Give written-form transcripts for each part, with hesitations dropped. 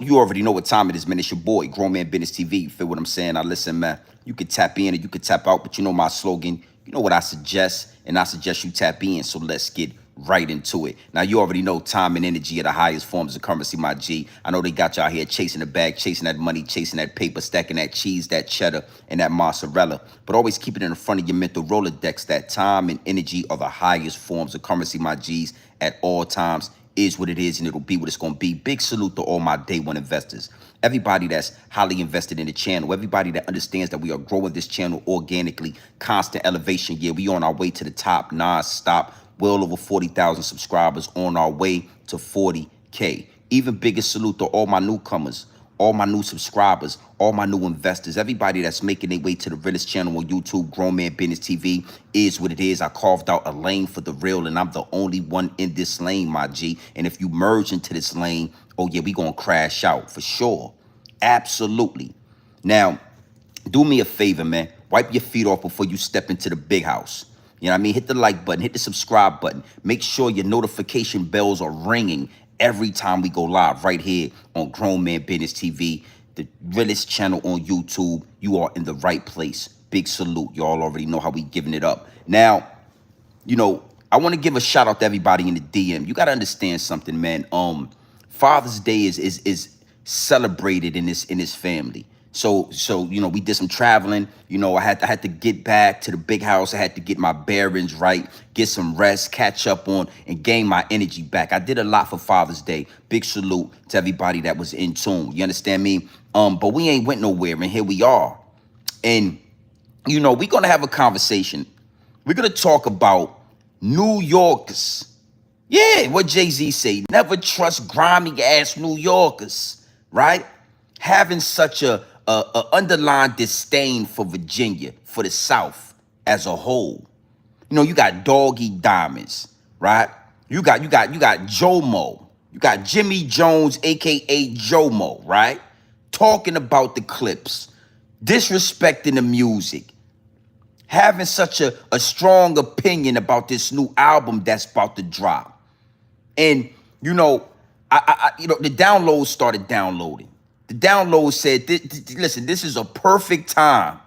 You already know what time it is, man. It's your boy, Grown Man Business TV. You feel what I'm saying? Now listen, man. You can tap in or you can tap out, but you know my slogan. You know what I suggest, and I suggest you tap in. So let's get right into it. Now you already know time and energy are the highest forms of currency, my G. I know they got y'all here chasing the bag, chasing that money, chasing that paper, stacking that cheese, that cheddar, and that mozzarella. But always keep it in the front of your mental Rolodex that time and energy are the highest forms of currency, my G's, at all times. Is what it is, and it'll be what it's going to be. Big salute to all my day one investors, everybody that's highly invested in the channel, everybody that understands that we are growing this channel organically, constant elevation. Yeah, we on our way to the top non-stop, well over 40,000 subscribers, on our way to 40K. Even bigger salute to all my newcomers, all my new subscribers, all my new investors, everybody that's making their way to the Realest channel on YouTube. Grown Man Business TV is what it is. I carved out a lane for the real, and I'm the only one in this lane, my G. And if you merge into this lane, oh yeah, we gonna crash out for sure. Absolutely. Now, do me a favor, man. Wipe your feet off before you step into the big house. You know what I mean? Hit the like button, hit the subscribe button. Make sure your notification bells are ringing every time we go live right here on Grown Man Business TV, the Realest channel on YouTube. You are in the right place. Big salute. Y'all already know how we giving it up. Now, you know, I want to give a shout out to everybody in the DM. You got to understand something, man. Father's Day is celebrated in this family. So you know, we did some traveling. You know, I had to get back to the big house. I had to get my bearings right, get some rest, catch up on, and gain my energy back. I did a lot for Father's Day. Big salute to everybody that was in tune. You understand me? But we ain't went nowhere, and here we are. And you know, we're gonna have a conversation. We're gonna talk about New Yorkers. Yeah, what Jay-Z say, never trust grimy ass New Yorkers, right? Having such a underlying disdain for Virginia, for the South as a whole. You know, you got Doggy Diamonds, right? You got Jomo. You got Jimmy Jones, aka Jomo, right? Talking about the Clipse, disrespecting the music, having such a strong opinion about this new album that's about to drop. And you know, you know, the downloads started downloading. The download said, listen, this is a perfect time,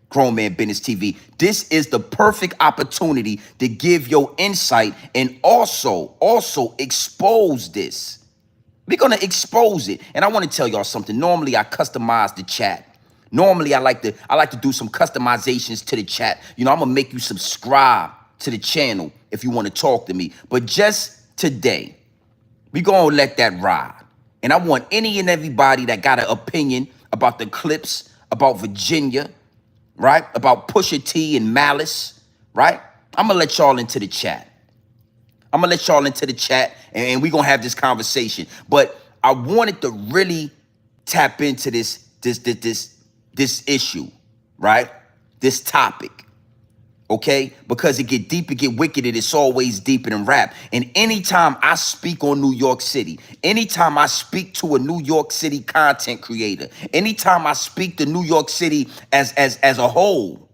Grown Man Business TV. This is the perfect opportunity to give your insight and also expose this. We're going to expose it. And I want to tell y'all something. Normally, I customize the chat. Normally, I like to do some customizations to the chat. You know, I'm going to make you subscribe to the channel if you want to talk to me. But just today, we're going to let that ride. And I want any and everybody that got an opinion about the Clipse, about Virginia, right? About Pusha T and Malice, right? I'm going to let y'all into the chat. I'm going to let y'all into the chat, and we're going to have this conversation. But I wanted to really tap into this issue, right? This topic. Okay, because it get deep, it get wicked, and it's always deeper than rap. And anytime I speak on New York City, anytime I speak to a New York City content creator, anytime I speak to New York City as a whole,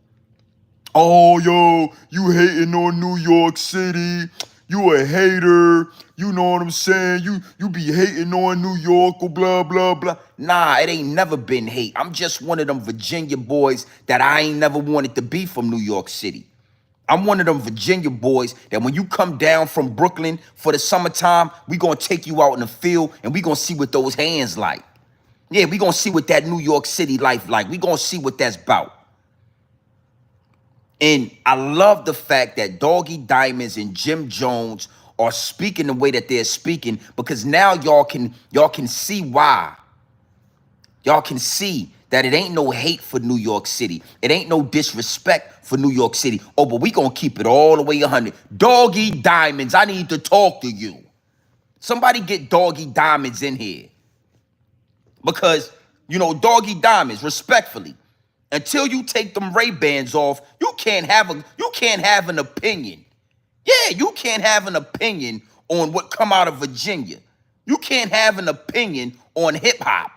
oh yo, you hating on New York City, you a hater, you know what I'm saying? You be hating on New York or blah blah blah. Nah, it ain't never been hate. I'm just one of them Virginia boys that I ain't never wanted to be from New York City. I'm one of them Virginia boys that when you come down from Brooklyn for the summertime, we gonna take you out in the field and we gonna see what those hands like. Yeah, we gonna see what that New York City life like. We gonna see what that's about. And I love the fact that Doggy Diamonds and Jim Jones are speaking the way that they're speaking, because now y'all can see why. Y'all can see that it ain't no hate for New York City. It ain't no disrespect for New York City. Oh, but we gonna keep it all the way 100. Doggy Diamonds, I need to talk to you. Somebody get Doggy Diamonds in here. Because, you know, Doggy Diamonds, respectfully, until you take them Ray-Bans off, you can't have an opinion. Yeah, you can't have an opinion on what come out of Virginia. You can't have an opinion on hip-hop.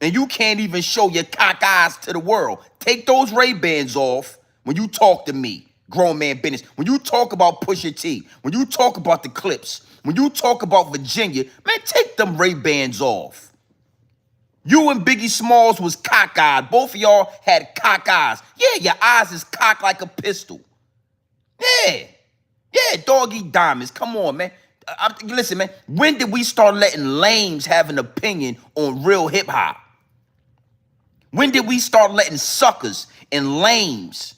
And you can't even show your cock eyes to the world. Take those Ray-Bans off when you talk to me, Grown Man Business. When you talk about Pusha T, when you talk about the Clipse, when you talk about Virginia, man, take them Ray-Bans off. You and Biggie Smalls was cockeyed. Both of y'all had cock eyes. Yeah, your eyes is cocked like a pistol. Yeah. Yeah, Doggy Diamonds. Come on, man. Listen, man. When did we start letting lames have an opinion on real hip hop? When did we start letting suckers and lames?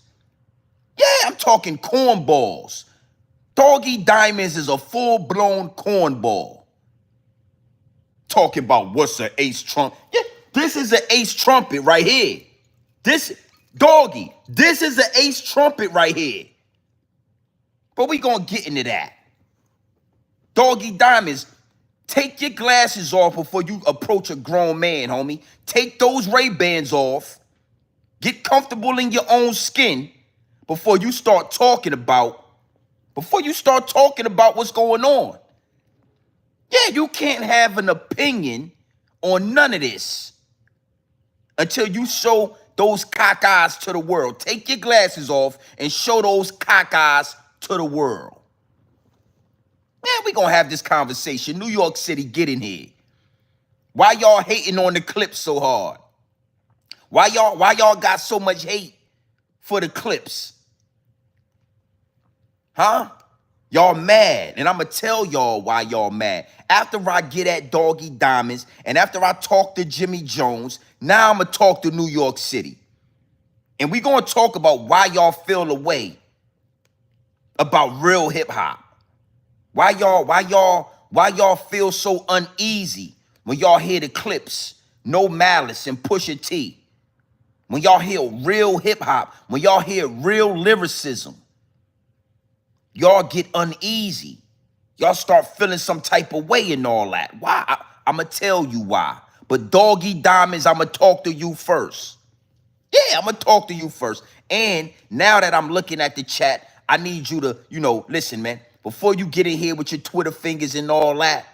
Yeah, I'm talking cornballs. Doggy Diamonds is a full-blown cornball. Talking about what's an ace trump. Yeah, this is an ace trumpet right here. This, Doggy, this is an ace trumpet right here. But we gonna get into that. Doggy Diamonds, take your glasses off before you approach a grown man, homie. Take those Ray-Bans off. Get comfortable in your own skin before you start talking about what's going on. Yeah, you can't have an opinion on none of this until you show those cock eyes to the world. Take your glasses off and show those cock eyes to the world. Man, we gonna have this conversation. New York City, get in here. Why y'all hating on the Clipse so hard? Why y'all got so much hate for the Clipse? Huh? Y'all mad, and I'm going to tell y'all why y'all mad. After I get at Doggy Diamonds, and after I talk to Jimmy Jones, now I'm going to talk to New York City. And we going to talk about why y'all feel the way about real hip-hop. Why y'all feel so uneasy when y'all hear the Clipse, No Malice, and Pusha T. When y'all hear real hip-hop, when y'all hear real lyricism. Y'all get uneasy. Y'all start feeling some type of way and all that. Why? I'm going to tell you why. But Doggy Diamonds, I'm going to talk to you first. Yeah, I'm going to talk to you first. And now that I'm looking at the chat, I need you to, listen, man. Before you get in here with your Twitter fingers and all that,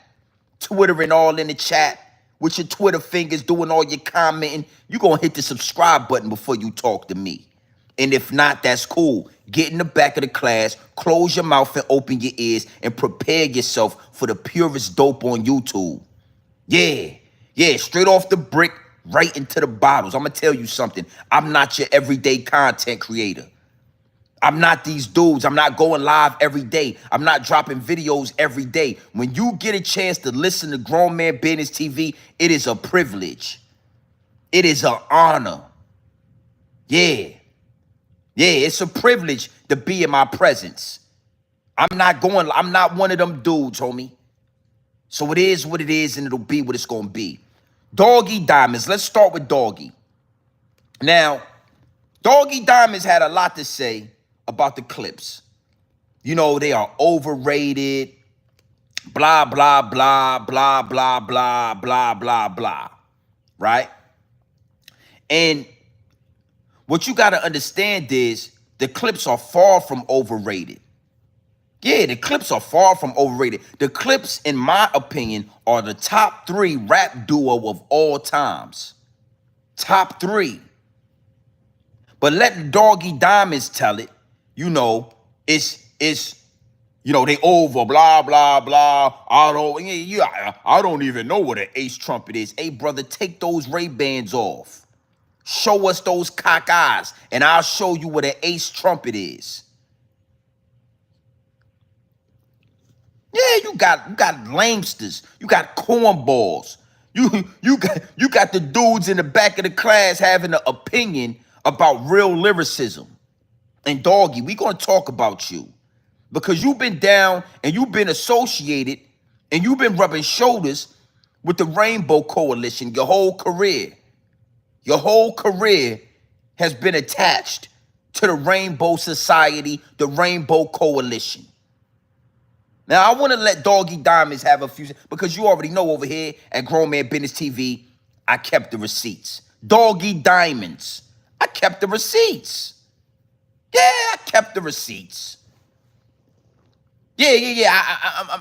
Twittering all in the chat, with your Twitter fingers doing all your commenting, you going to hit the subscribe button before you talk to me. And if not, that's cool. Get in the back of the class, close your mouth and open your ears, and prepare yourself for the purest dope on YouTube. Yeah, straight off the brick, right into the bottles. I'm going to tell you something. I'm not your everyday content creator. I'm not these dudes. I'm not going live every day. I'm not dropping videos every day. When you get a chance to listen to Grown Man Business TV, it is a privilege. It is an honor. Yeah, it's a privilege to be in my presence. I'm not one of them dudes, homie. So it is what it is, and it'll be what it's going to be. Doggy Diamonds. Let's start with Doggy. Now, Doggy Diamonds had a lot to say about the Clipse. They are overrated. Blah, blah, blah, blah, blah, blah, blah, blah, blah. Right? And what you got to understand is the Clipse are far from overrated. Yeah, the Clipse are far from overrated. The Clipse, in my opinion, are the top 3 rap duo of all times. Top 3. But let the Doggy Diamonds tell it. It's they over, blah, blah, blah. I don't even know what an ace trumpet is. Hey, brother, take those Ray-Bans off. Show us those cock eyes, and I'll show you what an ace trumpet is. Yeah, you got lamesters. You got cornballs. You got the dudes in the back of the class having an opinion about real lyricism. And Doggy, we gonna talk about you because you've been down and you've been associated and you've been rubbing shoulders with the Rainbow Coalition your whole career. Your whole career has been attached to the Rainbow Society, the Rainbow Coalition. Now, I want to let Doggy Diamonds have a few, because you already know over here at Grown Man Business TV, I kept the receipts. Doggy Diamonds, I kept the receipts. Yeah, I kept the receipts. Yeah.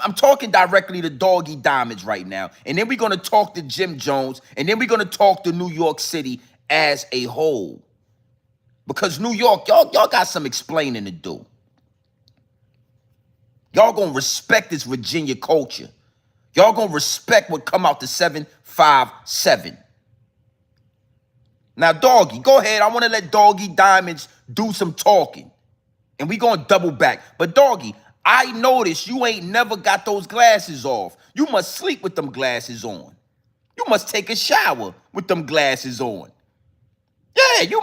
I'm talking directly to Doggy Diamonds right now. And then we're going to talk to Jim Jones. And then we're going to talk to New York City as a whole. Because New York, y'all got some explaining to do. Y'all going to respect this Virginia culture. Y'all going to respect what come out the 757. Now, Doggy, go ahead. I want to let Doggy Diamonds do some talking. And we going to double back. But, Doggy, I noticed you ain't never got those glasses off. You must sleep with them glasses on. You must take a shower with them glasses on. Yeah, you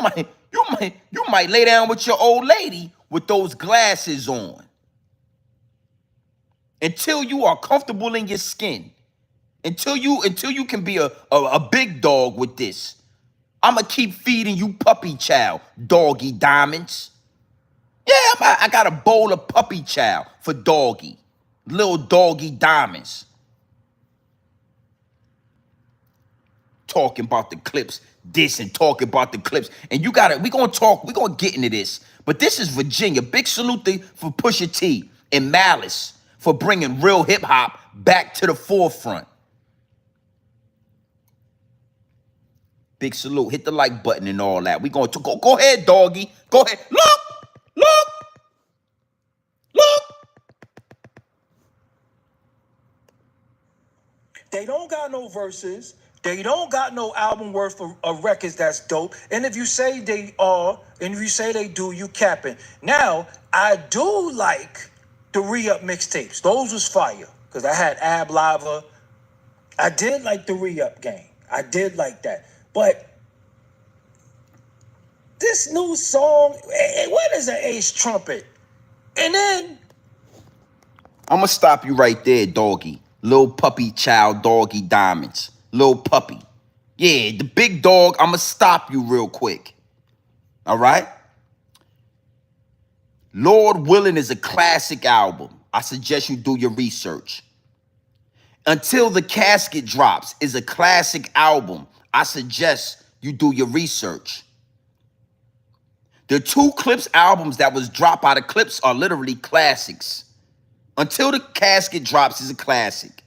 might lay down with your old lady with those glasses on. Until you are comfortable in your skin. Until you can be a big dog with this. I'ma keep feeding you puppy chow, Doggy Diamonds. Yeah, I got a bowl of puppy chow for Doggy. Little Doggy Diamonds. Talking about the Clipse, this and talking about the Clipse. And we gonna get into this. But this is Virginia. Big salute for Pusha T and Malice for bringing real hip hop back to the forefront. Big salute. Hit the like button and all that. We going to go ahead, Doggy. Go ahead. Look. They don't got no verses. They don't got no album worth of records that's dope. And if you say they are, and if you say they do, you capping. Now, I do like the re-up mixtapes. Those was fire. Because I had Ab Lava. I did like the re-up game. I did like that. But this new song, what is an Ace Trumpet? And then I'm going to stop you right there, Doggy. Little puppy child, Doggy Diamonds. Little puppy. Yeah, the big dog, I'm going to stop you real quick. All right? Lord Willing is a classic album. I suggest you do your research. Until the Casket Drops is a classic album. I suggest you do your research. The two Clipse albums that was dropped out of Clipse are literally classics. Until the Casket Drops is a classic.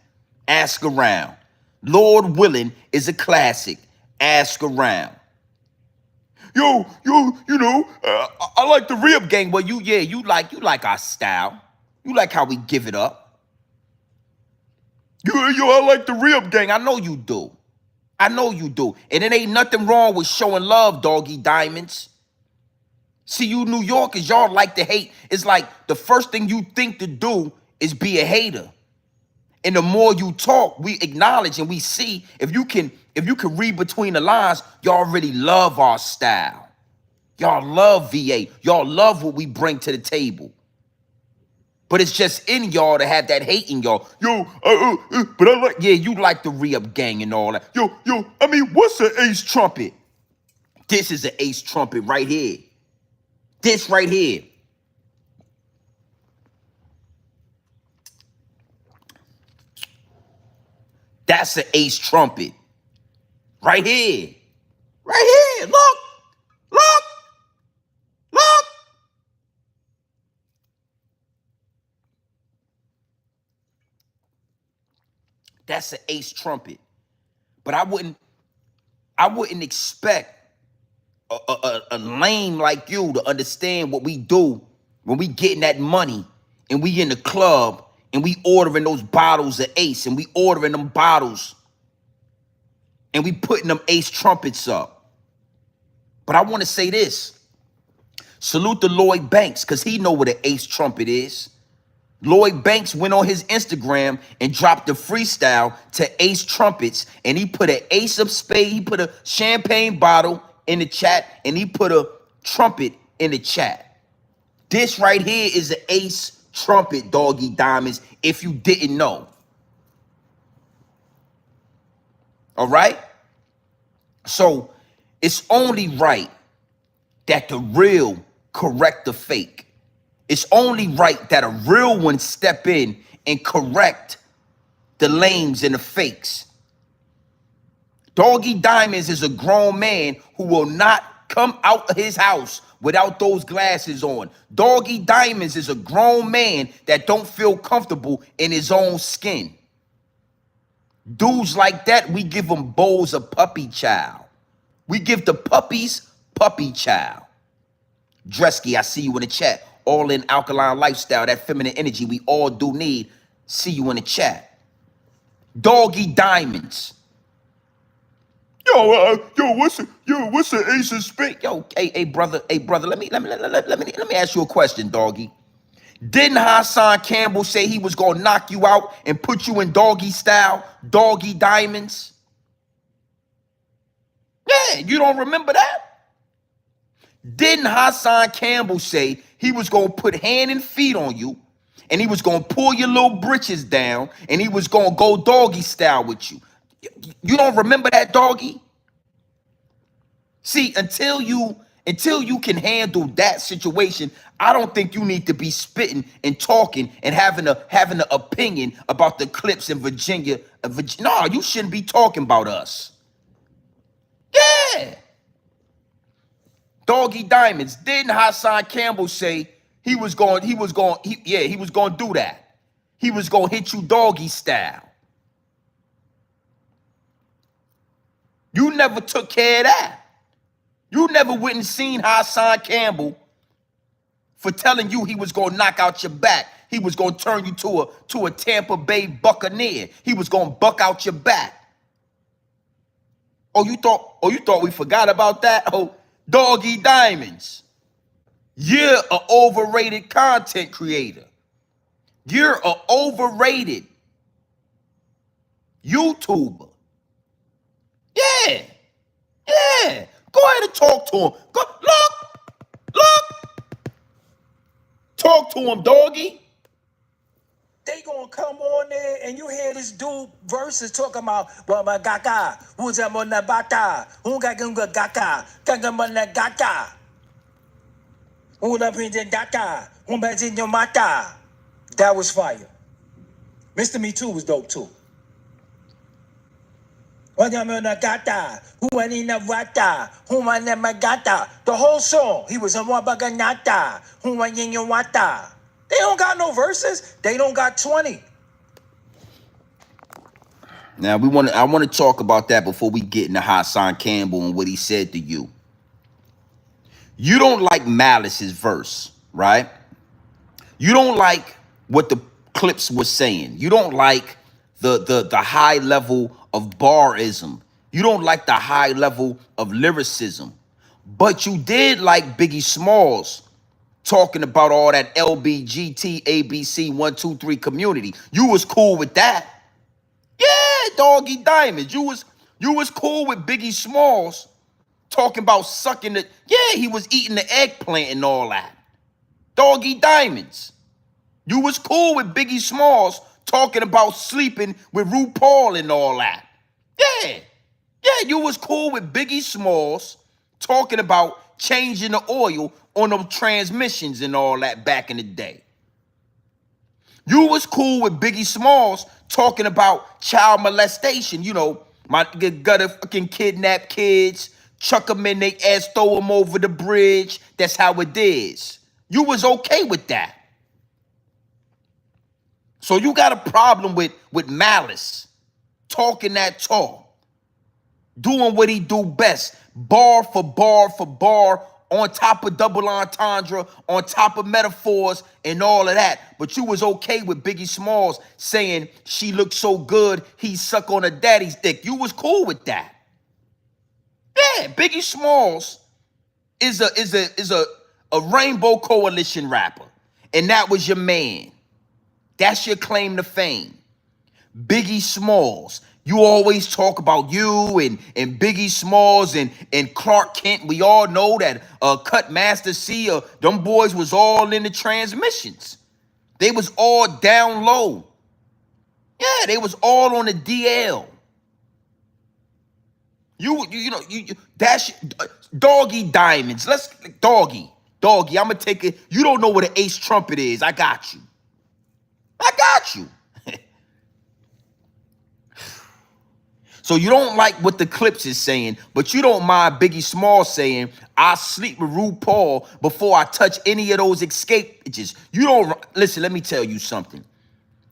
Ask Around. Lord Willing is a classic. Ask Around. Yo, you know, I like the rib gang. Well, you like our style. You like how we give it up. I like the rib gang. I know you do. I know you do. And it ain't nothing wrong with showing love, Doggy Diamonds. See, you New Yorkers, y'all like to hate. It's like the first thing you think to do is be a hater. And the more you talk, we acknowledge and we see if you can read between the lines, y'all really love our style. Y'all love VA. Y'all love what we bring to the table. But it's just in y'all to have that hate in y'all. But I like, yeah, you like the re-up gang and all that. I mean, what's an Ace Trumpet? This is an Ace Trumpet right here. This right here. That's an Ace Trumpet. Right here. Right here. Look. That's an Ace Trumpet. But I wouldn't expect a lame like you to understand what we do when we getting that money and we in the club and we ordering those bottles of Ace and we ordering them bottles and we putting them Ace Trumpets up. But I want to say this. Salute to Lloyd Banks because he know what an Ace Trumpet is. Lloyd Banks went on his Instagram and dropped a freestyle to Ace Trumpets, and he put an ace of spade, he put a champagne bottle in the chat, and he put a trumpet in the chat. This right here is an Ace Trumpet, Doggy Diamonds, if you didn't know. All right? So it's only right that the real correct the fake. It's only right that a real one step in and correct the lames and the fakes. Doggy Diamonds is a grown man who will not come out of his house without those glasses on. Doggy Diamonds is a grown man that don't feel comfortable in his own skin. Dudes like that, we give them bowls of puppy chow. We give the puppies puppy chow. Dresky, I see you in the chat. All in alkaline lifestyle, that feminine energy we all do need. See you in the chat. Doggy Diamonds. What's the ace of spades? Yo, hey, brother, let me ask you a question, doggy. Didn't Hassan Campbell say he was gonna knock you out and put you in doggy style, doggy diamonds? Yeah, you don't remember that? Didn't Hassan Campbell say he was gonna put hand and feet on you, and he was gonna pull your little britches down, and he was gonna go doggy style with you? You don't remember that, doggy? See, until you can handle that situation, I don't think you need to be spitting and talking and having an opinion about the Clipse in Virginia. No, you shouldn't be talking about us. Yeah. Doggy Diamonds. Didn't Hassan Campbell say he was going to do that? He was going to hit you doggy style. You never took care of that. You never went and seen Hassan Campbell for telling you he was going to knock out your back. He was going to turn you to a Tampa Bay Buccaneer. He was going to buck out your back. Oh, you thought we forgot about that? Oh, Doggy Diamonds. You're an overrated content creator. You're an overrated YouTuber. Yeah. Yeah. Go ahead and talk to him. Look. Talk to him, doggy. They gonna come on there and you hear this dude verses talking about well my gaga, who's a mona bata, who gaga gaga mona gaga, who la prince data, who in your mata. That was fire. Mr. Me Too was dope too. The whole song, he was a wabaganata. They don't got no verses. They don't got 20. Now I want to talk about that before we get into Hassan Campbell and what he said to you. You don't like Malice's verse, right? You don't like what the Clipse was saying. You don't like the high level of barism. You don't like the high level of lyricism. But you did like Biggie Smalls talking about all that LBGT ABC 1 2 3 community. You was cool with that. Yeah, Doggy Diamonds. You was cool with Biggie Smalls talking about sucking the, yeah, he was eating the eggplant and all that. Doggy Diamonds. You was cool with Biggie Smalls talking about sleeping with RuPaul and all that. Yeah. Yeah, you was cool with Biggie Smalls talking about changing the oil on them transmissions and all that back in the day. You was cool with Biggie Smalls talking about child molestation. You know, my gotta fucking kidnap kids, chuck them in their ass, throw them over the bridge. That's how it is. You was okay with that. So you got a problem with Malice talking that talk, doing what he do best, bar for bar for bar, on top of double entendre, on top of metaphors and all of that. But you was okay with Biggie Smalls saying she looked so good, he suck on her daddy's dick. You was cool with that. Yeah, Biggie Smalls is a Rainbow Coalition rapper, and that was your man. That's your claim to fame. Biggie Smalls. You always talk about you and Biggie Smalls and Clark Kent. We all know that Cut Master C, them boys was all in the transmissions. They was all down low. Yeah, they was all on the DL. You that's Doggy Diamonds. Doggy. I'm gonna take it. You don't know what an ace trumpet is. I got you. So you don't like what the Clipse is saying, but you don't mind Biggie Smalls saying, I sleep with RuPaul before I touch any of those escape bitches. You don't, listen, let me tell you something.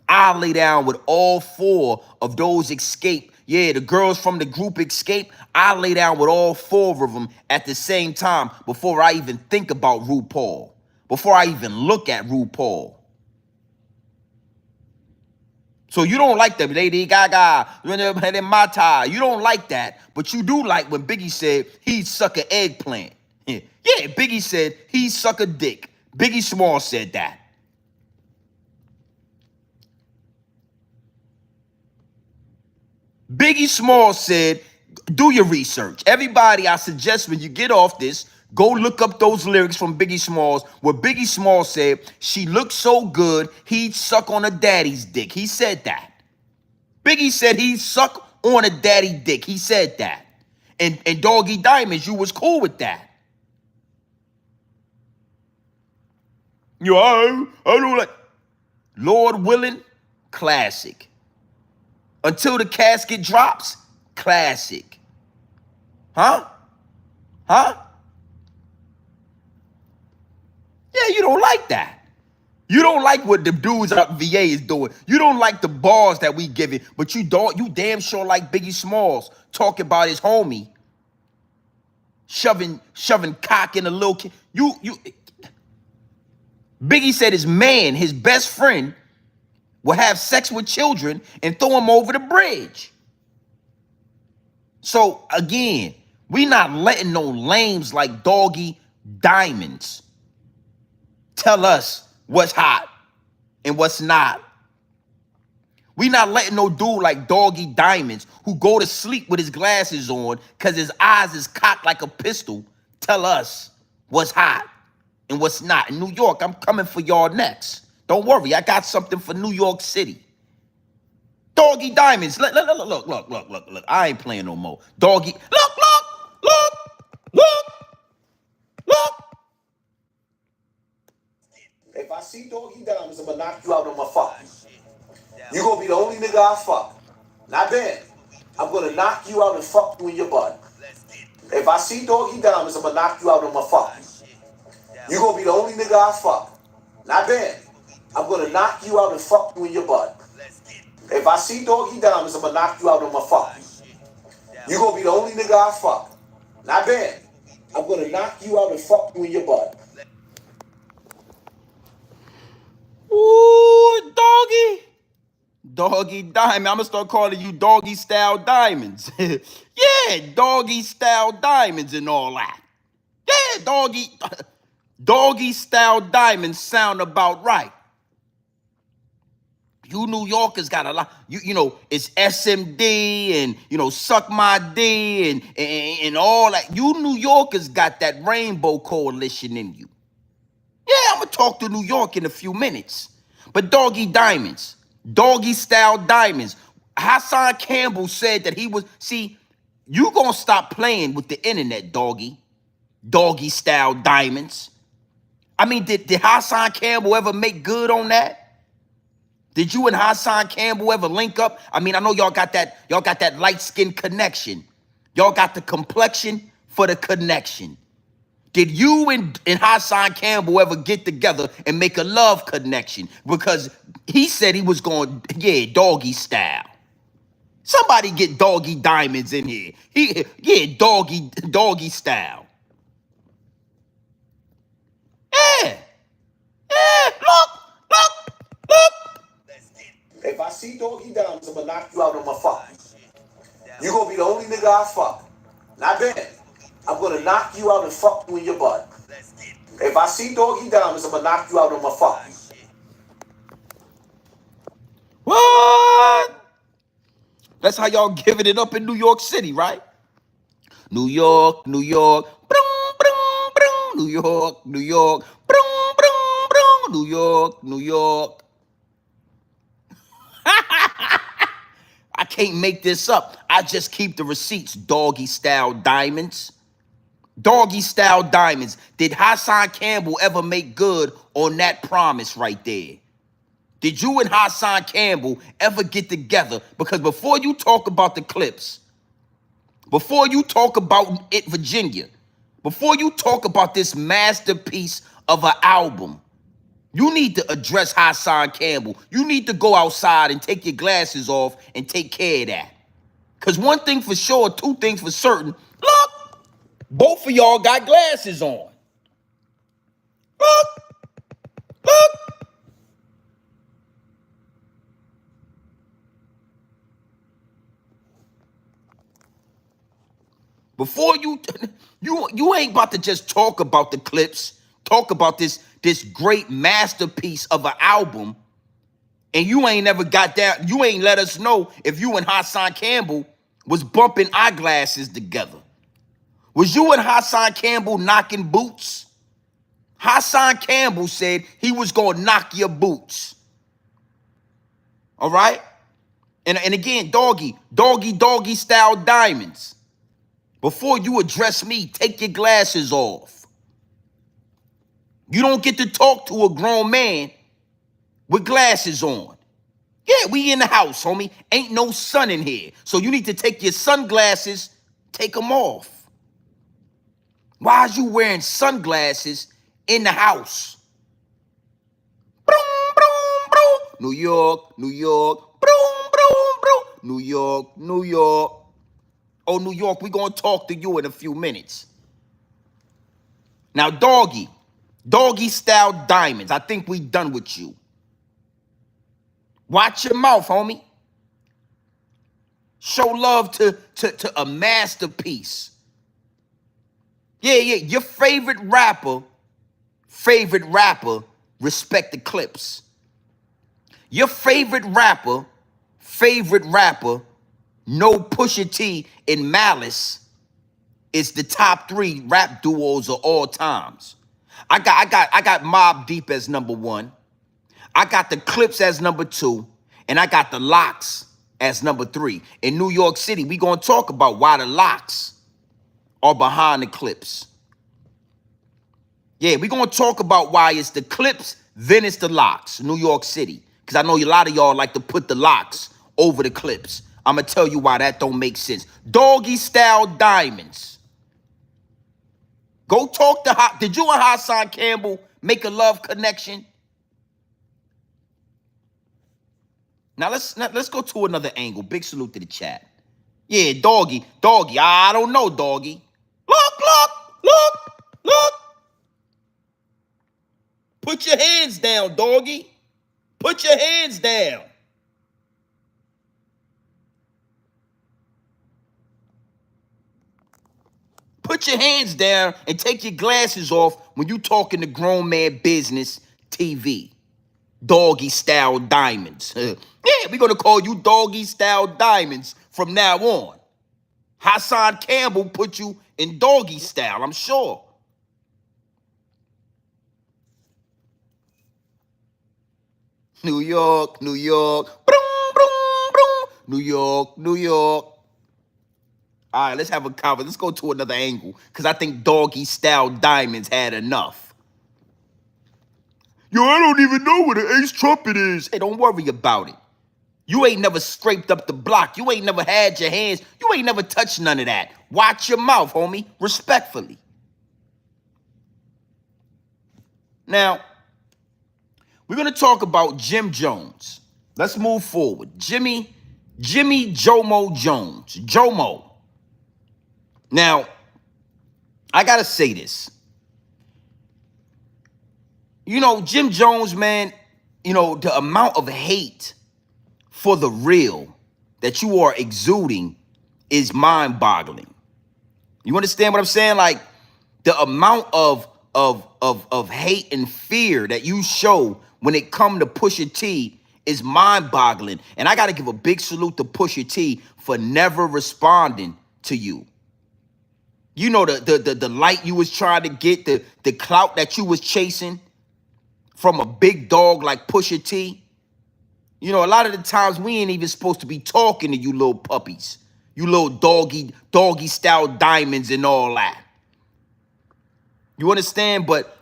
I lay down with all 4 of those escape. Yeah, the girls from the group Escape, I lay down with all 4 of them at the same time before I even think about RuPaul, before I even look at RuPaul. So you don't like the Lady Gaga, Mata. You don't like that, but you do like when Biggie said he'd suck an eggplant. Yeah, Biggie said he'd suck a dick. Biggie Small said that. Biggie Small said, do your research. Everybody, I suggest when you get off this, go look up those lyrics from Biggie Smalls where Biggie Small said, she looked so good, he'd suck on a daddy's dick. He said that. Biggie said he'd suck on a daddy dick. He said that. And Doggy Diamonds, you was cool with that. I don't like. Lord willing, classic. Until the casket drops, classic. Huh? Yeah, you don't like that. You don't like what the dudes out VA is doing. You don't like the bars that we give it, but you damn sure like Biggie Smalls talking about his homie shoving cock in a little kid. Biggie said his man, his best friend, will have sex with children and throw them over the bridge. So again, we not letting no lames like Doggy Diamonds tell us what's hot and what's not. We not letting no dude like Doggy Diamonds who go to sleep with his glasses on because his eyes is cocked like a pistol tell us what's hot and what's not. In New York, I'm coming for y'all next. Don't worry, I got something for New York City. Doggy Diamonds, look. I ain't playing no more. Doggy, look. If I see Doggy Diamonds, I'm gonna knock you out on my fuck. You gonna be the only nigga I fuck. Not bad. I'm gonna knock you out and fuck you in your butt. If I see Doggy Diamonds, I'm gonna knock you out on my fuck. You gonna be the only nigga I fuck. Not bad. I'm gonna knock you out and fuck you in your butt. If I see Doggy Diamonds, I'm gonna knock you out on my fuck. You gonna be the only nigga I fuck. Not bad. I'm gonna knock you out and fuck you in your butt. Ooh, Doggy. Doggy Diamond. I'm going to start calling you Doggy Style Diamonds. Yeah, Doggy Style Diamonds and all that. Yeah, Doggy Style Diamonds sound about right. You New Yorkers got a lot. You know, it's SMD and, Suck My D and all that. You New Yorkers got that rainbow coalition in you. Yeah, I'm going to talk to New York in a few minutes. But Doggy Diamonds, Doggy Style Diamonds. Hassan Campbell said that he was, see, you going to stop playing with the internet, Doggy. Doggy Style Diamonds. I mean, did Hassan Campbell ever make good on that? Did you and Hassan Campbell ever link up? I mean, I know y'all got that light-skinned connection. Y'all got the complexion for the connection. Did you and Hassan Campbell ever get together and make a love connection? Because he said he was going, Doggy Style. Somebody get Doggy Diamonds in here. Doggy Style. Yeah, look. If I see Doggy Diamonds, I'm gonna knock you out on my fuck. You gonna be the only nigga I fuck. Not bad. I'm gonna knock you out and fuck you in your butt. If I see Doggy Diamonds, I'm gonna knock you out on my fuck. What? That's how y'all giving it up in New York City, right? New York, brum, brum, brum. New York, brum, brum, brum. New York. I can't make this up. I just keep the receipts, Doggy Style Diamonds. Doggy Style Diamonds. Did Hassan Campbell ever make good on that promise right there? Did you and Hassan Campbell ever get together? Because before you talk about the Clipse, before you talk about It Virginia, before you talk about this masterpiece of an album, you need to address Hassan Campbell. You need to go outside and take your glasses off and take care of that. Because one thing for sure, two things for certain. Look, both of y'all got glasses on. Look. Before you ain't about to just talk about the Clipse, talk about this great masterpiece of an album, and you ain't never got down. You ain't let us know if you and Hassan Campbell was bumping eyeglasses together. Was you and Hassan Campbell knocking boots? Hassan Campbell said he was gonna knock your boots. All right? And again, doggy style diamonds. Before you address me, take your glasses off. You don't get to talk to a grown man with glasses on. Yeah, we in the house, homie. Ain't no sun in here. So you need to take your sunglasses, take them off. Why is you wearing sunglasses in the house? Broom, broom, broom. New York, New York. Broom, broom, broom. New York, New York. Oh, New York, we gonna talk to you in a few minutes. Now, doggy style diamonds. I think we done with you. Watch your mouth, homie. Show love to a masterpiece. Yeah, your favorite rapper, respect the Clipse. Your favorite rapper, no Pusha T and Malice is the top 3 rap duos of all times. I got Mobb Deep as number 1. I got the Clipse as number 2, and I got the Locks as number 3. In New York City, we gonna talk about why the Locks are behind the Clipse. Yeah, we gonna talk about why it's the Clipse, then it's the Locks, New York City. Because I know a lot of y'all like to put the Locks over the Clipse. I'm gonna tell you why that don't make sense. Doggy style diamonds. Go talk to did you and Hassan Campbell make a love connection? Now let's go to another angle. Big salute to the chat. Yeah, doggy. I don't know, doggy. Look. Put your hands down, doggy. Put your hands down. Put your hands down and take your glasses off when you talking to grown man business TV. Doggy style diamonds. Yeah, we're going to call you doggy style diamonds from now on. Hassan Campbell put you in doggy style, I'm sure. New York, New York. Broom, broom, broom. New York, New York. All right, let's have a conversation. Let's go to another angle because I think doggy style diamonds had enough. Yo, I don't even know what an ace trumpet is. Hey, don't worry about it. You ain't never scraped up the block. You ain't never had your hands. You ain't never touched none of that. Watch your mouth, homie, respectfully. Now, we're going to talk about Jim Jones. Let's move forward. Jimmy Jomo Jones. Jomo. Now, I got to say this. You know, Jim Jones, man, you know, the amount of hate for the real that you are exuding is mind-boggling. You understand what I'm saying? Like, the amount of hate and fear that you show when it come to Pusha T is mind-boggling. And I got to give a big salute to Pusha T for never responding to you. You know, the light you was trying to get, the clout that you was chasing from a big dog like Pusha T. You know, a lot of the times we ain't even supposed to be talking to you little puppies. You little doggy style diamonds and all that. You understand? But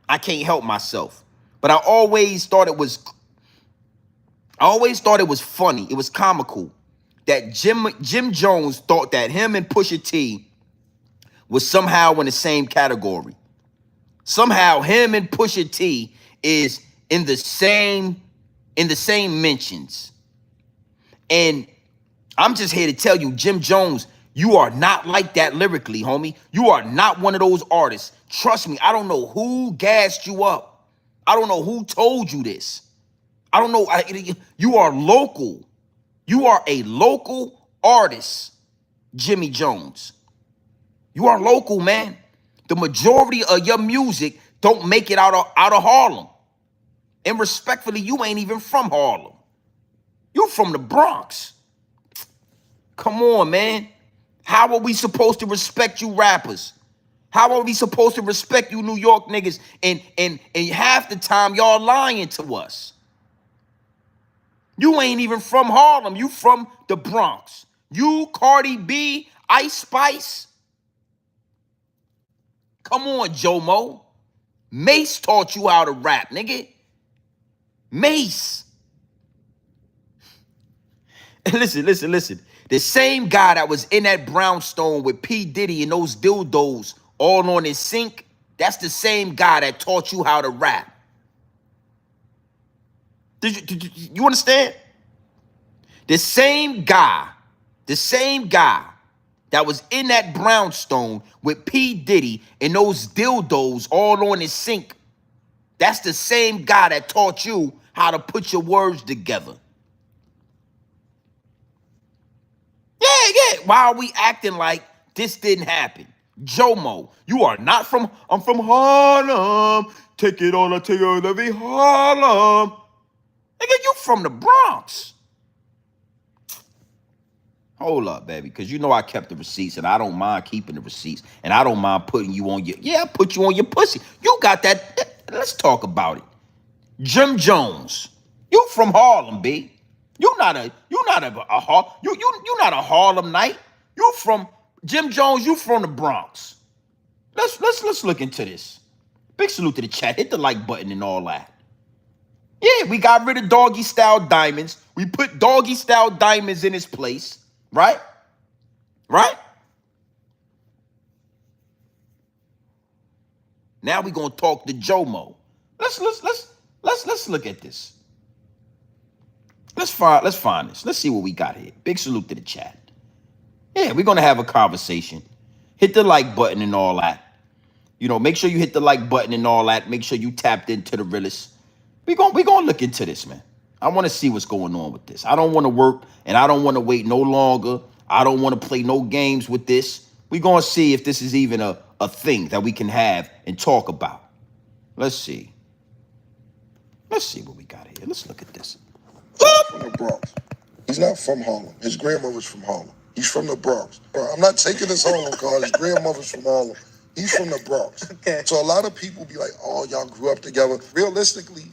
I can't help myself. But I always thought it was funny. It was comical that Jim Jones thought that him and Pusha T was somehow in the same category. Somehow him and Pusha T is in the same mentions. And I'm just here to tell you, Jim Jones, you are not like that lyrically, homie. You are not one of those artists. Trust me, I don't know who gassed you up. I don't know who told you this. I don't know. You are local. You are a local artist, Jimmy Jones. You are local, man. The majority of your music don't make it out of Harlem. And respectfully, you ain't even from Harlem. You from the Bronx. Come on, man. How are we supposed to respect you rappers? How are we supposed to respect you New York niggas? And half the time y'all lying to us. You ain't even from Harlem. You from the Bronx. You, Cardi B, Ice Spice. Come on, Jomo. Mace taught you how to rap, nigga. Mace. Listen. The same guy that was in that brownstone with P. Diddy and those dildos all on his sink, that's the same guy that taught you how to rap. Did you understand? The same guy that was in that brownstone with P. Diddy and those dildos all on his sink, that's the same guy that taught you how to put your words together. Yeah. Why are we acting like this didn't happen? Jomo, you are not from, I'm from Harlem. Take it all, I take it all, every Harlem. Nigga, you from the Bronx. Hold up, baby, because you know I kept the receipts, and I don't mind keeping the receipts, and I don't mind putting you on your, I put you on your pussy. You got that, let's talk about it. Jim Jones, you from Harlem, B. You're not a Harlem Night. You from Jim Jones. You from the Bronx. Let's look into this. Big salute to the chat. Hit the like button and all that. Yeah, we got rid of Doggy style diamonds. We put Doggy style diamonds in his place, right? Right? Now we gonna talk to Jomo. Let's look at this. Let's find this. Let's see what we got here. Big salute to the chat. Yeah, we're gonna have a conversation. Hit the like button and all that. You know, make sure you hit the like button and all that. Make sure you tapped into the Realest. We gonna look into this, man. I want to see what's going on with this. I don't want to work and I don't want to wait no longer. I don't want to play no games with this. We're gonna see if this is even a thing that we can have and talk about. Let's see. Let's see what we got here. Let's look at this. From the Bronx. He's not from Harlem. His grandmother's from Harlem. He's from the Bronx. Bro, I'm not taking this Harlem card. His grandmother's from Harlem. He's from the Bronx. Okay. So a lot of people be like, oh, y'all grew up together. Realistically,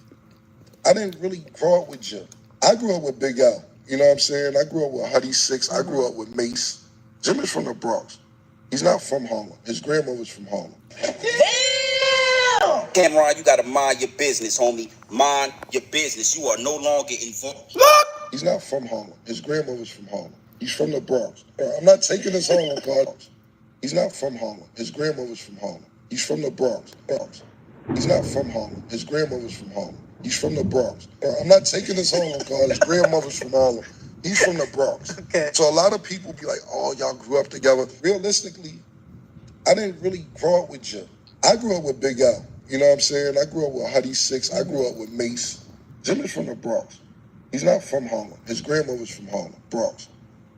I didn't really grow up with Jim. I grew up with Big L. You know what I'm saying? I grew up with Huddy Six. I grew up with Mace. Jim is from the Bronx. He's not from Harlem. His grandmother's from Harlem. Cameron, you gotta mind your business, homie. Mind your business. You are no longer involved. He's not from Harlem. His grandmother's from Harlem. He's from the Bronx. I'm not taking this Harlem card. He's not from Harlem. His grandmother's from Harlem. He's from the Bronx. He's not from Harlem. His grandmother's from Harlem. He's from the Bronx. I'm not taking this Harlem card. His grandmother's from Harlem. He's from the Bronx. Okay. So a lot of people be like, oh, y'all grew up together. Realistically, I didn't really grow up with Jim. I grew up with Big L. You know what I'm saying? I grew up with Huddy Six. I grew up with Mace. Jim is from the Bronx. He's not from Harlem. His grandmother's from Harlem. Bronx.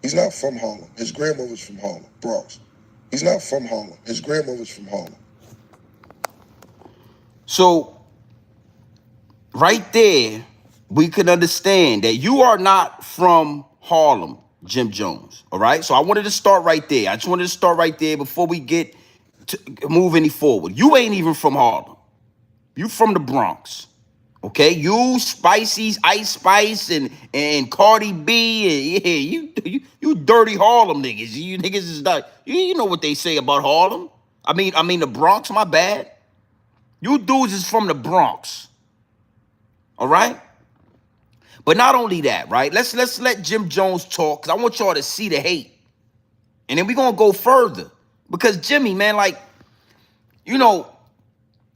He's not from Harlem. His grandmother's from Harlem. Bronx. He's not from Harlem. His grandmother's from Harlem. So, right there, we can understand that you are not from Harlem, Jim Jones. All right? So I wanted to start right there. I just wanted to start right there before we get to move any forward. You ain't even from Harlem. You from the Bronx. Okay? You Spicy's, Ice Spice, and Cardi B, and yeah, you dirty Harlem niggas. You niggas is not, you know what they say about Harlem. I mean the Bronx, my bad. You dudes is from the Bronx. All right? But not only that, right? Let's let Jim Jones talk, because I want y'all to see the hate. And then we're going to go further. Because Jimmy, man, like, you know,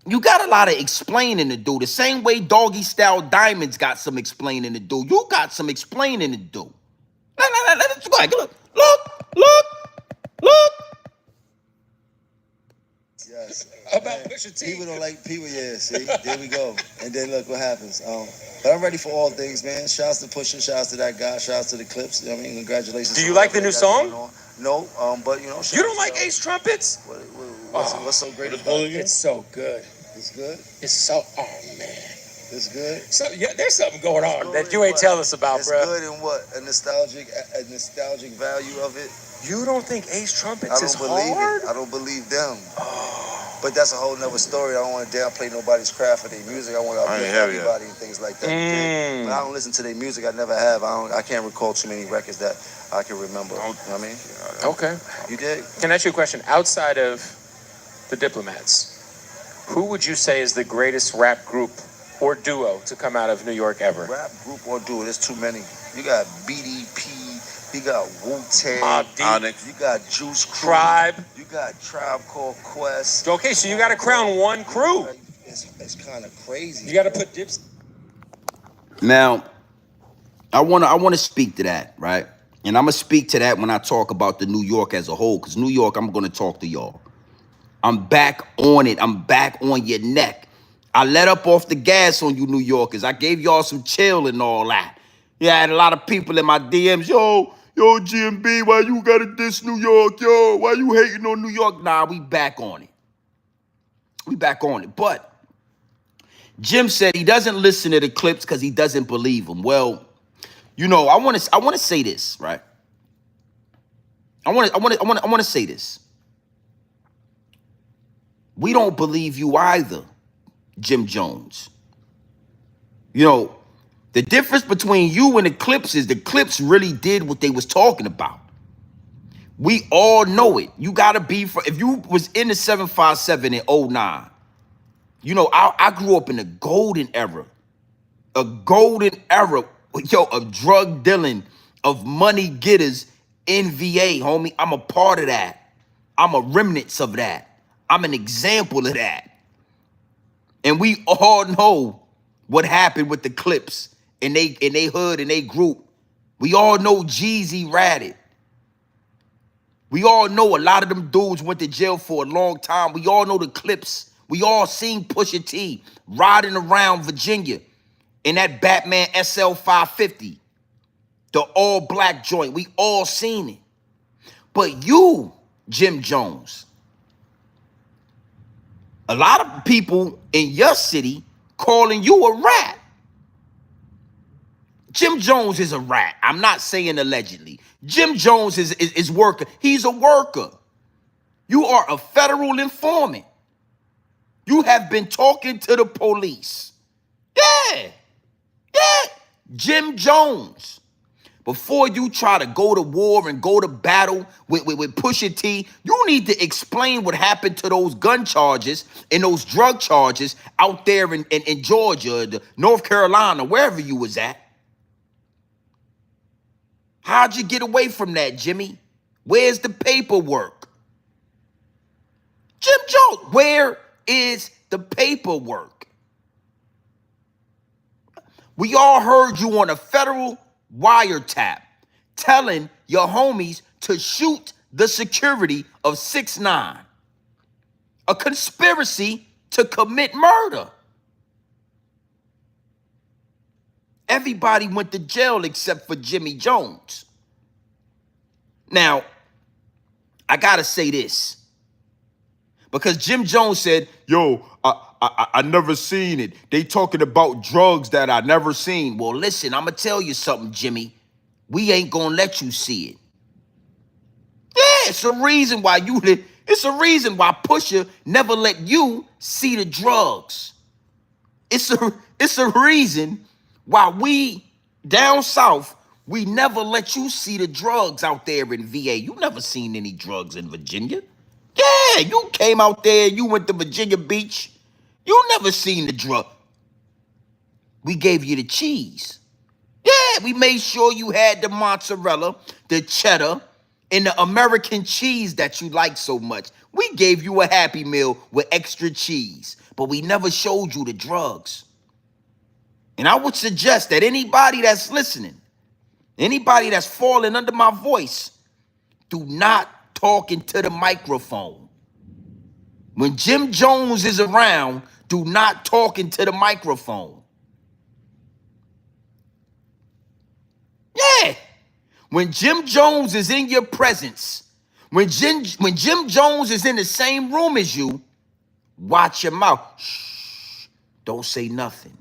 you got a lot of explaining to do. The same way Doggy Style Diamonds got some explaining to do. You got some explaining to do. Let's go ahead. Look. Yes. About Pusha T. People don't like people, yeah, see? There we go. And then look what happens. But I'm ready for all things, man. Shouts to Pusha, shouts to that guy, shouts to the Clipse. I mean, congratulations. Do you like the new song? No, but you know. You don't like Ace Trumpets? What's so great about it? It's so good. It's good. It's so, oh man. It's good. So yeah, there's something going on Good that you in ain't what? tell us about, It's bro. good in what? A nostalgic value of it. You don't think Ace Trumpets I is don't believe hard? it. I don't believe them. But that's a whole nother story. I don't want to downplay nobody's craft or their music. I want to uplift everybody and things like that. But I don't listen to their music. I never have. I can't recall too many records that I can remember. You know what I mean? Okay. You did? Can I ask you a question? Outside of the Diplomats, who would you say is the greatest rap group or duo to come out of New York ever? Rap group or duo? There's too many. You got BDP. You got Wu-Tang. Onyx. You got Juice Crew. Tribe. You got Tribe Called Quest. Okay, so you got to crown one crew. It's kind of crazy. You got to put Dips. Now, I wanna speak to that, right? And I'm gonna speak to that when I talk about the New York as a whole, because New York, I'm gonna talk to y'all. I'm back on it. I'm back on your neck. I let up off the gas on you New Yorkers. I gave y'all some chill and all that. Yeah, I had a lot of people in my DMs. Yo, GMB, why you gotta diss New York? Yo, why you hating on New York? Nah, we back on it. We back on it. But Jim said he doesn't listen to the Clipse because he doesn't believe them. Well, you know, I want to say this, right? I want to say this. We don't believe you either, Jim Jones. You know, the difference between you and the Clipse is the Clipse really did what they was talking about. We all know it. You gotta be if you was in the 757 in 09, you know, I grew up in the golden era. A golden era, yo, of drug dealing, of money getters in VA, homie. I'm a part of that. I'm a remnant of that. I'm an example of that. And we all know what happened with the Clipse and they hood and they group. We all know Jeezy ratted. We all know a lot of them dudes went to jail for a long time. We all know the Clipse. We all seen Pusha T riding around Virginia in that Batman SL 550, the all black joint. We all seen it. But you, Jim Jones, a lot of people in your city calling you a rat. Jim Jones is a rat. I'm not saying allegedly. Jim Jones is worker. He's a worker. You are a federal informant. You have been talking to the police. Yeah. Jim Jones. Before you try to go to war and go to battle with Pusha T, you need to explain what happened to those gun charges and those drug charges out there in Georgia, North Carolina, wherever you was at. How'd you get away from that, Jimmy? Where's the paperwork? Jim Jones, where is the paperwork? We all heard you on a federal wiretap telling your homies to shoot the security of 6ix9ine. A conspiracy to commit murder. Everybody went to jail except for Jimmy Jones. Now, I gotta say this. Because Jim Jones said, yo, I never seen it. They talking about drugs that I never seen. Well, listen, I'm gonna tell you something, Jimmy. We ain't gonna let you see it. Yeah, it's a reason why Pusha never let you see the drugs. It's a reason why we down south, we never let you see the drugs out there in VA. You never seen any drugs in Virginia. Yeah, you came out there, you went to Virginia Beach. You never seen the drug. We gave you the cheese. Yeah, we made sure you had the mozzarella, the cheddar, and the American cheese that you like so much. We gave you a Happy Meal with extra cheese, but we never showed you the drugs. And I would suggest that anybody that's listening, anybody that's falling under my voice, do not talk into the microphone. When Jim Jones is around, do not talk into the microphone. Yeah. When Jim Jones is in your presence, When Jim Jones is in the same room as you, watch your mouth. Shh. Don't say nothing.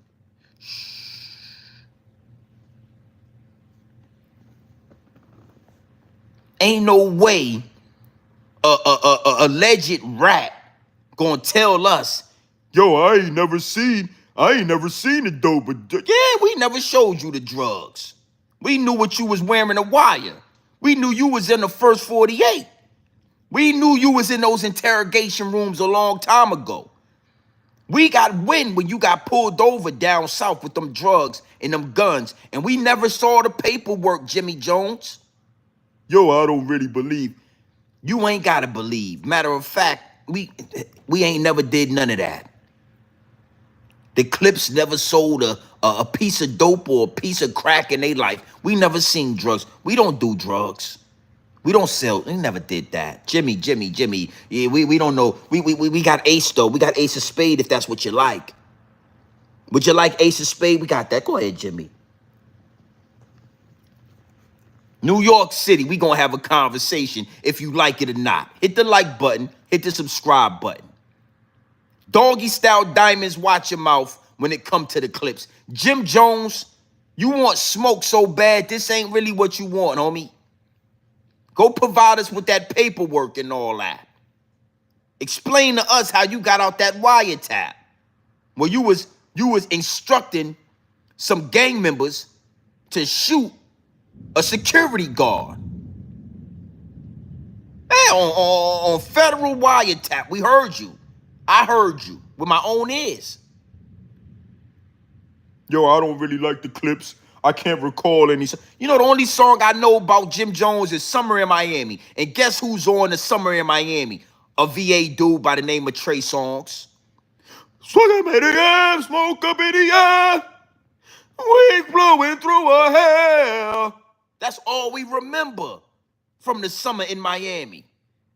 Ain't no way a alleged rat gonna tell us, yo, I ain't never seen it though, but yeah, we never showed you the drugs. We knew what you was wearing a wire. We knew you was in the first 48. We knew you was in those interrogation rooms a long time ago. We got wind when you got pulled over down south with them drugs and them guns, and we never saw the paperwork, Jimmy Jones. Yo, I don't really believe. You ain't gotta believe. Matter of fact, we ain't never did none of that. The Clipse never sold a piece of dope or a piece of crack in their life. We never seen drugs. We don't do drugs. We don't sell. We never did that. Jimmy. Yeah, we don't know. We got Ace though. We got Ace of Spade if that's what you like. Would you like Ace of Spade? We got that. Go ahead, Jimmy. New York City, we gonna have a conversation if you like it or not. Hit the like button, hit the subscribe button. Doggy style diamonds, watch your mouth when it come to the Clipse. Jim Jones, you want smoke so bad, this ain't really what you want, homie. Go provide us with that paperwork and all that. Explain to us how you got out that wiretap. Where you was instructing some gang members to shoot a security guard. Hey, on federal wiretap, we heard you. I heard you with my own ears. Yo, I don't really like the Clipse. I can't recall any. You know, the only song I know about Jim Jones is Summer in Miami. And guess who's on the Summer in Miami? A VA dude by the name of Trey Songz. Swag up in the air, smoke up in the air. Wind blowing through her hair. That's all we remember from the Summer in Miami.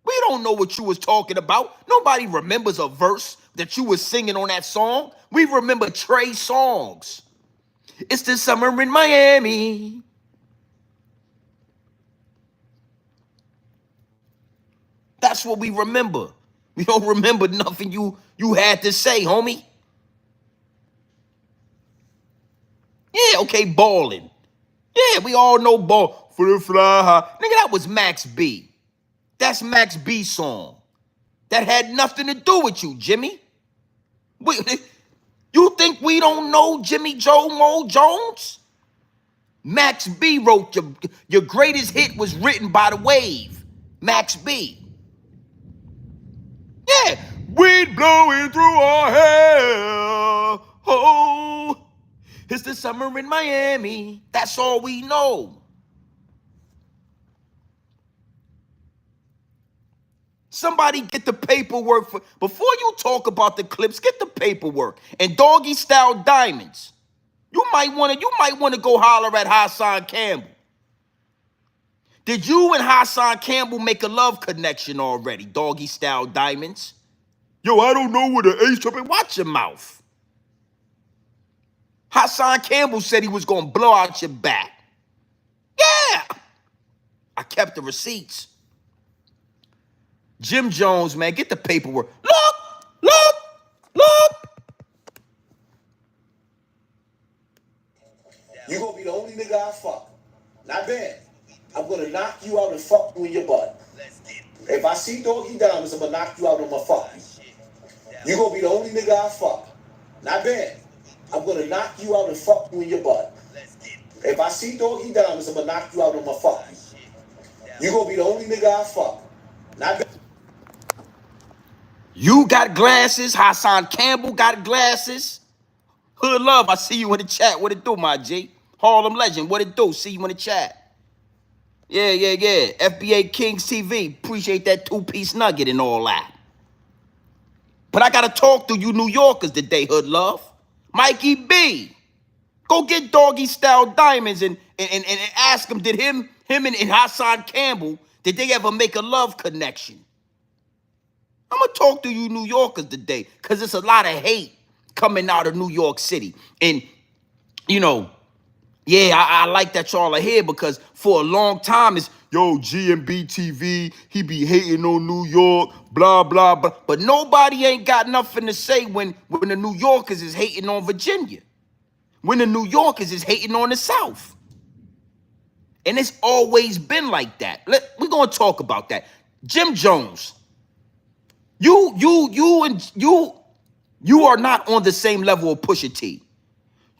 We don't know what you was talking about. Nobody remembers a verse that you was singing on that song. We remember Trey Songz. It's the summer in Miami. That's what we remember. We don't remember nothing you had to say, homie. Yeah, okay, balling. Yeah, we all know ball for the fly high. Nigga, that was Max B. That's Max B's song. That had nothing to do with you, Jimmy. You think we don't know Jimmy Joe Mo Jones? Max B wrote your greatest hit was written by the Wave. Max B. Yeah. Wind blowing through our hair. Oh, it's the summer in Miami. That's all we know. Somebody get the paperwork before you talk about the Clipse, get the paperwork. And Doggy style diamonds. You might want to go holler at Hassan Campbell. Did you and Hassan Campbell make a love connection already, Doggy style diamonds? Yo, I don't know what an ace up. Watch your mouth. Hassan Campbell said he was gonna blow out your back. Yeah. I kept the receipts. Jim Jones, man, get the paperwork. Look. You gonna be the only nigga I fuck. Not bad. I'm gonna knock you out and fuck you in your butt. If I see Doggy Diamonds, I'm gonna knock you out and I'm gonna fuck you. You gonna be the only nigga I fuck. Not bad. I'm gonna knock you out and fuck you in your butt. If I see Doggy Diamonds, I'm gonna knock you out and I'm gonna fuck you. You gonna be the only nigga I fuck. Not bad. You got glasses. Hassan Campbell got glasses. Hood Love, I see you in the chat. What it do, my G? Harlem Legend, what it do? See you in the chat. Yeah. FBA Kings TV. Appreciate that two-piece nugget and all that. But I got to talk to you New Yorkers today, Hood Love. Mikey B. Go get Doggy Style Diamonds and ask him, did him and Hassan Campbell, did they ever make a love connection? I'm going to talk to you New Yorkers today because there's a lot of hate coming out of New York City. And, you know, Yeah, I like that y'all are here because for a long time it's, yo, GMB TV, he be hating on New York, blah, blah, blah. But nobody ain't got nothing to say when the New Yorkers is hating on Virginia, when the New Yorkers is hating on the South. And it's always been like that. We're going to talk about that. Jim Jones, you are not on the same level of Pusha T.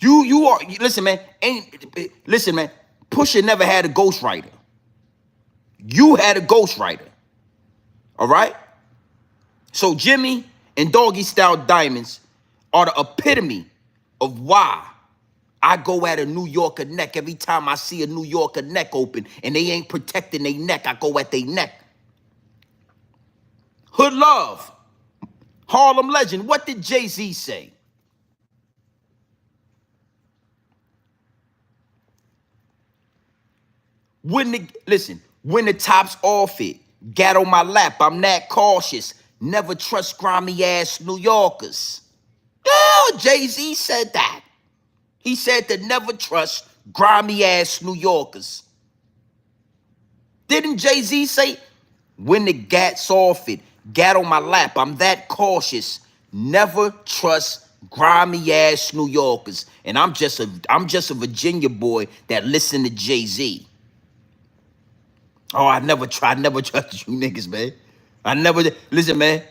You are, listen, man, Pusha never had a ghostwriter. You had a ghostwriter. All right? So Jimmy and Doggy Style Diamonds are the epitome of why I go at a New Yorker neck every time I see a New Yorker neck open and they ain't protecting their neck. I go at their neck. Hood Love, Harlem Legend. What did Jay-Z say? When the tops off it, gat on my lap, I'm that cautious. Never trust grimy ass New Yorkers. Yeah, Jay-Z said that. He said to never trust grimy ass New Yorkers. Didn't Jay-Z say, when the gat's off it, gat on my lap, I'm that cautious. Never trust grimy ass New Yorkers. And I'm just a Virginia boy that listened to Jay-Z. Oh, I never trusted you niggas, man. Listen, man.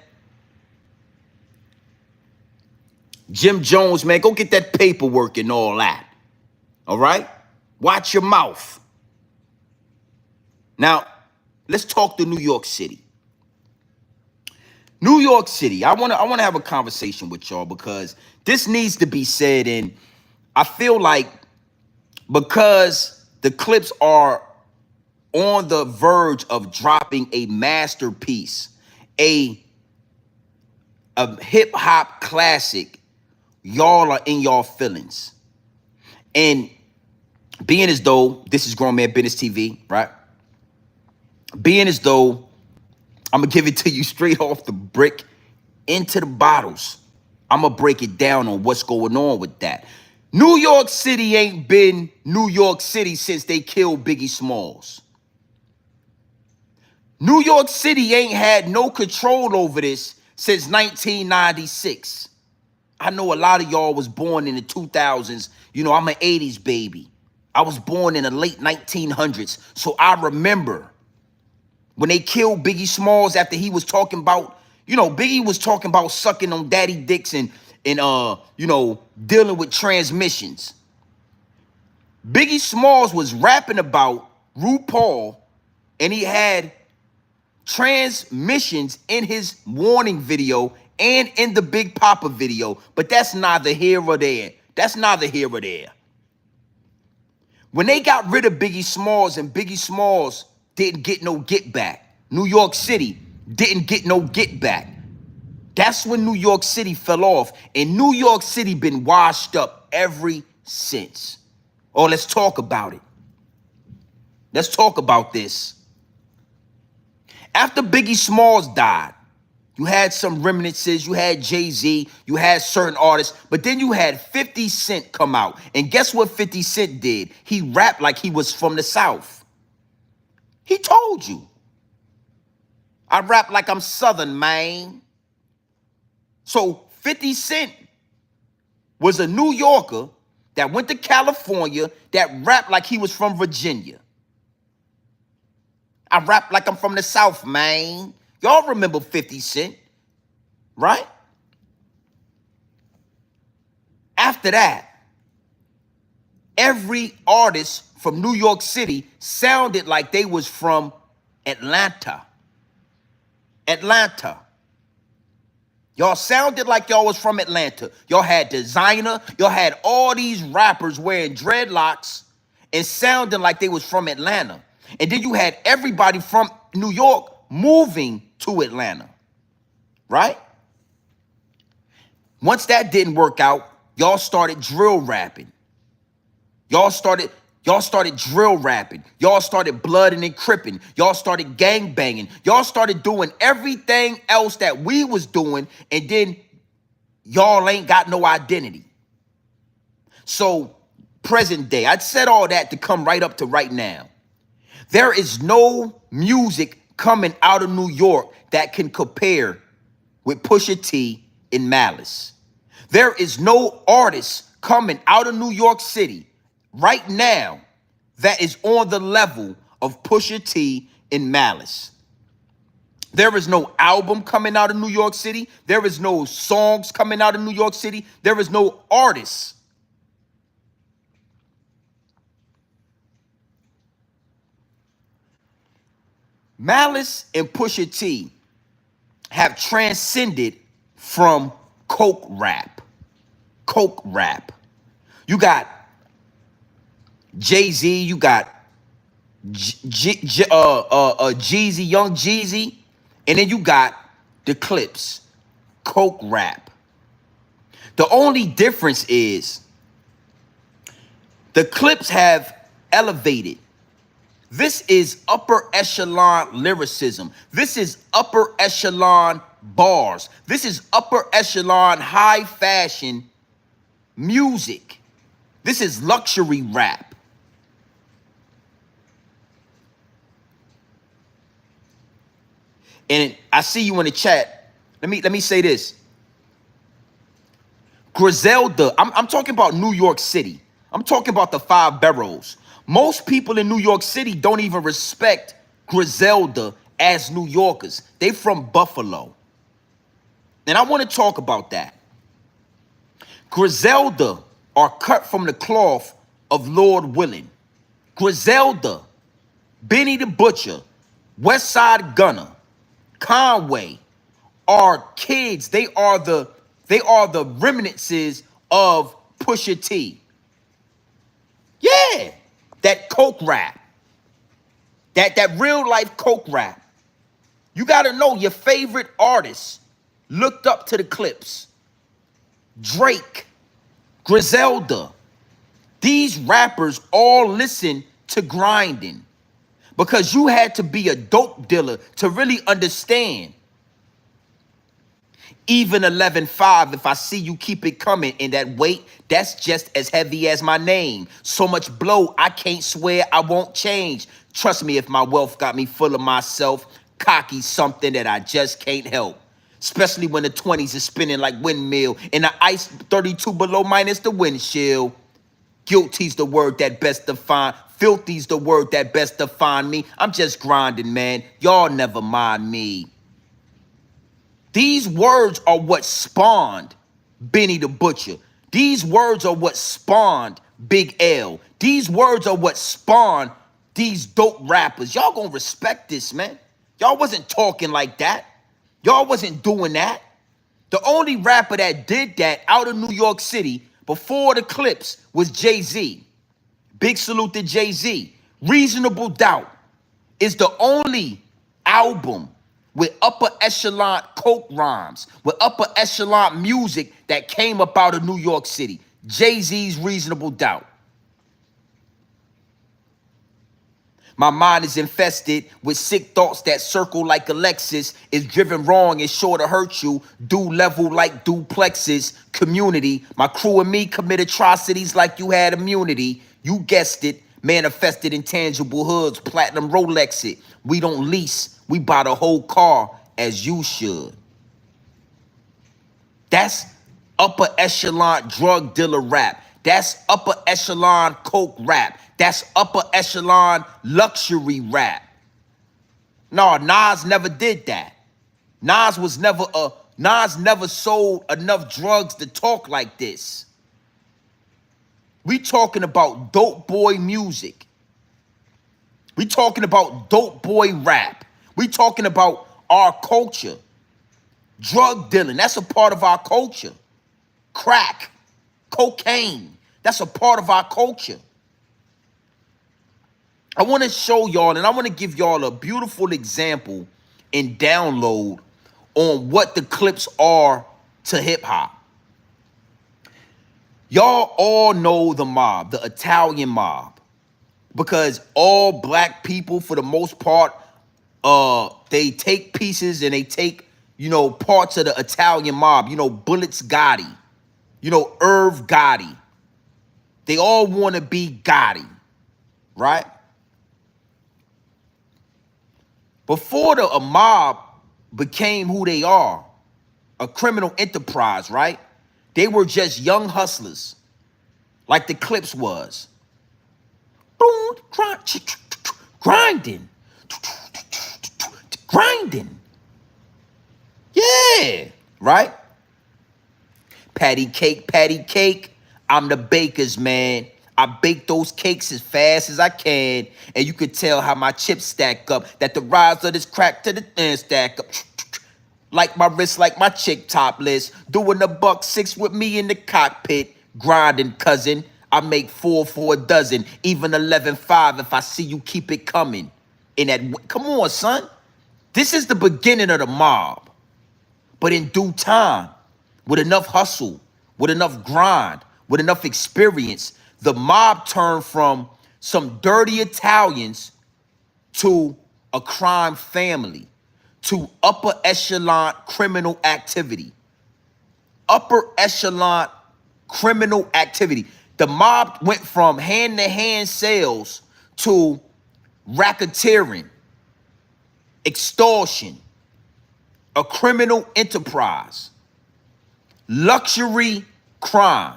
Jim Jones, man, go get that paperwork and all that. All right? Watch your mouth. Now, let's talk to New York City. New York City, I wanna have a conversation with y'all because this needs to be said, and I feel like because the Clipse are on the verge of dropping a masterpiece, a hip-hop classic, y'all are in y'all feelings. And being as though this is Grown Man Business TV, right? Being as though I'm going to give it to you straight off the brick into the bottles. I'm going to break it down on what's going on with that. New York City ain't been New York City since they killed Biggie Smalls. New York City ain't had no control over this since 1996. I know a lot of y'all was born in the 2000s. You know, I'm an 80s baby. I was born in the late 1900s. So I remember when they killed Biggie Smalls after he was talking about, you know, Biggie was talking about sucking on daddy dicks and you know, dealing with transmissions. Biggie Smalls was rapping about RuPaul, and he had transmissions in his warning video and in the Big Papa video, but that's neither here or there. That's neither here or there. When they got rid of Biggie Smalls and Biggie Smalls didn't get no get back, New York City didn't get no get back. That's when New York City fell off, and New York City been washed up ever since. Oh, let's talk about it. Let's talk about this. After Biggie Smalls died, you had some reminiscences, you had Jay-Z, you had certain artists, but then you had 50 Cent come out. And guess what 50 Cent did? He rapped like he was from the South. He told you. I rap like I'm Southern, man. So 50 Cent was a New Yorker that went to California that rapped like he was from Virginia. I rap like I'm from the South, man. Y'all remember 50 Cent, right? After that, every artist from New York City sounded like they was from Atlanta. Atlanta. Y'all sounded like y'all was from Atlanta. Y'all had Designer. Y'all had all these rappers wearing dreadlocks and sounding like they was from Atlanta. And then you had everybody from New York moving to Atlanta, right? Once that didn't work out, y'all started drill rapping. Y'all started drill rapping. Y'all started blooding and cripping. Y'all started gang banging. Y'all started doing everything else that we was doing, and then y'all ain't got no identity. So present day. I said all that to come right up to right now. There is no music coming out of New York that can compare with Pusha T and Malice. There is no artist coming out of New York City right now that is on the level of Pusha T and Malice. There is no album coming out of New York City. There is no songs coming out of New York City. There is no artist. Malice and Pusha T have transcended from coke rap. Coke rap. You got Jay-Z, you got Jeezy, Young Jeezy, and then you got the Clipse, coke rap. The only difference is the Clipse have elevated. This is upper echelon lyricism. This is upper echelon bars. This is upper echelon high fashion music. This is luxury rap. And I see you in the chat. Let me say this. Griselda, I'm talking about New York City. I'm talking about the 5 boroughs. Most people in New York City don't even respect Griselda as New Yorkers. They from Buffalo. And I want to talk about that. Griselda are cut from the cloth of Lord Willing. Griselda, Benny the Butcher, West Side Gunner, Conway are kids. They are the remnants of Pusha T. Yeah, that coke rap. That real life coke rap. You gotta know your favorite artists looked up to the Clipse. Drake, Griselda. These rappers all listen to grinding. Because you had to be a dope dealer to really understand. Even 11.5, if I see you keep it coming, and that weight, that's just as heavy as my name. So much blow, I can't swear I won't change. Trust me, if my wealth got me full of myself, cocky something that I just can't help. Especially when the 20s is spinning like windmill, and the ice 32 below minus the windshield. Guilty's the word that best define. Filthy's the word that best define me. I'm just grinding, man. Y'all never mind me. These words are what spawned Benny the Butcher. These words are what spawned Big L. These words are what spawned these dope rappers. Y'all gonna respect this, man. Y'all wasn't talking like that. Y'all wasn't doing that. The only rapper that did that out of New York City before the Clipse was Jay-Z. Big salute to Jay-Z. Reasonable Doubt is the only album with upper echelon coke rhymes, with upper echelon music that came up out of New York City. Jay-Z's Reasonable Doubt. My mind is infested with sick thoughts that circle like Alexis. Is driven wrong, is sure to hurt you. Do level like duplexes. Community. My crew and me commit atrocities like you had immunity. You guessed it. Manifested in tangible hoods. Platinum Rolex it. We don't lease. We buy the whole car as you should. That's upper echelon drug dealer rap. That's upper echelon coke rap. That's upper echelon luxury rap. No, Nas never did that. Nas never sold enough drugs to talk like this. We talking about dope boy music. We talking about dope boy rap. We talking about our culture. Drug dealing, that's a part of our culture. Crack, cocaine, that's a part of our culture. I want to show y'all, and I want to give y'all a beautiful example and download on what the Clipse are to hip hop. Y'all all know the mob, the Italian mob, because all black people, for the most part, they take pieces and they take, parts of the Italian mob. Bullets Gotti, Irv Gotti. They all want to be Gotti, right? Before a mob became who they are, a criminal enterprise, right? They were just young hustlers, like the Clipse was. Grinding. Grinding. Yeah, right? Patty cake. I'm the baker's man. I bake those cakes as fast as I can. And you could tell how my chips stack up. That the rise of this crack to the end stack up. Like my wrist, like my chick topless. Doing the $1.6 with me in the cockpit. Grinding, cousin. I make 4 for a dozen. Even 11.5 if I see you keep it coming. In that, come on, son. This is the beginning of the mob. But in due time, with enough hustle, with enough grind, with enough experience, the mob turned from some dirty Italians to a crime family, to upper echelon criminal activity. Upper echelon criminal activity. The mob went from hand-to-hand sales to racketeering, extortion, a criminal enterprise, luxury crime.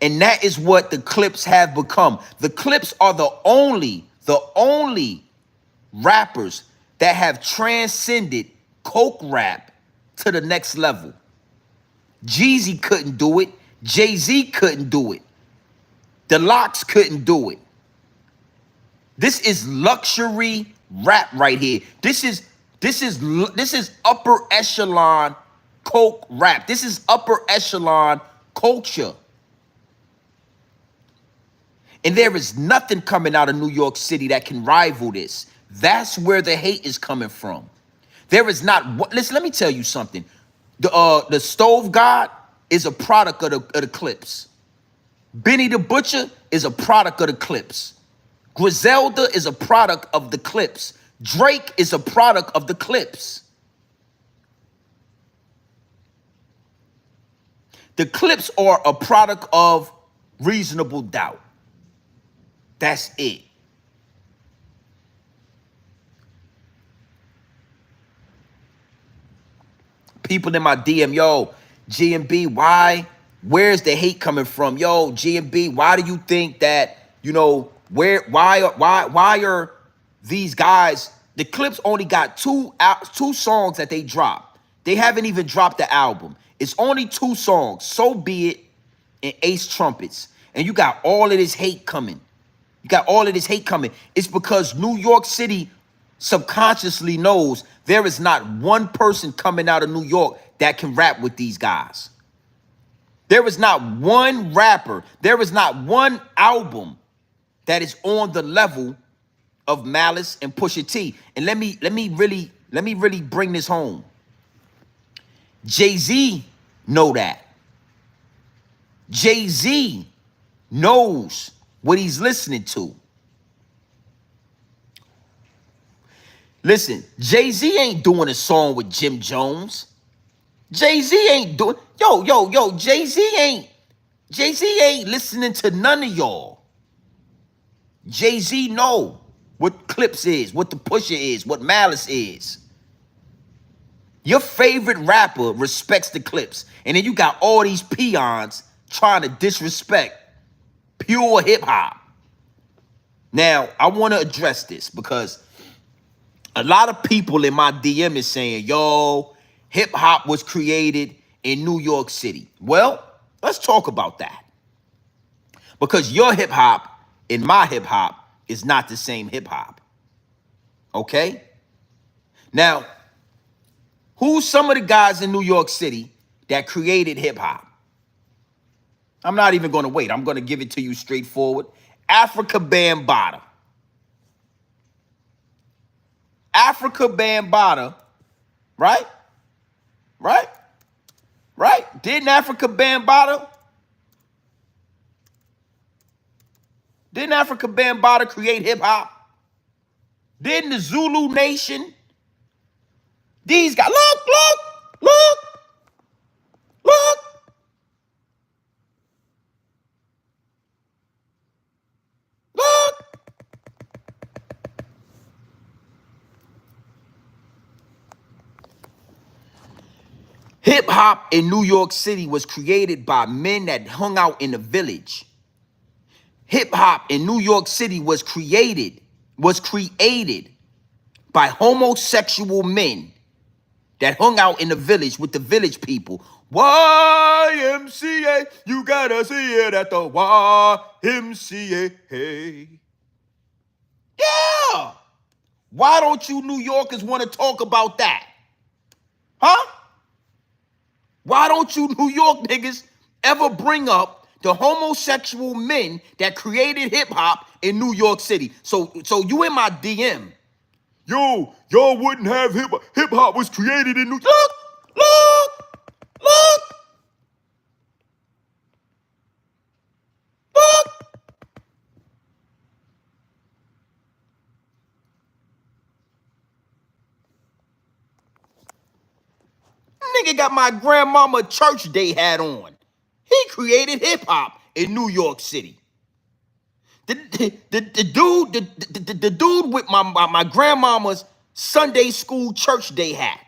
And that is what the Clipse have become. The Clipse are the only rappers that have transcended coke rap to the next level. Jeezy couldn't do it. Jay-Z couldn't do it. The Locks couldn't do it. This is luxury rap right here. This is upper echelon coke rap. This is upper echelon culture. And there is nothing coming out of New York City that can rival this. That's where the hate is coming from. There is not, listen, let me tell you something. The Stove God is a product of the Clipse. Benny the Butcher is a product of the Clipse. Griselda is a product of the Clipse. Drake is a product of the Clipse. The Clipse are a product of Reasonable Doubt. That's it. People in my DM, yo, GMB, why? Where's the hate coming from? Yo, GMB, why do you think that, you know, why are these guys, the Clipse only got two songs that they dropped. They haven't even dropped the album. It's only 2 songs, So Be It and Ace Trumpets. And you got all of this hate coming. You got all of this hate coming. It's because New York City subconsciously knows there is not one person coming out of New York that can rap with these guys. There is not one rapper. There is not one album that is on the level of Malice and Pusha T. And let me really bring this home. Jay-Z know that. Jay-Z knows what he's listening to. Listen, Jay-Z ain't doing a song with Jim Jones. Jay-Z ain't doing, Jay-Z ain't listening to none of y'all. Jay-Z know what Clipse is, what the Pusher is, what Malice is. Your favorite rapper respects the Clipse. And then you got all these peons trying to disrespect pure hip hop. Now, I want to address this because a lot of people in my DM is saying, yo, hip hop was created in New York City. Well, let's talk about that. Because your hip hop and my hip hop is not the same hip hop. Okay? Now, who's some of the guys in New York City that created hip hop? I'm not even going to wait. I'm going to give it to you straightforward. Africa Bambaataa. Africa Bambaataa, right? Right? Right? Didn't Africa Bambaataa create hip hop? Didn't the Zulu Nation? These guys, look. Hip hop in New York City was created by men that hung out in the village. Hip hop in New York City was created by homosexual men that hung out in the village with the village people. YMCA, you gotta see it at the YMCA. Hey. Yeah. Why don't you New Yorkers want to talk about that? Huh? Why don't you New York niggas ever bring up the homosexual men that created hip hop in New York City? So you in my DM. Yo, y'all wouldn't have hip hop was created in New York. Look. Nigga got my grandmama church day hat on. He created hip hop in New York City. The dude with my grandmama's Sunday school church day hat.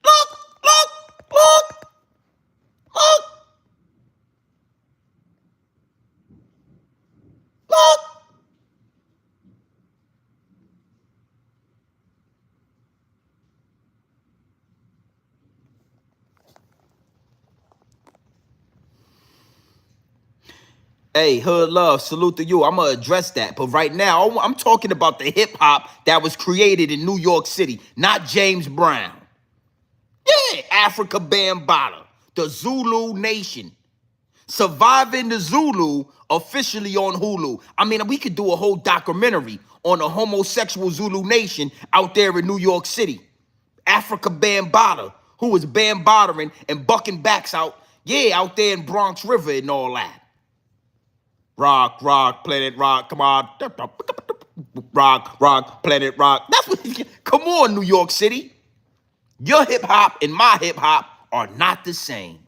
Look. Hey, hood love, salute to you. I'm going to address that. But right now, I'm talking about the hip hop that was created in New York City, not James Brown. Yeah, Africa Bambaataa, the Zulu Nation. Surviving the Zulu officially on Hulu. I mean, we could do a whole documentary on the homosexual Zulu Nation out there in New York City. Africa Bambaataa, who was bambaatering and bucking backs out there in Bronx River and all that. Rock, planet rock, come on. Rock, planet rock. That's what, come on, New York City. Your hip hop and my hip hop are not the same.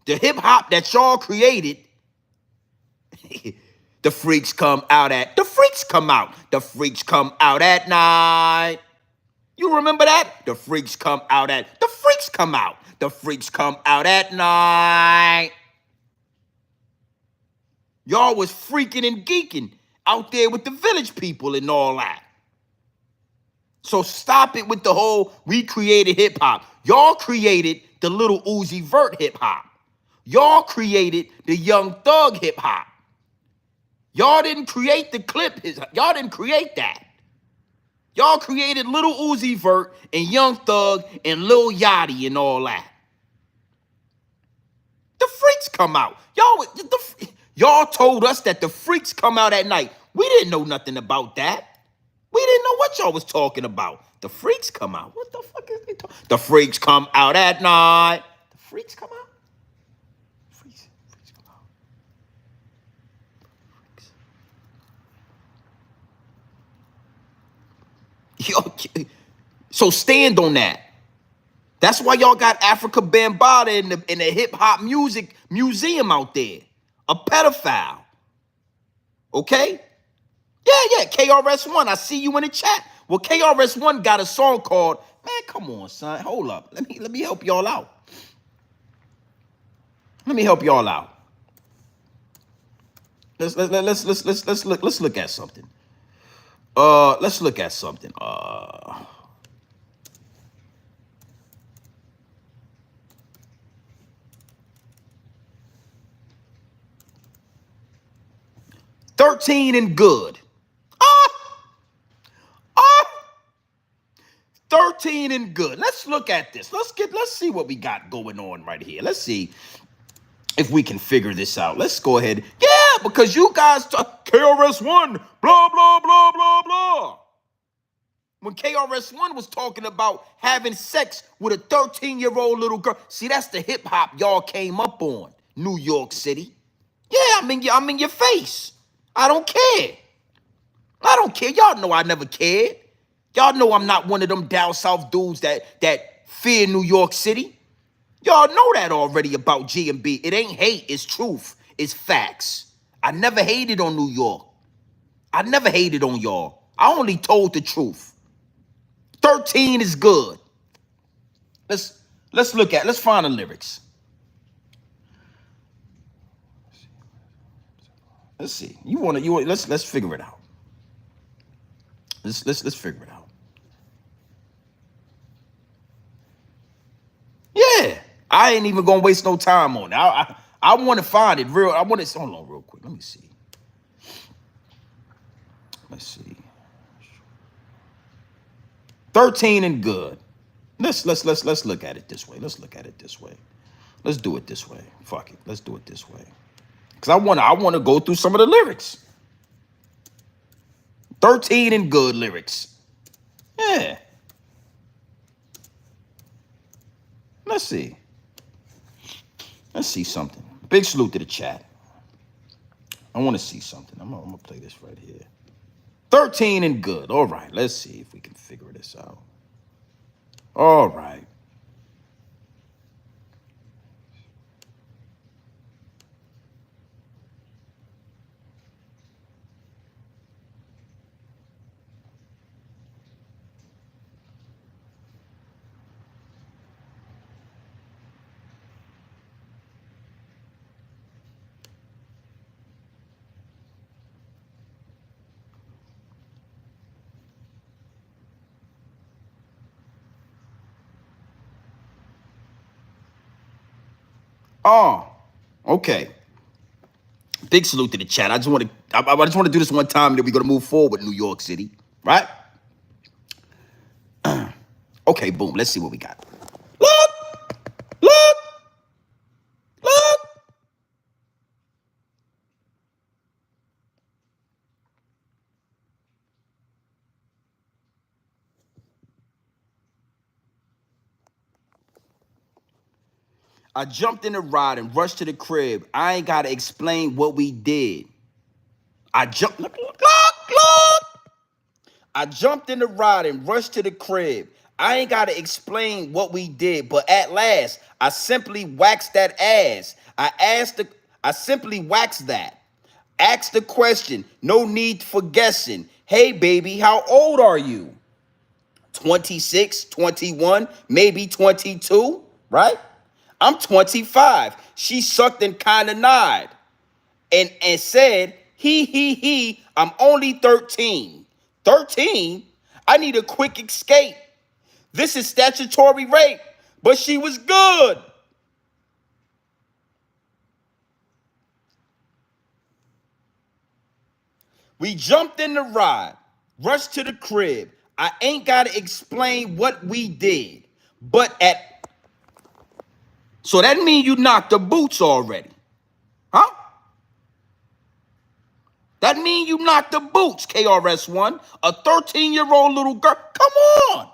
The hip hop that y'all created, the freaks come out at night. You remember that? The freaks come out at night. Y'all was freaking and geeking out there with the village people and all that. So stop it with the whole, we created hip hop. Y'all created the Little Uzi Vert hip hop. Y'all created the Young Thug hip hop. Y'all didn't create the Clipse. Y'all didn't create that. Y'all created Little Uzi Vert and Young Thug and Lil Yachty and all that. The freaks come out. Y'all told us that the freaks come out at night. We didn't know nothing about that. We didn't know what y'all was talking about. The freaks come out. What the fuck is they talking? The freaks come out at night. The freaks come out? Freaks come out. Yo, so stand on that. That's why y'all got Africa Bambaataa in the hip hop music museum out there. A pedophile. Okay? Yeah, KRS-One. I see you in the chat. Well, KRS-One got a song called, man, come on, son. Hold up. Let me help y'all out. Let's look at something. Let's look at something. 13 and good. 13 and good. Let's look at this. Let's see what we got going on right here. Let's see if we can figure this out. Let's go ahead. Yeah, because you guys talk KRS-One, blah, blah, blah, blah, blah. When KRS-One was talking about having sex with a 13-year-old little girl. See, that's the hip hop y'all came up on. New York City. Yeah, I'm in your face. I don't care. Y'all know I never cared. Y'all know I'm not one of them down south dudes that fear New York City. Y'all know that already about G&B. It ain't hate, it's truth. It's facts. I never hated on New York. I never hated on y'all. I only told the truth. 13 is good. Let's Let's find the lyrics. Let's see. Let's figure it out. Let's figure it out. Yeah. I ain't even gonna waste no time on it. I want to find it real. I want to hold on real quick. Let me see. Let's see. 13 and good. Let's look at it this way. Let's look at it this way. Let's do it this way. Fuck it. Let's do it this way. Cause I wanna go through some of the lyrics. 13 and good lyrics. Yeah. Let's see. Let's see something. Big salute to the chat. I want to see something. I'm gonna play this right here. 13 and good. All right. Let's see if we can figure this out. All right. Oh, okay. Big salute to the chat. I just want to do this one time, and then we're gonna move forward with New York City, right? Okay, boom. Let's see what we got. Look. I jumped in the ride and rushed to the crib. I ain't gotta explain what we did. I jumped. Look. I jumped in the ride and rushed to the crib. I ain't gotta explain what we did, but at last, I simply waxed that ass. I simply waxed that. Asked the question, no need for guessing. Hey baby, how old are you? 26, 21, maybe 22, right? I'm 25. She sucked and kind of nodded and said, he, I'm only 13. 13? I need a quick escape. This is statutory rape, but she was good. We jumped in the ride, rushed to the crib. I ain't got to explain what we did, so that means you knocked the boots already, huh? That means you knocked the boots, KRS-One. A 13-year-old little girl. Come on.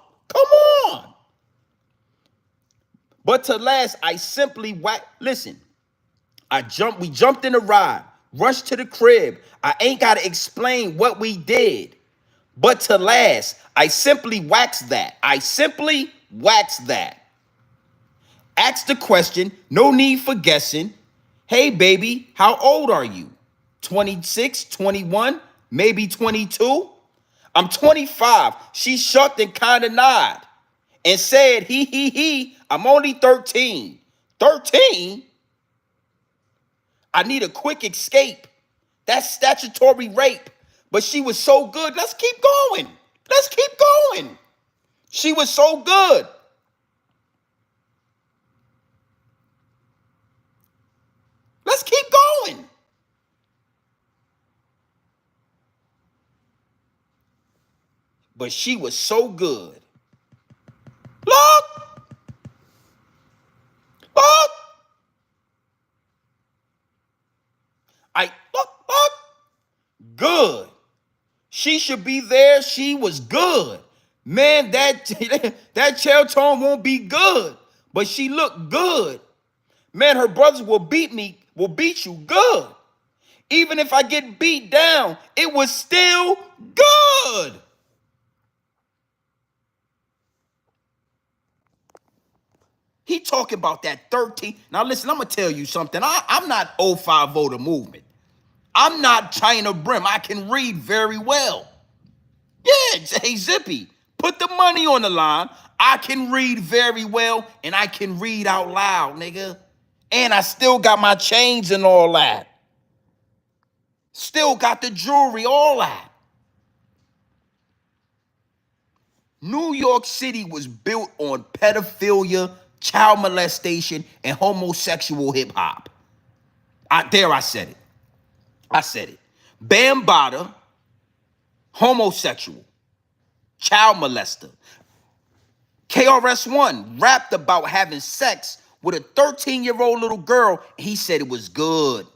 But to last, I simply listen. We jumped in the ride, rushed to the crib. I ain't got to explain what we did. But to last, I simply waxed that. Asked the question, no need for guessing. Hey, baby, how old are you? 26, 21, maybe 22? I'm 25. She shucked and kind of nodded and said, he, I'm only 13. 13? I need a quick escape. That's statutory rape. But she was so good. Let's keep going. She was so good. Let's keep going. But she was so good. Look. Look. Good. She should be there. She was good. Man, that chair tone won't be good. But she looked good. Man, her brothers will beat you good. Even if I get beat down, it was still good. He talking about that 13. Now listen, I'm going to tell you something. I'm not 05 voter movement. I'm not China Brim. I can read very well. Yeah, hey Zippy. Put the money on the line. I can read very well, and I can read out loud, nigga. And I still got my chains and all that. Still got the jewelry, all that. New York City was built on pedophilia, child molestation, and homosexual hip-hop. I said it. I said it. Bambaataa, homosexual, child molester. KRS-One rapped about having sex with a 13-year-old little girl, and he said it was good.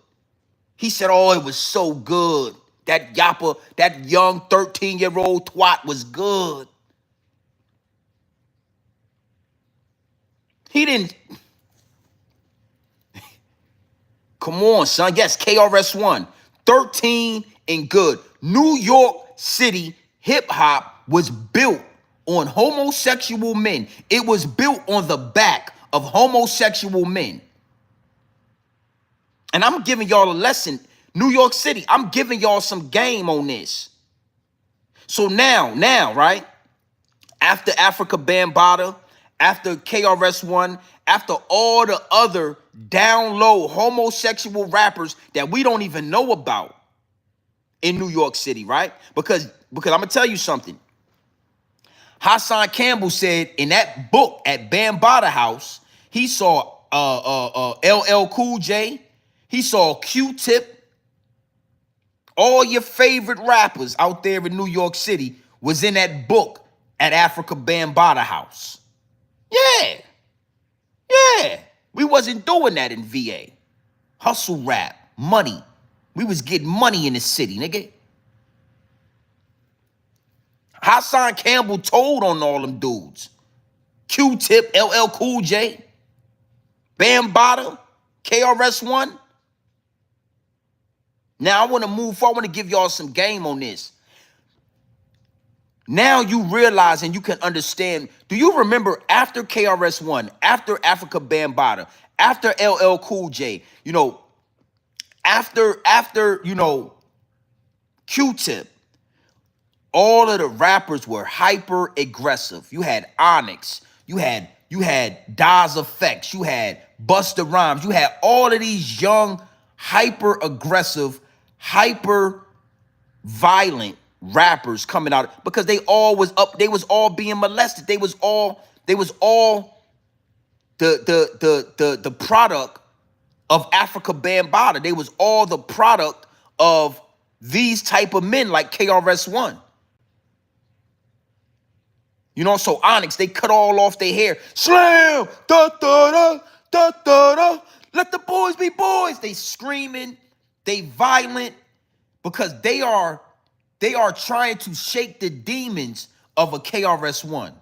He said, oh, it was so good. That yapper, that young 13-year-old twat was good. He didn't. Come on, son. Yes, KRS-One. 13 and good. New York City hip-hop was built on homosexual men. It was built on the back of homosexual men. And I'm giving y'all a lesson. New York City, I'm giving y'all some game on this. So now, right? After Africa Bambaataa, after KRS-One, after all the other down low homosexual rappers that we don't even know about in New York City, right? Because I'm gonna tell you something. Hassan Campbell said in that book at Bambaataa House, he saw LL Cool J, he saw Q-Tip, all your favorite rappers out there in New York City was in that book at Africa Bambaataa House. Yeah. We wasn't doing that in VA. Hustle rap, money. We was getting money in the city, nigga. Hassan Campbell told on all them dudes. Q-Tip, LL Cool J, Bambaataa, KRS-One. Now I want to move forward. I want to give y'all some game on this. Now you realize and you can understand. Do you remember after KRS-One, after Africa Bambaataa, after LL Cool J, after Q-Tip, all of the rappers were hyper aggressive. You had Onyx, you had Daz Effects, you had Busta Rhymes, you had all of these young, hyper aggressive, hyper violent rappers coming out because they all was up, they was all being molested. They was all the product of Africa Bambaataa. They was all the product of these type of men like KRS-One. So Onyx, they cut all off their hair. Slam! Da da da da da da. Let the boys be boys. They screaming, they violent because they are trying to shake the demons of a KRS-One,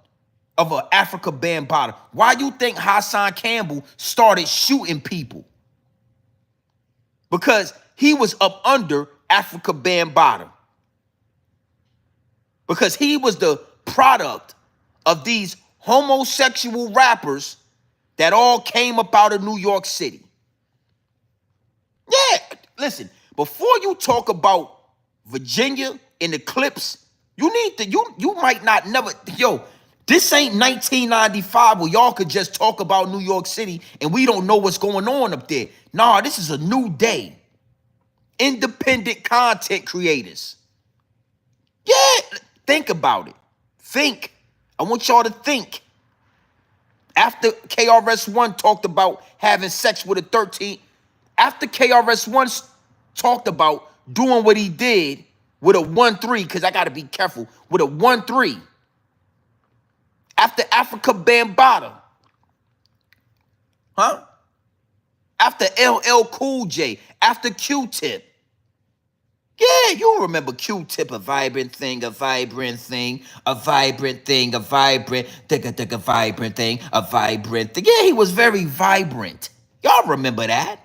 of an Africa Bambaataa. Why you think Hassan Campbell started shooting people? Because he was up under Africa Bambaataa. Because he was the product of these homosexual rappers that all came up out of New York City. Yeah, listen, before you talk about Virginia and the Clipse, you need to, you might not never, this ain't 1995 where y'all could just talk about New York City and we don't know what's going on up there. Nah, this is a new day. Independent content creators. Yeah, think about it. Think. I want y'all to think. After KRS-One talked about having sex with a 13, after KRS-One talked about doing what he did with a 1-3, because I got to be careful, with a 1-3, after Africa Bambaataa, after LL Cool J, after Q-Tip. Yeah, you remember Q-Tip, a vibrant thing, a vibrant thing, a vibrant thing, a vibrant, a vibrant thing, a vibrant thing. Yeah, he was very vibrant. Y'all remember that?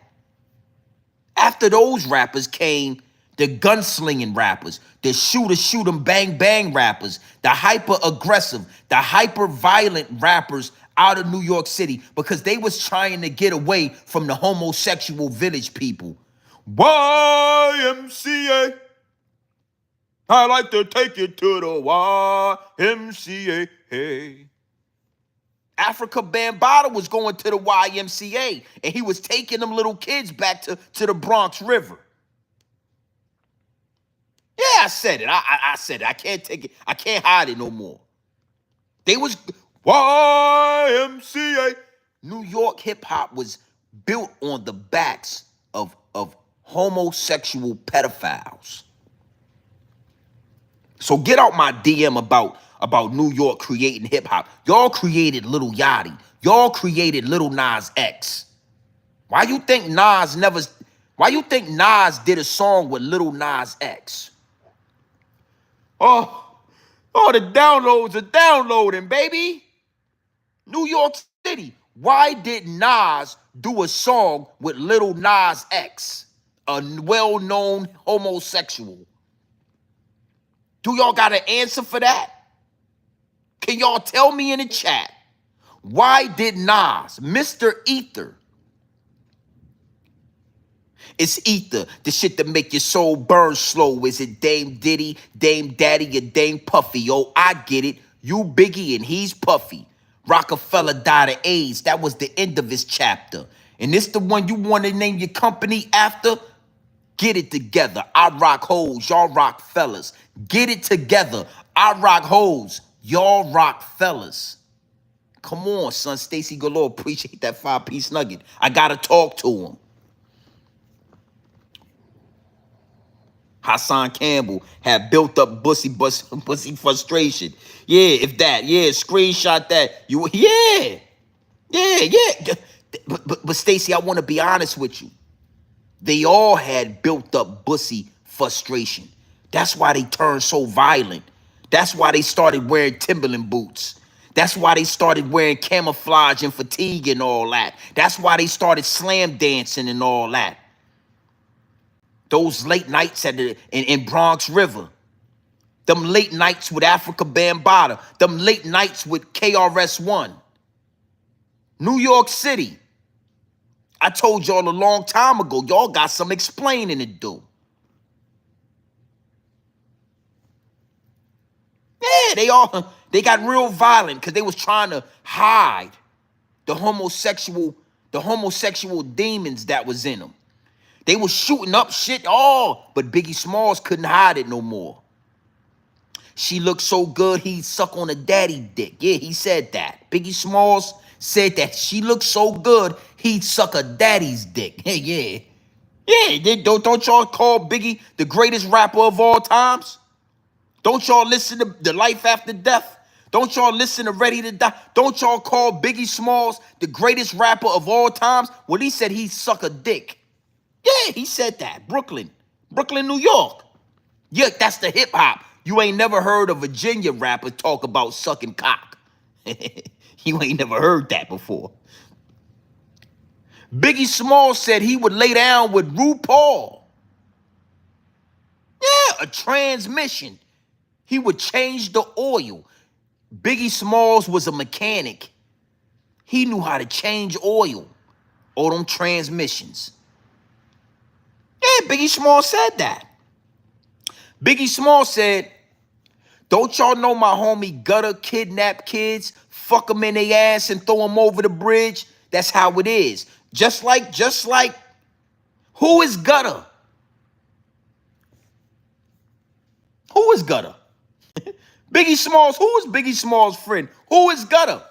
After those rappers came the gunslinging rappers, the shoot 'em, bang, bang rappers, the hyper-aggressive, the hyper-violent rappers out of New York City because they was trying to get away from the homosexual village people. YMCA. I like to take you to the YMCA. Hey. Africa Bambaataa was going to the YMCA, and he was taking them little kids back to the Bronx River. Yeah, I said it. I said it. I can't take it. I can't hide it no more. They was YMCA. New York hip hop was built on the backs of homosexual pedophiles. So get out my DM about New York creating hip hop. Y'all created Lil Yachty. Y'all created Lil Nas X. Why you think Nas did a song with Lil Nas X? Oh, the downloads are downloading, baby. New York City. Why did Nas do a song with Lil Nas X, a well-known homosexual? Do y'all got an answer for that? Can y'all tell me in the chat? Why did Nas, Mr. Ether, it's ether, the shit that make your soul burn slow. Is it Dame Diddy, Dame Daddy, or Dame Puffy? Oh, I get it. You Biggie and he's Puffy. Rockefeller died of AIDS. That was the end of his chapter. And this the one you want to name your company after? Get it together. I rock hoes, y'all rock fellas. Get it together. I rock hoes, y'all rock fellas. Come on, son. Stacy Galore, appreciate that 5-piece nugget. I gotta talk to him. Hassan Campbell had built up pussy frustration. Yeah, if that. Yeah, screenshot that. Yeah. But Stacey, I want to be honest with you. They all had built up bussy frustration. That's why they turned so violent. That's why they started wearing Timberland boots. That's why they started wearing camouflage and fatigue and all that. That's why they started slam dancing and all that. Those late nights in Bronx River. Them late nights with Africa Bambaataa. Them late nights with KRS-One. New York City. I told y'all a long time ago, y'all got some explaining to do. Yeah, they got real violent because they was trying to hide the homosexual demons that was in them. They was shooting up shit, but Biggie Smalls couldn't hide it no more. She looked so good, he'd suck on a daddy dick. Yeah, he said that. Biggie Smalls said that she looked so good, he'd suck a daddy's dick. Hey, yeah. Don't y'all call Biggie the greatest rapper of all times? Don't y'all listen to The Life After Death? Don't y'all listen to Ready to Die? Don't y'all call Biggie Smalls the greatest rapper of all times? Well, he said he'd suck a dick. Yeah, he said that. Brooklyn, New York. Yeah, that's the hip hop. You ain't never heard a Virginia rapper talk about sucking cock. You ain't never heard that before. Biggie Smalls said he would lay down with RuPaul. Yeah, a transmission. He would change the oil. Biggie Smalls was a mechanic. He knew how to change oil or them transmissions. Yeah, Biggie Smalls said that. Biggie Smalls said, don't y'all know my homie Gutter kidnap kids, fuck them in their ass and throw them over the bridge? That's how it is. Just like, who is Gutter? Who is Gutter? Biggie Smalls, who is Biggie Smalls' friend? Who is Gutter?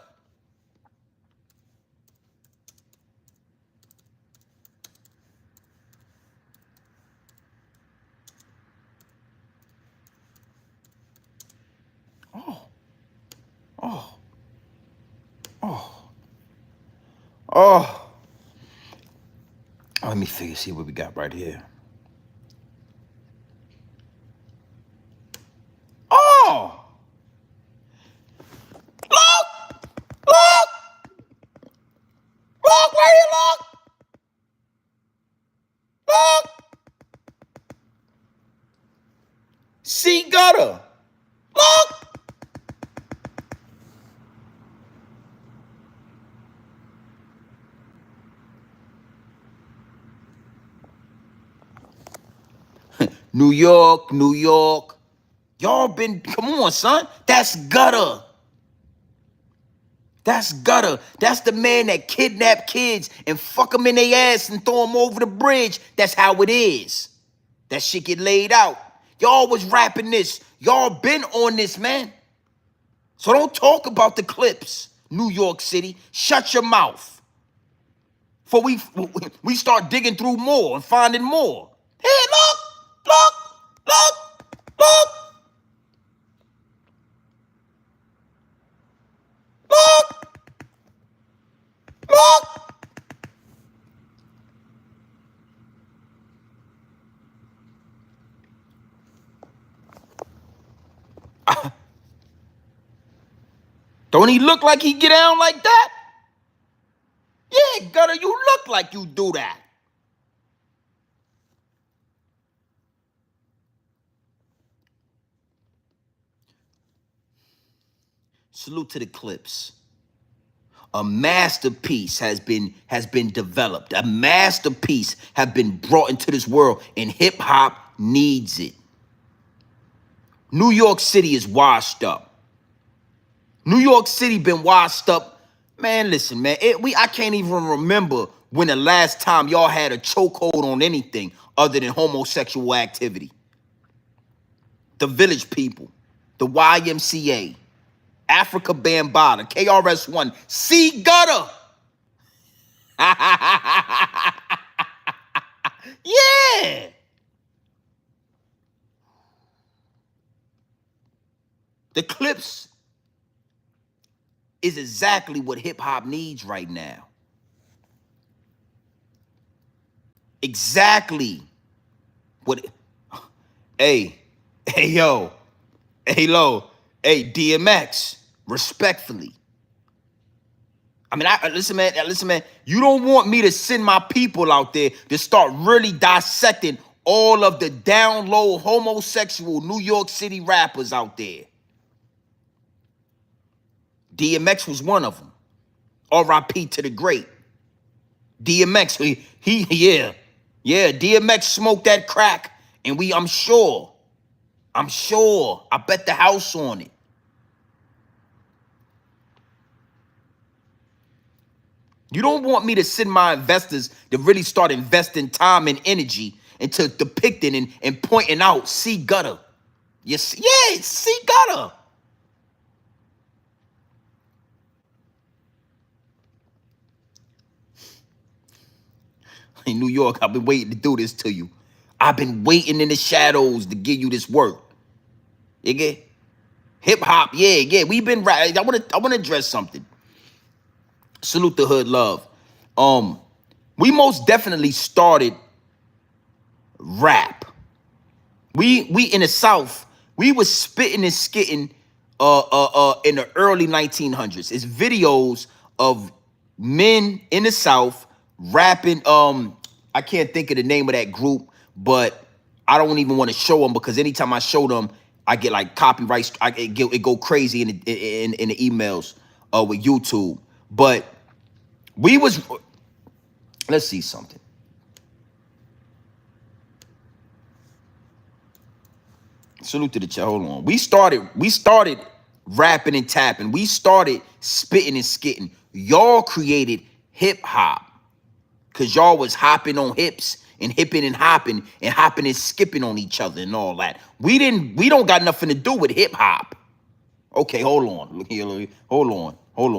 Oh, let me see what we got right here. Oh, look, where you look. See Gutter, look. New York. Y'all been, come on, son. That's gutter. That's gutter. That's the man that kidnap kids and fuck them in their ass and throw them over the bridge. That's how it is. That shit get laid out. Y'all was rapping this. Y'all been on this, man. So don't talk about the Clipse, New York City. Shut your mouth. For we start digging through more and finding more. Hey, look. Don't he look like he get down like that? Yeah, gutter, you look like you do that. Salute to the Clipse. A masterpiece has been developed. A masterpiece have been brought into this world, and hip hop needs it. New York City is washed up. New York City been washed up. Man, listen, man. I can't even remember when the last time y'all had a chokehold on anything other than homosexual activity. The Village People, the YMCA, Africa Bambaataa, KRS-One, C Gutter. Yeah. The Clipse is exactly what hip-hop needs right now. Exactly what... Hey, yo. Hey, Lo. Hey, DMX. Respectfully. I mean, listen, man. You don't want me to send my people out there to start really dissecting all of the down low homosexual New York City rappers out there. DMX was one of them. R.I.P. to the great. DMX, yeah, DMX smoked that crack, and I'm sure, I bet the house on it. You don't want me to send my investors to really start investing time and energy into depicting and pointing out C Gutter. Yes, yeah, it's C Gutter. In New York, I've been waiting to do this to you. I've been waiting in the shadows to give you this work. You get hip hop, yeah. We've been right. I want to address something. Salute the hood love. We most definitely started rap. We in the South, we was spitting and skitting in the early 1900s. It's videos of men in the South rapping. I can't think of the name of that group, but I don't even want to show them because anytime I show them, I get like copyright. It go crazy in the emails with YouTube. But we was, let's see something. Salute to the chat. Hold on. We started rapping and tapping. We started spitting and skitting. Y'all created hip hop because y'all was hopping on hips and hipping and hopping and skipping on each other and all that. We don't got nothing to do with hip hop. Okay, hold on. Look here, hold on. Hold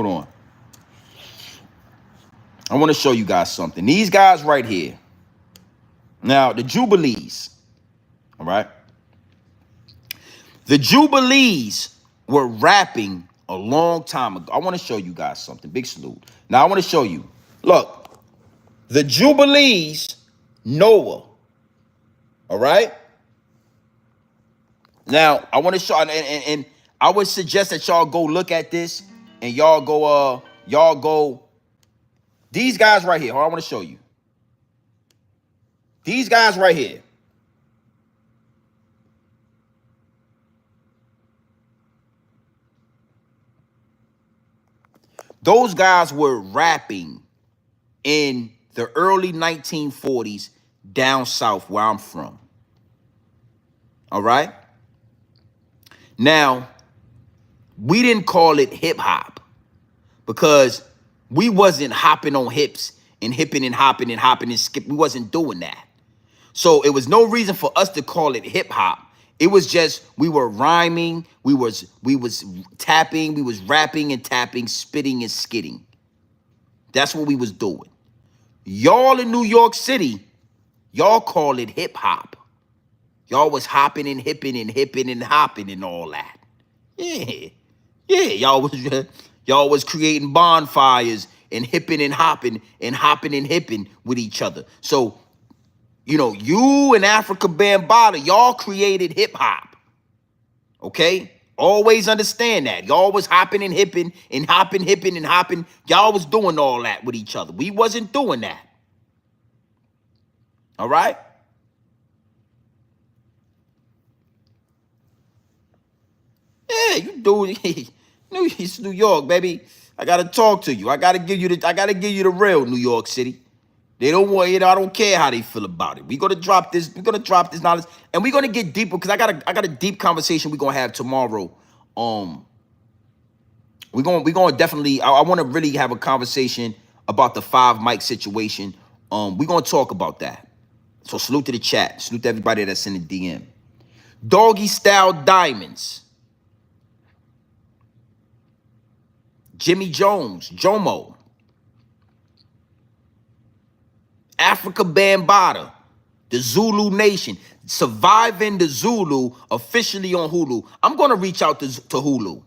on. I want to show you guys something. These guys right here. Now, the Jubilees. All right. The Jubilees were rapping a long time ago. I want to show you guys something. Big salute. Now, I want to show you. Look. The Jubilees, Noah. All right. Now, I want to show, and I would suggest that y'all go look at this and y'all go, these guys right here. I want to show you. These guys right here. Those guys were rapping in the early 1940s down south where I'm from. All right? Now, we didn't call it hip hop because we wasn't hopping on hips and hipping and hopping and skipping. We wasn't doing that. So it was no reason for us to call it hip hop. It was just we were rhyming, we was tapping, we was rapping and tapping, spitting and skitting. That's what we was doing. Y'all in New York City, y'all call it hip hop. Y'all was hopping and hipping and hopping and all that. Yeah. Yeah, y'all was creating bonfires and hipping and hopping and hipping with each other. So, you know, you and Africa Bambaataa, y'all created hip hop. Okay? Always understand that. Y'all was hopping and hipping and hopping, hipping and hopping. Y'all was doing all that with each other. We wasn't doing that. All right? Yeah, you do. It's New York, baby. I gotta talk to you. I gotta give you the real New York City. They don't want, I don't care how they feel about it. We're gonna drop this knowledge, and we're gonna get deeper because I got a deep conversation we're gonna have tomorrow. We're gonna definitely, I wanna really have a conversation about the 5 mic situation. We're gonna talk about that. So salute to the chat. Salute to everybody that's in the DM. Doggy Style Diamonds. Jimmy Jones, Jomo. Africa Bambaataa, the Zulu Nation, Surviving the Zulu, officially on Hulu. I'm going to reach out to Hulu.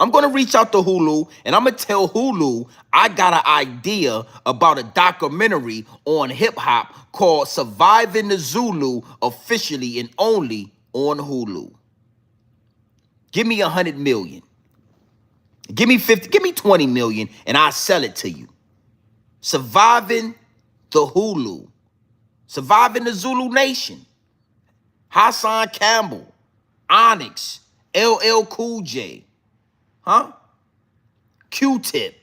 I'm going to reach out to Hulu, and I'm going to tell Hulu I got an idea about a documentary on hip-hop called Surviving the Zulu, officially and only on Hulu. Give me 100 million. Give me 50, give me 20 million, and I'll sell it to you. Surviving the Hulu. Surviving the Zulu Nation. Hassan Campbell. Onyx. LL Cool J. Huh? Q-Tip.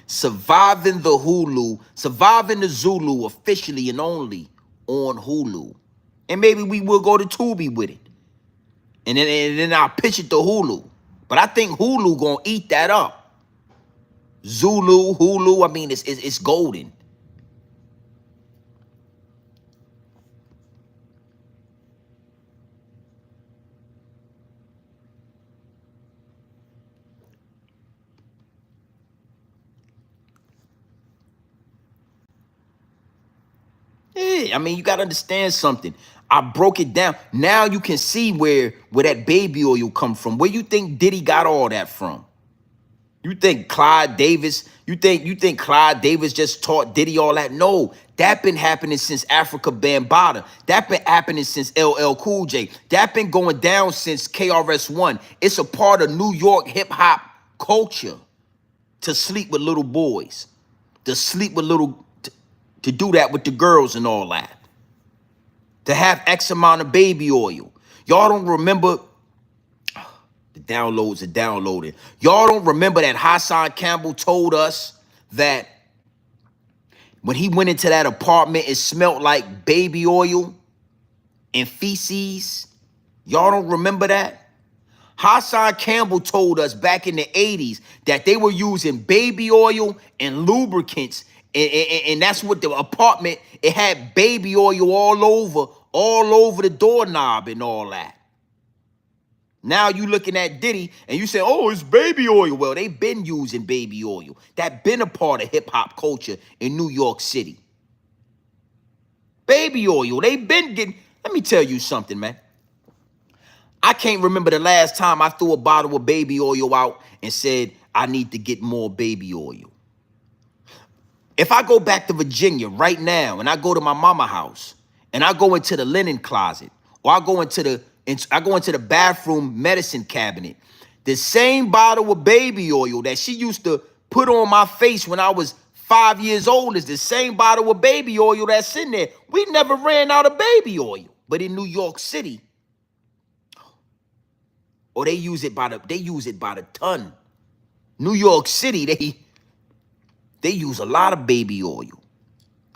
Surviving the Hulu, Surviving the Zulu, officially and only on Hulu. And maybe we will go to Tubi with it. And then I'll pitch it to Hulu. But I think Hulu gonna eat that up. Zulu, Hulu, I mean, it's golden. Yeah, I mean, you gotta understand something. I broke it down. Now you can see where that baby oil come from. Where you think Diddy got all that from? You think Clyde Davis, you think Clyde Davis just taught Diddy all that? No, that been happening since Africa Bambaataa. That been happening since LL Cool J. That been going down since KRS-One. It's a part of New York hip hop culture to sleep with little boys, to sleep with to do that with the girls and all that. To have X amount of baby oil. Y'all don't remember, the downloads are downloading. Y'all don't remember that Hassan Campbell told us that when he went into that apartment, it smelled like baby oil and feces? Y'all don't remember that? Hassan Campbell told us back in the 80s that they were using baby oil and lubricants, and that's what the apartment, it had baby oil all over the doorknob and all that. Now you looking at Diddy and you say, oh, it's baby oil. Well, they've been using baby oil. That been a part of hip hop culture in New York City. Baby oil, they've been getting, let me tell you something, man. I can't remember the last time I threw a bottle of baby oil out and said, I need to get more baby oil. If I go back to Virginia right now and I go to my mama house and I go into the linen closet or I go into the bathroom medicine cabinet, the same bottle of baby oil that she used to put on my face when I was 5 years old is the same bottle of baby oil that's in there. We never ran out of baby oil. But in New York City, or they use it by the ton. New York City, they use a lot of baby oil.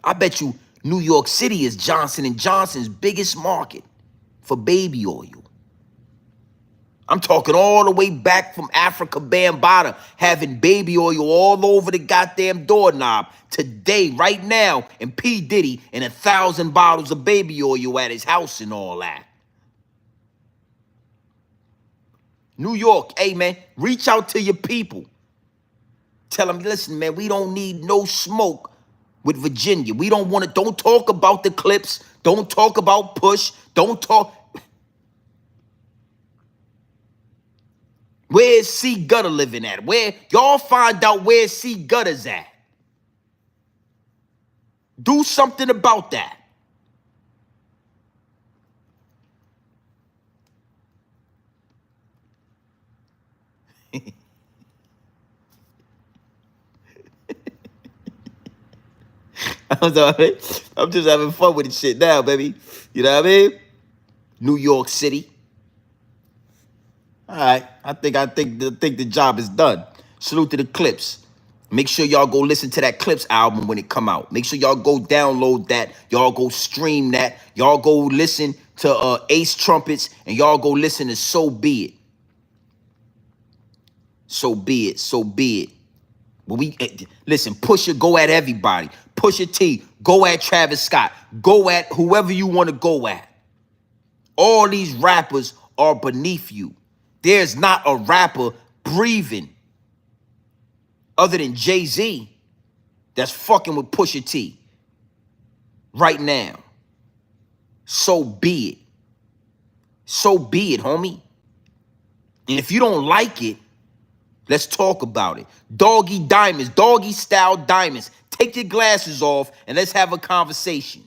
I bet you New York City is Johnson & Johnson's biggest market for baby oil. I'm talking all the way back from Africa Bambaataa, having baby oil all over the goddamn doorknob. Today, right now, and P. Diddy and 1,000 bottles of baby oil at his house and all that. New York, hey man, reach out to your people. Tell them, listen, man, we don't need no smoke with Virginia. We don't want to, don't talk about the Clipse. Don't talk about Push. Don't talk. Where's C Gutter living at? Where y'all find out where C Gutter's at? Do something about that. I'm sorry. I'm just having fun with this shit now, baby. You know what I mean? New York City. All right. I think the job is done. Salute to the Clipse. Make sure y'all go listen to that Clipse album when it come out. Make sure y'all go download that. Y'all go stream that. Y'all go listen to Ace Trumpets, and y'all go listen to So Be It. So be it. So be it. But listen, Pusha, go at everybody. Pusha T, go at Travis Scott. Go at whoever you want to go at. All these rappers are beneath you. There's not a rapper breathing other than Jay-Z that's fucking with Pusha T right now. So be it. So be it, homie. And if you don't like it, let's talk about it. Doggy diamonds, doggy style diamonds. Take your glasses off and let's have a conversation.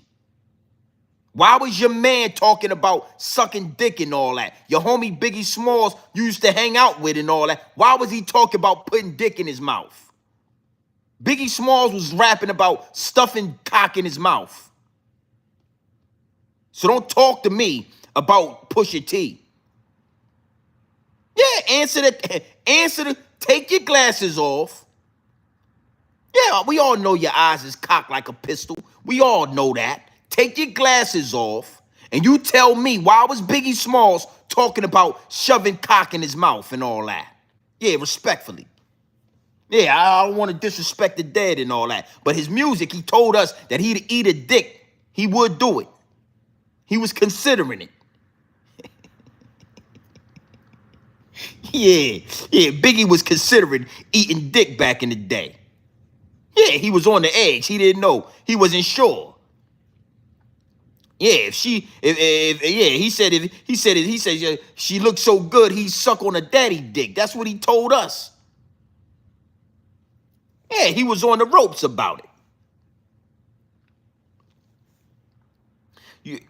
Why was your man talking about sucking dick and all that? Your homie Biggie Smalls you used to hang out with and all that. Why was he talking about putting dick in his mouth? Biggie Smalls was rapping about stuffing cock in his mouth. So don't talk to me about Pusha T. Yeah, answer the, take your glasses off. Yeah, we all know your eyes is cocked like a pistol. We all know that. Take your glasses off and you tell me why was Biggie Smalls talking about shoving cock in his mouth and all that? Yeah, respectfully. Yeah, I don't want to disrespect the dead and all that. But his music, he told us that he'd eat a dick. He would do it. He was considering it. Yeah, Biggie was considering eating dick back in the day. Yeah, he was on the edge. He didn't know. He wasn't sure. Yeah, he said she looked so good, he'd suck on a daddy dick. That's what he told us. Yeah, he was on the ropes about it.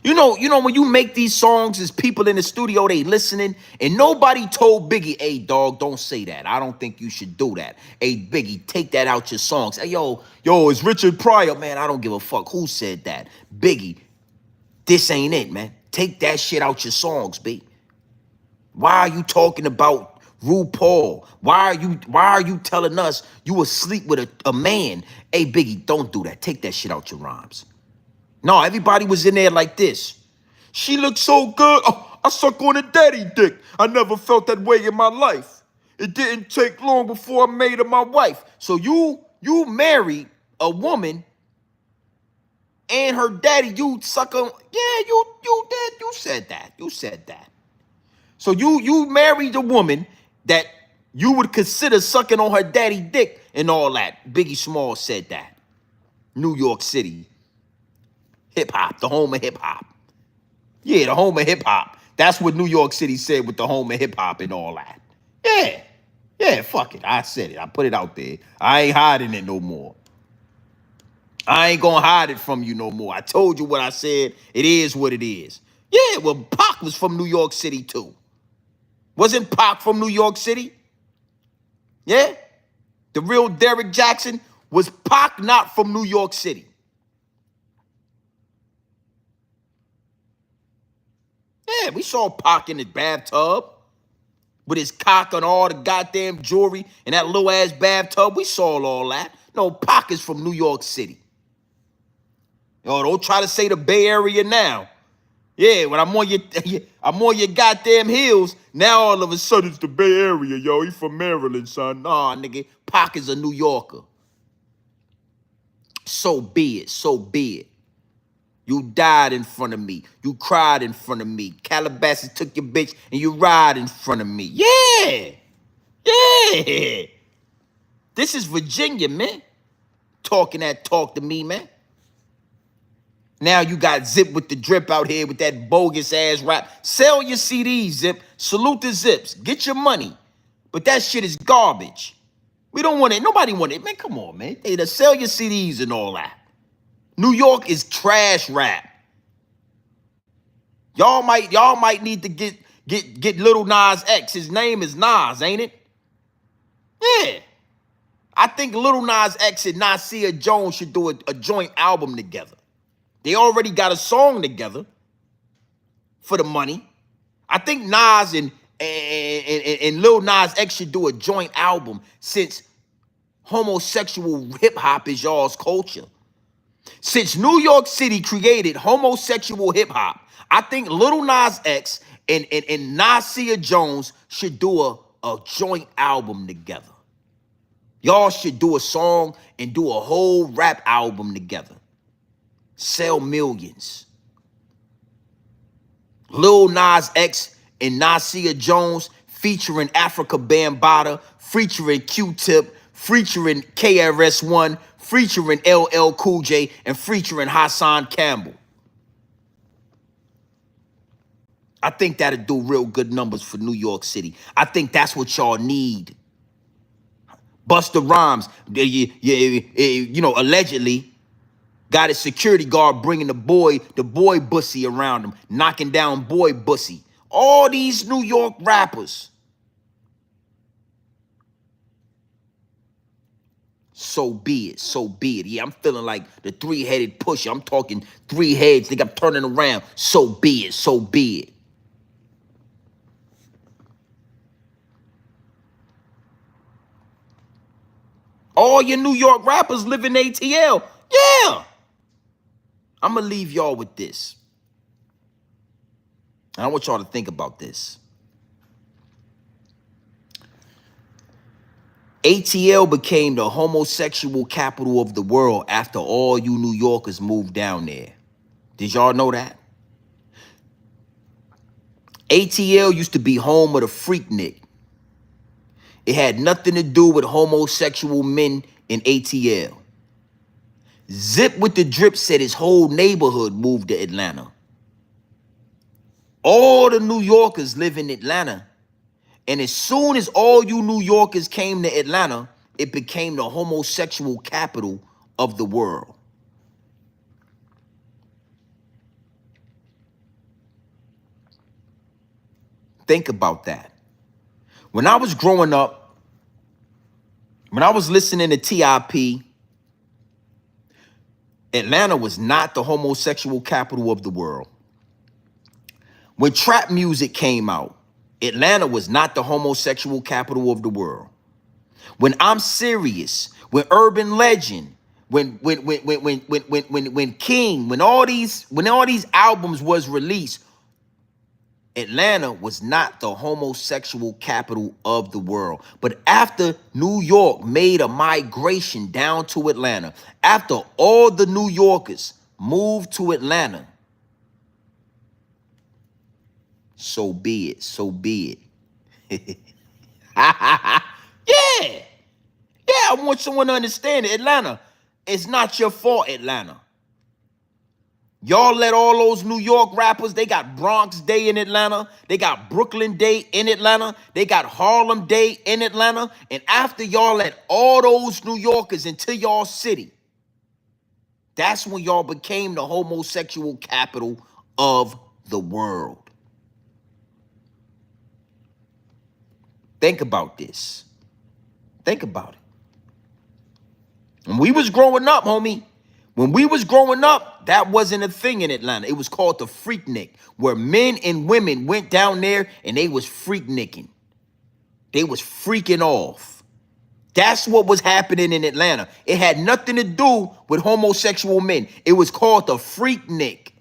You know, when you make these songs, there's people in the studio, they listening, and nobody told Biggie, hey, dog, don't say that. I don't think you should do that. Hey, Biggie, take that out your songs. Hey, yo, it's Richard Pryor. Man, I don't give a fuck who said that. Biggie, this ain't it, man. Take that shit out your songs, B. Why are you talking about RuPaul? Why are you telling us you asleep with a man? Hey, Biggie, don't do that. Take that shit out your rhymes. No, everybody was in there like this. She looked so good. Oh, I suck on a daddy dick. I never felt that way in my life. It didn't take long before I made her my wife. So you married a woman and her daddy, you suck on. Yeah, you did. You said that. You said that. So you married a woman that you would consider sucking on her daddy dick and all that. Biggie Smalls said that. New York City. Hip-hop, the home of hip-hop. Yeah, the home of hip-hop. That's what New York City said with the home of hip-hop and all that. Yeah, fuck it. I said it. I put it out there. I ain't hiding it no more. I ain't gonna hide it from you no more. I told you what I said. It is what it is. Yeah, well, Pac was from New York City, too. Wasn't Pac from New York City? Yeah? The real Derrick Jackson was Pac, not from New York City. Yeah, we saw Pac in his bathtub with his cock on all the goddamn jewelry and that little ass bathtub. We saw all that. No, Pac is from New York City. Yo, don't try to say the Bay Area now. Yeah, when I'm on your goddamn heels, now all of a sudden it's the Bay Area, yo. He from Maryland, son. Nah, nigga, Pac is a New Yorker. So be it, so be it. You died in front of me. You cried in front of me. Calabasas took your bitch and you ride in front of me. Yeah. Yeah. This is Virginia, man. Talking that talk to me, man. Now you got Zip with the drip out here with that bogus ass rap. Sell your CDs, Zip. Salute the Zips. Get your money. But that shit is garbage. We don't want it. Nobody want it. Man, come on, man. Hey, to sell your CDs and all that. New York is trash rap. Y'all might need to get Lil Nas X. His name is Nas, ain't it? Yeah. I think Lil Nas X and Nasir Jones should do a joint album together. They already got a song together for the money. I think Nas and Lil Nas X should do a joint album since homosexual hip-hop is y'all's culture. Since New York City created homosexual hip-hop, I think Lil Nas X and Nasir Jones should do a joint album together. Y'all should do a song and do a whole rap album together. Sell millions. Lil Nas X and Nasir Jones featuring Africa Bambaataa, featuring Q-Tip, featuring KRS-One, featuring LL Cool J, and featuring Hassan Campbell. I think that'll do real good numbers for New York City. I think that's what y'all need. Busta Rhymes, you know, allegedly got a security guard bringing the boy Bussy around him, knocking down boy Bussy. All these New York rappers. So be it, so be it. Yeah, I'm feeling like the three-headed pusher. I'm talking three heads. Think I'm turning around. So be it, so be it. All your New York rappers live in ATL. Yeah. I'm going to leave y'all with this. And I want y'all to think about this. ATL became the homosexual capital of the world after all you New Yorkers moved down there. Did y'all know that? ATL used to be home of the Freaknik. It had nothing to do with homosexual men in ATL. Zip with the drip said his whole neighborhood moved to Atlanta. All the New Yorkers live in Atlanta. And as soon as all you New Yorkers came to Atlanta, it became the homosexual capital of the world. Think about that. When I was growing up, when I was listening to TIP, Atlanta was not the homosexual capital of the world. When trap music came out, Atlanta was not the homosexual capital of the world. When I'm Serious, when Urban Legend, when King, when all these albums was released, Atlanta was not the homosexual capital of the world. But after New York made a migration down to Atlanta, after all the New Yorkers moved to Atlanta, so be it, so be it. Yeah. Yeah, I want someone to understand it. Atlanta, it's not your fault, Atlanta. Y'all let all those New York rappers, they got Bronx Day in Atlanta. They got Brooklyn Day in Atlanta. They got Harlem Day in Atlanta. And after y'all let all those New Yorkers into y'all city, that's when y'all became the homosexual capital of the world. Think about this. Think about it. When we was growing up, homie, when we was growing up, that wasn't a thing in Atlanta. It was called the Freaknik, where men and women went down there and they was freaknicking. They was freaking off. That's what was happening in Atlanta. It had nothing to do with homosexual men. It was called the Freaknik.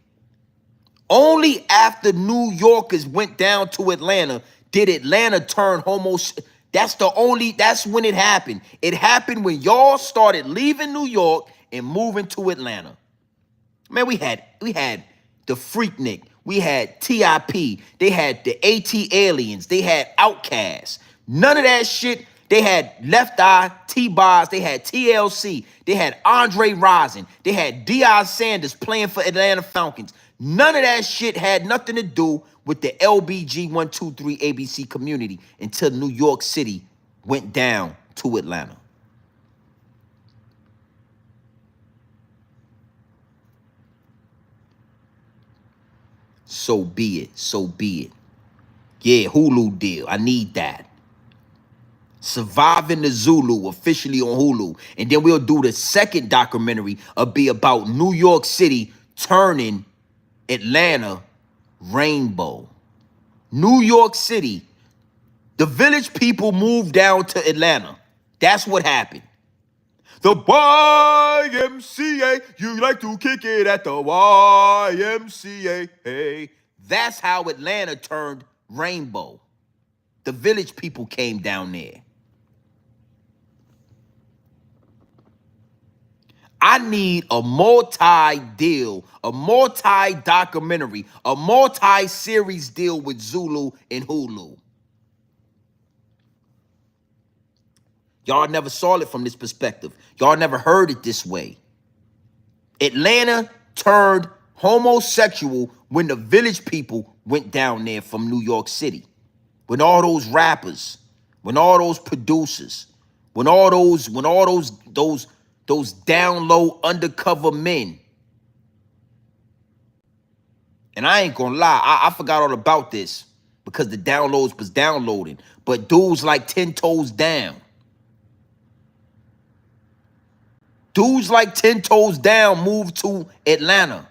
Only after New Yorkers went down to Atlanta did Atlanta turn homosexual. That's when it happened. It happened when y'all started leaving New York and moving to Atlanta. Man, we had the Freaknik. We had TIP. They had the AT Aliens. They had Outkast. None of that shit. They had Left Eye, T-Boz. They had TLC. They had Andre Rison. They had Deion Sanders playing for Atlanta Falcons. None of that shit had nothing to do with the LBG 123 ABC community until New York City went down to Atlanta. So be it. So be it. Yeah, Hulu deal. I need that. Surviving the Zulu, officially on Hulu. And then we'll do the second documentary. It'll be about New York City turning Atlanta rainbow. New York City. The village people moved down to Atlanta. That's what happened. The YMCA, you like to kick it at the YMCA. Hey, that's how Atlanta turned rainbow. The village people came down there. I need a multi-deal, a multi-documentary, a multi-series deal with Zulu and Hulu. Y'all never saw it from this perspective. Y'all never heard it this way. Atlanta turned homosexual when the village people went down there from New York City. When all those rappers, when all those producers, when all those down low undercover men. And I ain't gonna lie, I forgot all about this because the downloads was downloading. But dudes like 10 Toes Down. Dudes like 10 Toes Down moved to Atlanta.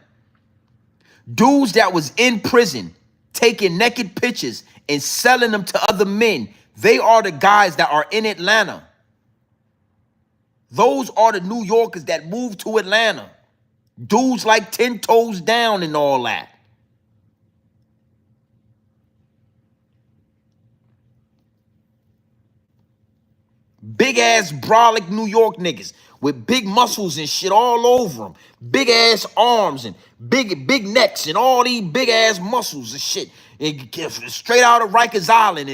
Dudes that was in prison, taking naked pictures and selling them to other men. They are the guys that are in Atlanta. Those are the New Yorkers that moved to Atlanta. Dudes like 10 Toes Down and all that. Big ass brolic New York niggas with big muscles and shit all over them. Big ass arms and big necks and all these big ass muscles and shit. And straight out of Rikers Island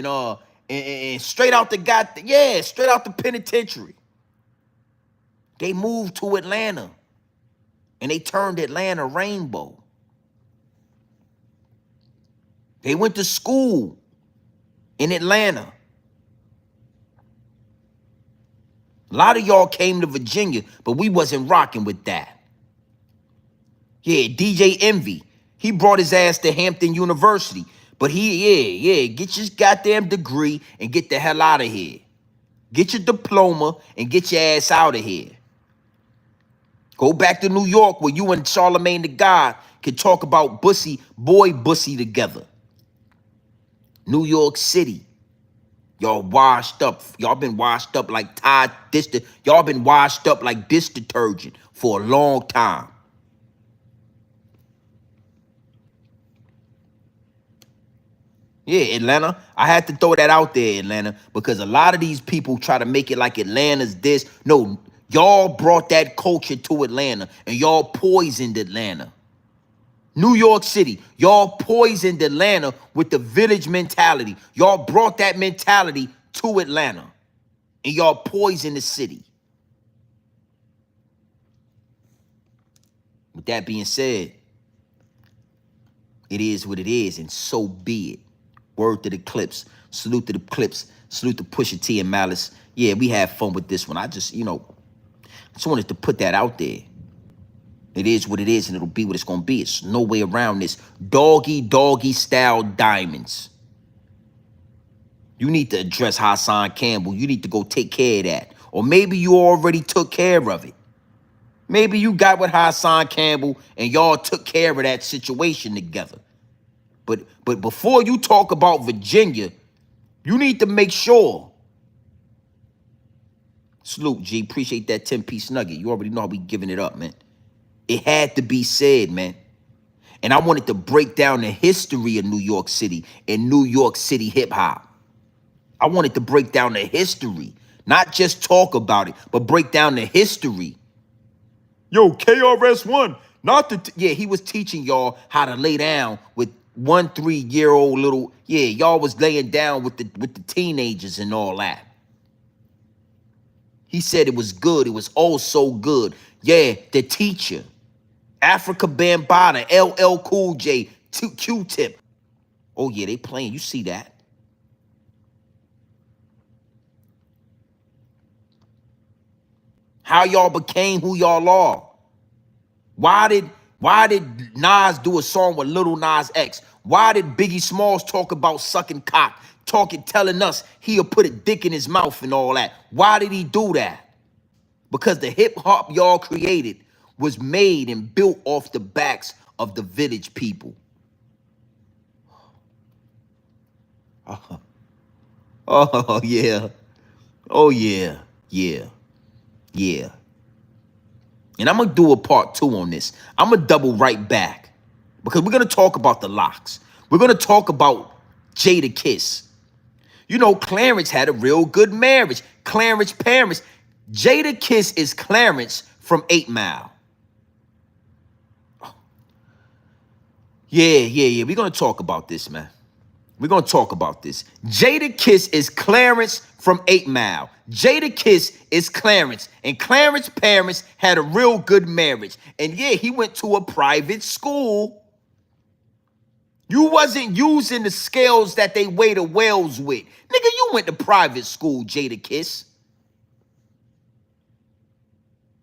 and straight out the straight out the penitentiary. They moved to Atlanta and they turned Atlanta rainbow. They went to school in Atlanta. A lot of y'all came to Virginia, but we wasn't rocking with that. Yeah, DJ Envy, he brought his ass to Hampton University. But get your goddamn degree and get the hell out of here. Get your diploma and get your ass out of here. Go back to New York where you and Charlemagne the God can talk about boy bussy together. New York City. Y'all washed up. Y'all been washed up like y'all been washed up like dish detergent for a long time. Yeah, Atlanta. I had to throw that out there, Atlanta, because a lot of these people try to make it like Atlanta's this. No, y'all brought that culture to Atlanta and y'all poisoned Atlanta. New York City, y'all poisoned Atlanta with the village mentality. Y'all brought that mentality to Atlanta and y'all poisoned the city. With that being said, it is what it is, and so be it. Word to the Clipse. Salute to the Clipse. Salute to Pusha T and Malice. Yeah, we had fun with this one. I just wanted to put that out there. It is what it is, and it'll be what it's going to be. It's no way around this. Doggy style diamonds. You need to address Hassan Campbell. You need to go take care of that. Or maybe you already took care of it. Maybe you got with Hassan Campbell and y'all took care of that situation together. But before you talk about Virginia, you need to make sure. Salute, G. Appreciate that 10-piece nugget. You already know how we giving it up, man. It had to be said, man. And I wanted to break down the history of New York City and New York City hip-hop. I wanted to break down the history. Not just talk about it, but break down the history. Yo, KRS-One, not the... yeah, he was teaching y'all how to lay down with 1-3-year-old little... yeah, y'all was laying down with the teenagers and all that. He said it was good. It was oh so good. Yeah, the teacher. Africa Bambaataa, LL Cool J, Q-Tip. Oh, yeah, they playing. You see that. How y'all became who y'all are. Why did Nas do a song with Little Nas X? Why did Biggie Smalls talk about sucking cock, telling us he'll put a dick in his mouth and all that? Why did he do that? Because the hip hop y'all created was made and built off the backs of the village people. Oh, yeah. Oh, yeah. Yeah. Yeah. And I'm going to do a part 2 on this. I'm going to double right back because we're going to talk about the locks. We're going to talk about Jadakiss. You know, Clarence had a real good marriage. Clarence parents. Jadakiss is Clarence from 8 Mile. Yeah. We're going to talk about this, man. We're going to talk about this. Jadakiss is Clarence from 8 Mile. Jadakiss is Clarence. And Clarence's parents had a real good marriage. And yeah, he went to a private school. You wasn't using the scales that they weigh the whales with. Nigga, you went to private school, Jadakiss.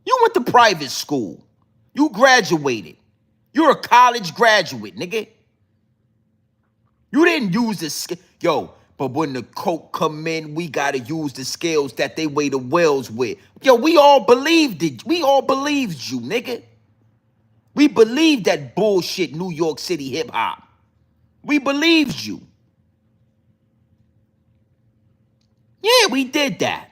You went to private school. You graduated. You're a college graduate, nigga. You didn't use the scale. Yo, but when the coke come in, we got to use the scales that they weigh the whales with. Yo, we all believed it. We all believed you, nigga. We believed that bullshit New York City hip-hop. We believed you. Yeah, we did that.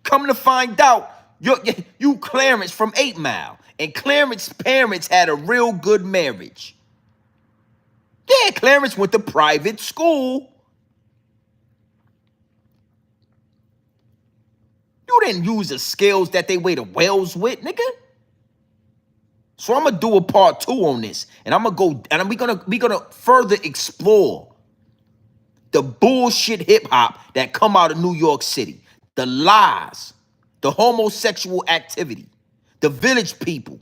Come to find out, you Clarence from 8 Mile. And Clarence's parents had a real good marriage. Yeah, Clarence went to private school. You didn't use the scales that they weigh the whales with, nigga. So I'm gonna do a part 2 on this, and I'm gonna go, and we're gonna further explore the bullshit hip hop that come out of New York City, the lies, the homosexual activity, the village people.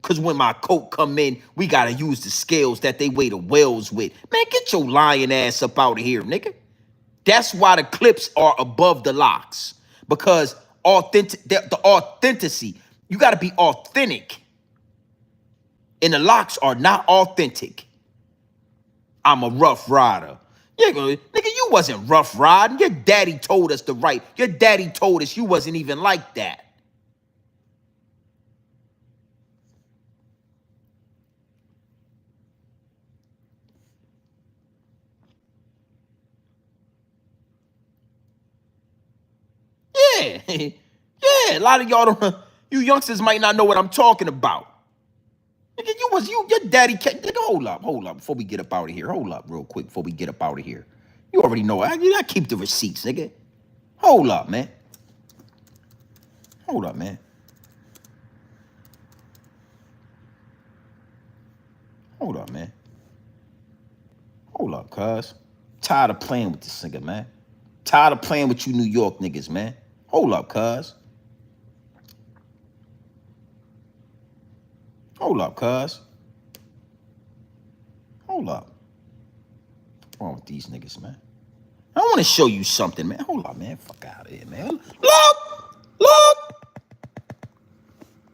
Cause when my coat come in, we gotta use the scales that they weigh the whales with. Man, get your lying ass up out of here, nigga. That's why the Clipse are above the locks. Because the authenticity, you gotta be authentic. And the locks are not authentic. I'm a rough rider. Yeah, nigga, you wasn't rough riding. Your daddy told us to write. Your daddy told us you wasn't even like that. Yeah. Yeah, a lot of y'all don't, you youngsters might not know what I'm talking about. Nigga, your daddy, nigga, hold up, before we get up out of here. Hold up real quick before we get up out of here. You already know, I keep the receipts, nigga. Hold up, man. Hold up, man. Hold up, man. Hold up, cuz. Tired of playing with this nigga, man. Tired of playing with you New York niggas, man. Hold up, cuz. Hold up, cuz. Hold up. What's wrong with these niggas, man? I want to show you something, man. Hold up, man. Fuck out of here, man. Look! Look!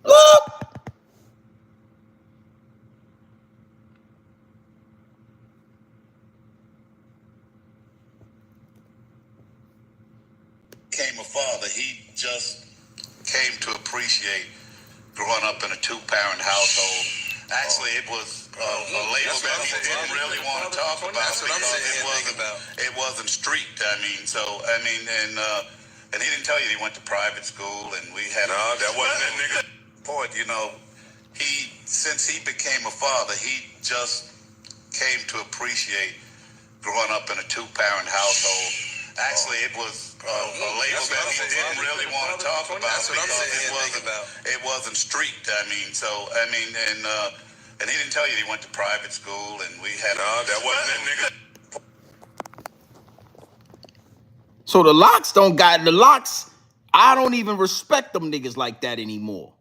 Look! Came a father, he just came to appreciate growing up in a two-parent household. Actually, it was a label that he didn't really want to talk about because it wasn't street. I mean, and he didn't tell you he went to private school, and we had that wasn't that nigga. Point, you know, since he became a father, he just came to appreciate growing up in a two-parent household. Actually, it was a label that he didn't really want to talk about because it wasn't street. I mean, and he didn't tell you he went to private school, and we had that wasn't that nigga. So the locks don't got the locks. I don't even respect them niggas like that anymore.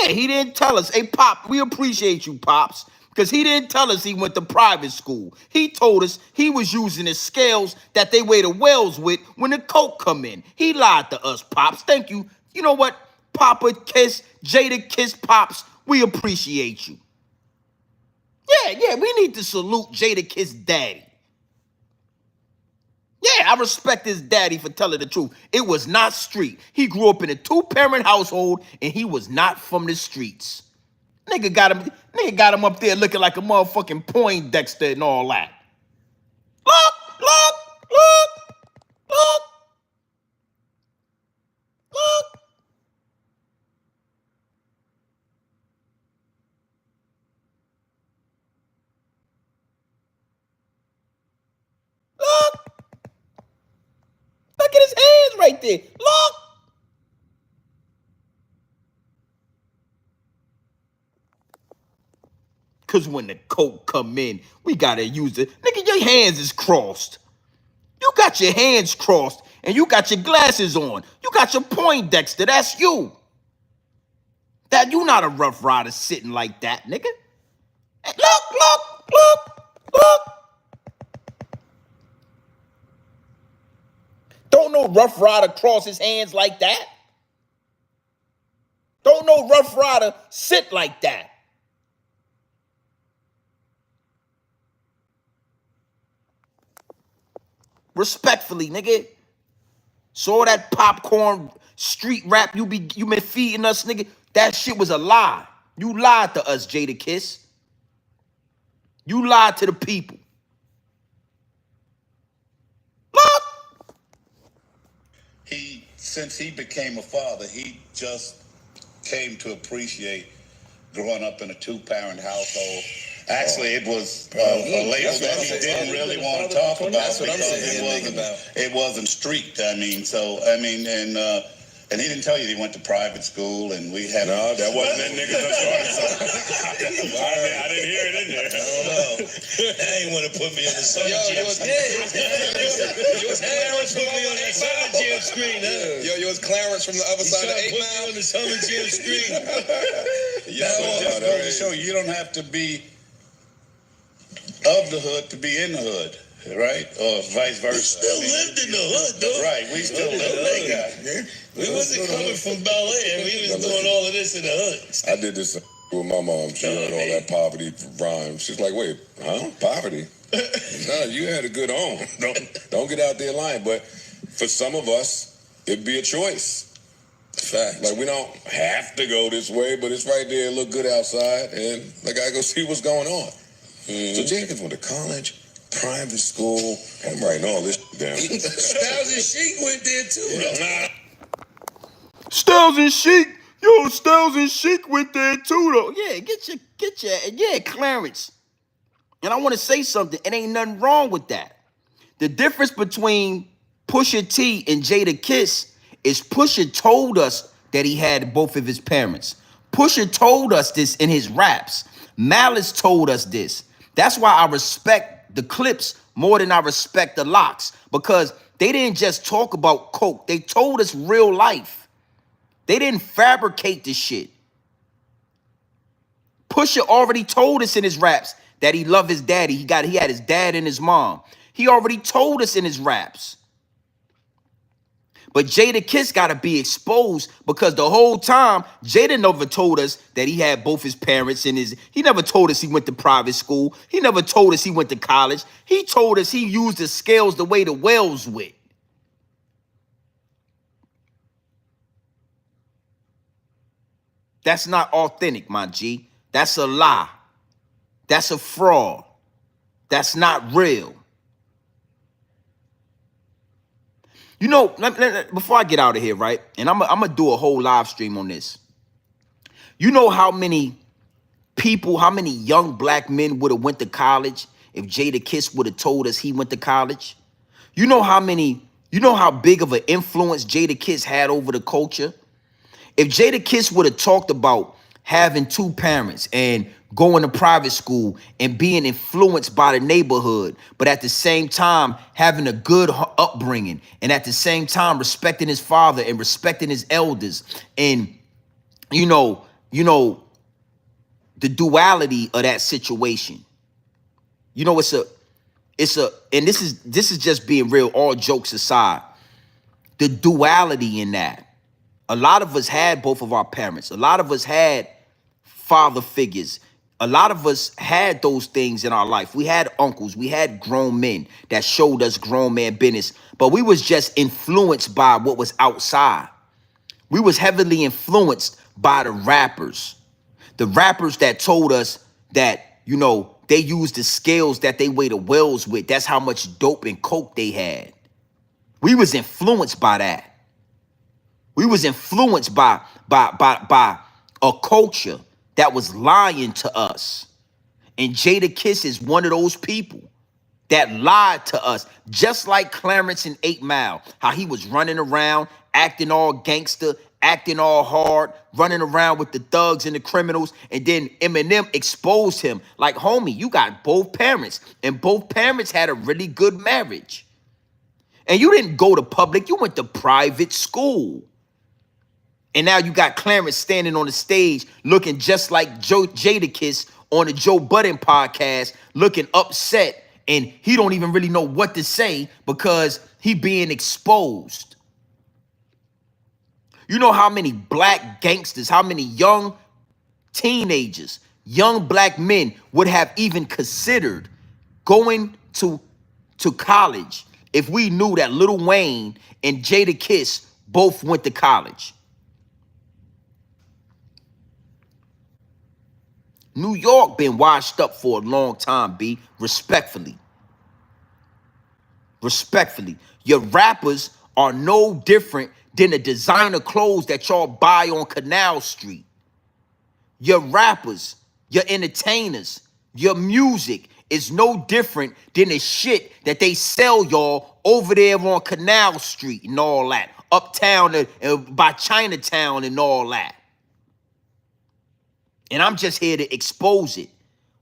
Yeah, he didn't tell us. Hey, Pop, we appreciate you, Pops, because he didn't tell us he went to private school. He told us he was using the scales that they weigh the wells with when the coke come in. He lied to us, Pops. Thank you. You know what? Papa Kiss, Jada Kiss, Pops, we appreciate you. Yeah, we need to salute Jada Kiss daddy. Yeah, I respect his daddy for telling the truth. It was not street. He grew up in a two-parent household, and he was not from the streets. Nigga got him up there looking like a motherfucking Poindexter and all that. Look. Look at his hands right there. Look. Because when the coke come in, we got to use it. Nigga, your hands is crossed. You got your hands crossed, and you got your glasses on. You got your Poindexter. That's you. That you not a Rough Rider sitting like that, nigga. Look. Don't no Rough Rider cross his hands like that. Don't no Rough Rider sit like that. Respectfully, nigga. So that popcorn street rap you been feeding us, nigga, that shit was a lie. You lied to us, Jada Kiss. You lied to the people. Look. Since he became a father, he just came to appreciate growing up in a two-parent household. Actually, it was a label that he didn't really want to talk about because it wasn't street. I mean, and he didn't tell you he went to private school, and we had that wasn't that nigga. I didn't hear it in there. I don't know. They ain't want to put me on the Summer Jam screen. Clarence put me on that Summer Jam screen, huh? Yo, was Clarence from the other side of 8 Mile? Put me on the Summer Jam screen. Just goes to show you don't have to be of the hood to be in the hood, right? Or vice versa. We still lived in the hood, though. Right, we still lived in the hood. We wasn't coming from Bel Air. We was doing all of this in the hood. I did this with my mom. She heard all that poverty rhyme. She's like, wait, huh? Poverty? No, you had a good home. Don't get out there lying. But for some of us, it'd be a choice. Fact. Like, we don't have to go this way, but it's right there, look good outside, and I gotta go see what's going on. So Jenkins went to college, private school. I'm writing all this down. Styles and Chic went there too. Styles and Chic. Yo, Styles and Chic went there too, though. Yeah, yeah, Clarence. And I want to say something. It ain't nothing wrong with that. The difference between Pusha T and Jada Kiss is Pusha told us that he had both of his parents. Pusha told us this in his raps. Malice told us this. That's why I respect the Clipse more than I respect the Locks, because they didn't just talk about coke. They told us real life. They didn't fabricate this shit. Pusha already told us in his raps that he loved his daddy. He had his dad and his mom. He already told us in his raps. But Jada Kiss got to be exposed because the whole time, Jada never told us that he had both his parents in his... He never told us he went to private school. He never told us he went to college. He told us he used the scales the way the whales with. That's not authentic, my G. That's a lie. That's a fraud. That's not real. You know, before I get out of here, right? And I'm going to do a whole live stream on this. You know how many people, how many young black men would have went to college if Jadakiss would have told us he went to college? You know how big of an influence Jadakiss had over the culture? If Jadakiss would have talked about having two parents and going to private school and being influenced by the neighborhood, but at the same time having a good upbringing, and at the same time respecting his father and respecting his elders, and you know the duality of that situation. You know, it's a and this is just being real, all jokes aside. The duality in that. A lot of us had both of our parents. A lot of us had father figures. A lot of us had those things in our life. We had uncles. We had grown men that showed us grown man business. But we was just influenced by what was outside. We was heavily influenced by the rappers. The rappers that told us that, you know, they used the scales that they weigh the wells with. That's how much dope and coke they had. We was influenced by that. We was influenced by a culture that was lying to us. And Jadakiss is one of those people that lied to us, just like Clarence in 8 Mile, how he was running around, acting all gangster, acting all hard, running around with the thugs and the criminals, and then Eminem exposed him. Like, homie, you got both parents, and both parents had a really good marriage. And you didn't go to public, you went to private school. And now you got Clarence standing on the stage looking just like Jadakiss on the Joe Budden podcast, looking upset, and he don't even really know what to say because he being exposed. You know how many black gangsters, how many young teenagers, young black men would have even considered going to college if we knew that Lil Wayne and Jadakiss both went to college? New York been washed up for a long time, B. Respectfully. Respectfully. Your rappers are no different than the designer clothes that y'all buy on Canal Street. Your rappers, your entertainers, your music is no different than the shit that they sell y'all over there on Canal Street and all that. Uptown by Chinatown and all that. And I'm just here to expose it.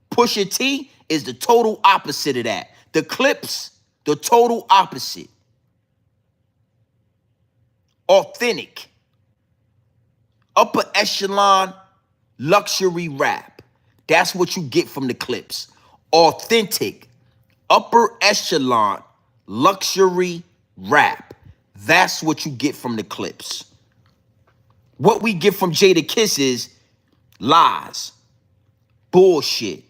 Pusha T is the total opposite of that. The Clipse, the total opposite. Authentic. Upper echelon luxury rap. That's what you get from the Clipse. Authentic. Upper echelon luxury rap. That's what you get from the Clipse. What we get from Jadakiss is lies, bullshit,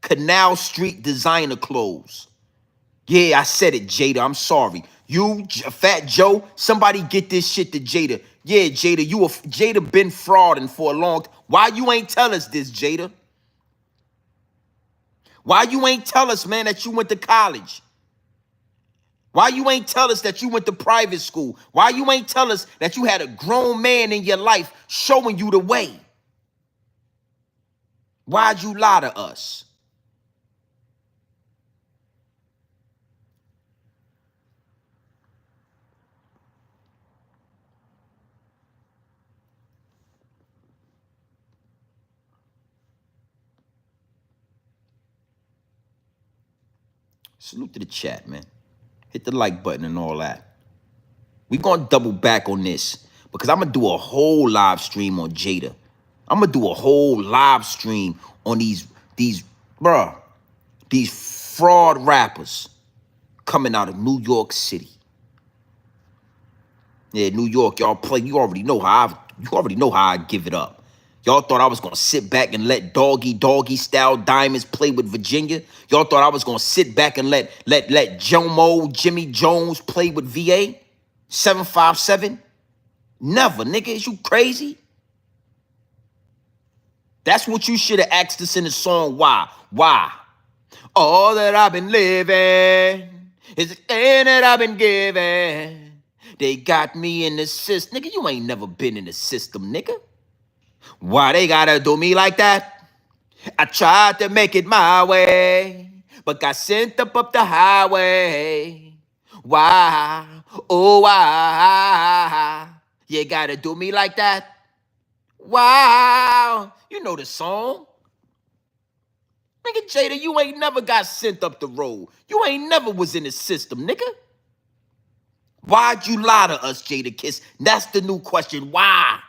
Canal Street designer clothes. Yeah, I said it, Jada. I'm sorry. You, Fat Joe, somebody get this shit to Jada. Yeah, Jada, Jada been frauding for a long time. Why you ain't tell us this, Jada? Why you ain't tell us, man, that you went to college? Why you ain't tell us that you went to private school? Why you ain't tell us that you had a grown man in your life showing you the way? Why'd you lie to us? Salute to the chat, man. Hit the like button and all that. We gonna double back on this because I'm gonna do a whole live stream on Jada. I'm gonna do a whole live stream on these fraud rappers coming out of New York City. Yeah, New York, y'all play. You already know how I give it up. Y'all thought I was gonna sit back and let Doggy style diamonds play with Virginia. Y'all thought I was gonna sit back and let Jone, Jimmy Jones play with VA 757. Never, nigga. Is you crazy? That's what you should have asked us in the song. Why? Why? All that I've been living is the thing that I've been given. They got me in the system. Nigga, you ain't never been in the system, nigga. Why they gotta do me like that? I tried to make it my way, but got sent up the highway. Why? Oh, why? You gotta do me like that? Wow. You know the song. Nigga, Jada, you ain't never got sent up the road. You ain't never was in the system, nigga. Why'd you lie to us, Jada Kiss? That's the new question. Why?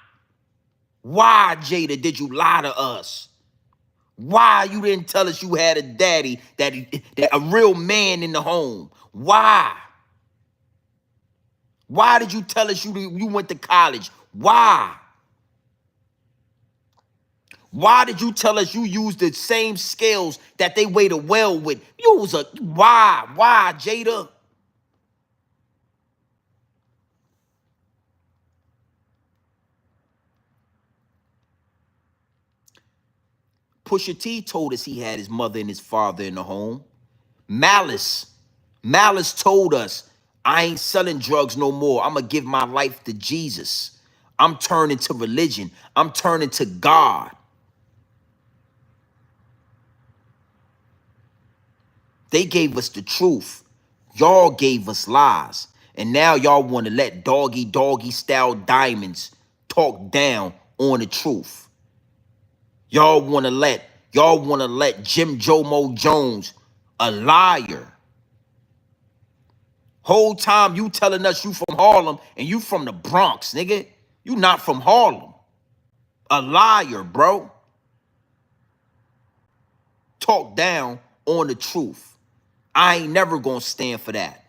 Why, Jada, did you lie to us? Why you didn't tell us you had a daddy, that a real man in the home? Why? Why did you tell us you went to college? Why? Why did you tell us you used the same scales that they weighed a well with? You was a why? Why, Jada? Pusha T told us he had his mother and his father in the home. Malice told us, I ain't selling drugs no more. I'm going to give my life to Jesus. I'm turning to religion. I'm turning to God. They gave us the truth. Y'all gave us lies. And now y'all want to let doggy style diamonds talk down on the truth. Y'all want to let Jim Jomo Jones, a liar. Whole time you telling us you from Harlem and you from the Bronx, nigga. You not from Harlem. A liar, bro. Talk down on the truth. I ain't never gonna stand for that.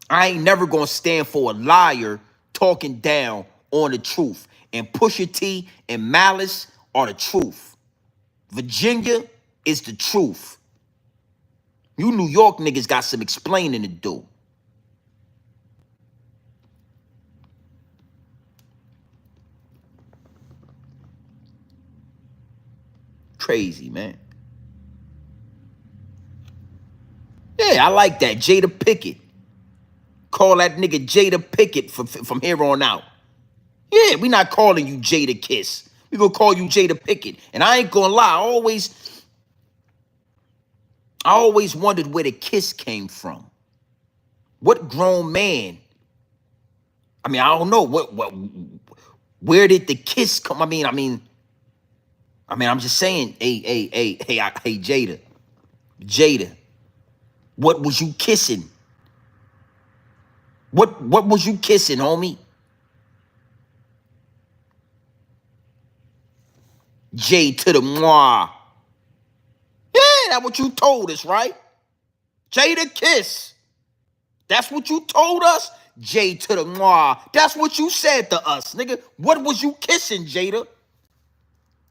I ain't never gonna stand for a liar talking down on the truth. And Pusha T and Malice are the truth. Virginia is the truth. You New York niggas got some explaining to do. Crazy, man. Yeah, I like that. Jada Pickett. Call that nigga Jada Pickett from here on out. Yeah, we not calling you Jada Kiss. We gonna call you Jada Pickett. And I ain't gonna lie, I always wondered where the kiss came from. What grown man? I mean, I don't know. Where did the kiss come? I mean, I'm just saying, hey, Jada. Jada, what was you kissing? What was you kissing, homie? J to the moi. Yeah, that's what you told us, right? Jada Kiss. That's what you told us? J to the moi. That's what you said to us, nigga. What was you kissing, Jada?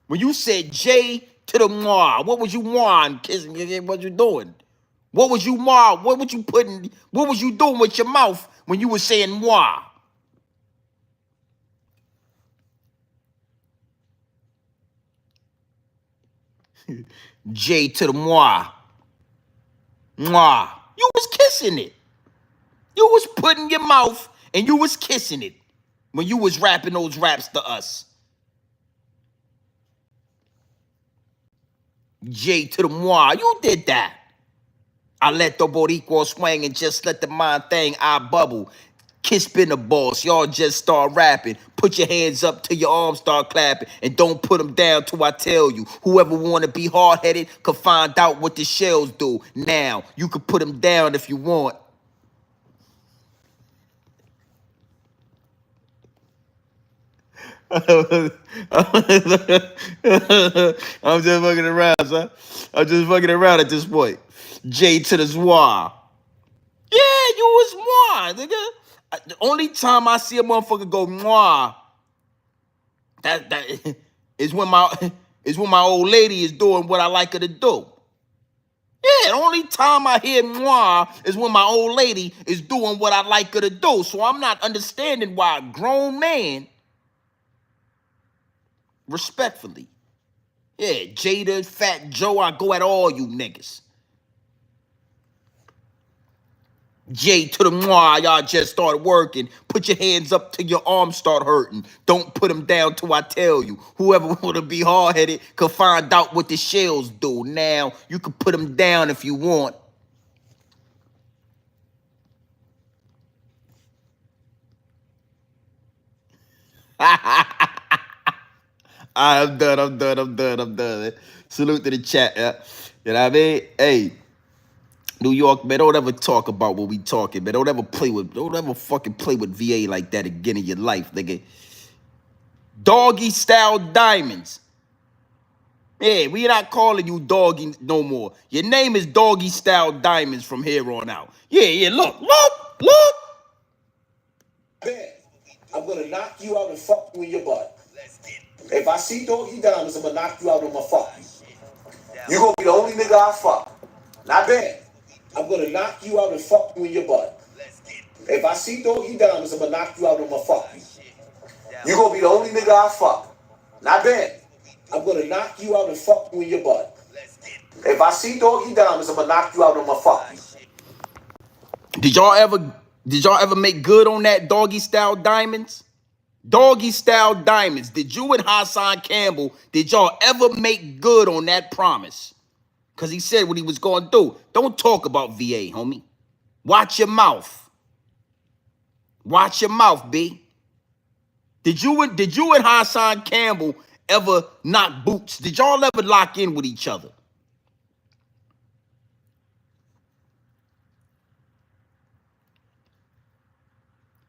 When you said J to the moi, what was you moiing, kissing? What you doing? What was you moi? What was you doing with your mouth when you were saying moi? J to the moi. Moi. You was kissing it. You was putting your mouth and you was kissing it when you was rapping those raps to us. J to the moi. You did that. I let the Boricua swing and just let the mind thing I bubble. Kiss been the boss. Y'all just start rapping. Put your hands up till your arms start clapping. And don't put them down till I tell you. Whoever want to be hard-headed could find out what the shells do. Now, you could put them down if you want. I'm just fucking around, son. I'm just fucking around at this point. J to the Zwa. Yeah, you was moi, nigga. The only time I see a motherfucker go moi, that is when my old lady is doing what I like her to do. Yeah, the only time I hear moi is when my old lady is doing what I like her to do. So I'm not understanding why a grown man, respectfully, Yeah, Jada, Fat Joe, I go at all you niggas. J to the moi, y'all just started working. Put your hands up till your arms start hurting. Don't put them down till I tell you. Whoever wanna be hard-headed could find out what the shells do. Now, you can put them down if you want. I'm done. Salute to the chat. Yeah. You know what I mean? Hey, New York, man, don't ever talk about what we talking, man. Don't ever fucking play with VA like that again in your life, nigga. Doggy style diamonds. Yeah, we not calling you Doggy no more. Your name is Doggy style diamonds from here on out. Yeah, look. Ben, I'm gonna knock you out and fuck you in your butt. If I see Doggy Diamonds, I'm gonna knock you out on my fuck. You gonna be the only nigga I fuck. Not Ben. I'm gonna knock you out and fuck you in your butt. If I see Doggy Diamonds, I'm gonna knock you out on my fuck. You gonna be the only nigga I fuck. Not Ben. I'm gonna knock you out and fuck you in your butt. If I see Doggy Diamonds, I'm gonna knock you out on my fuck. Did y'all ever make good on that Doggy style diamonds? Doggy style diamonds. Did you and Hassan Campbell, did y'all ever make good on that promise? Because he said what he was going to do. Don't talk about VA, homie. Watch your mouth. Watch your mouth, B. Did you and Hassan Campbell ever knock boots? Did y'all ever lock in with each other?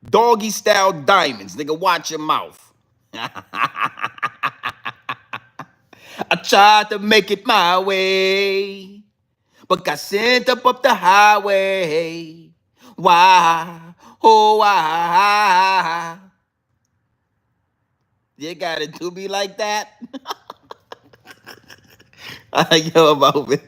Doggy style diamonds. Nigga, watch your mouth. I tried to make it my way, but got sent up the highway. Why? Oh, why? You gotta do me like that? Yo, about man.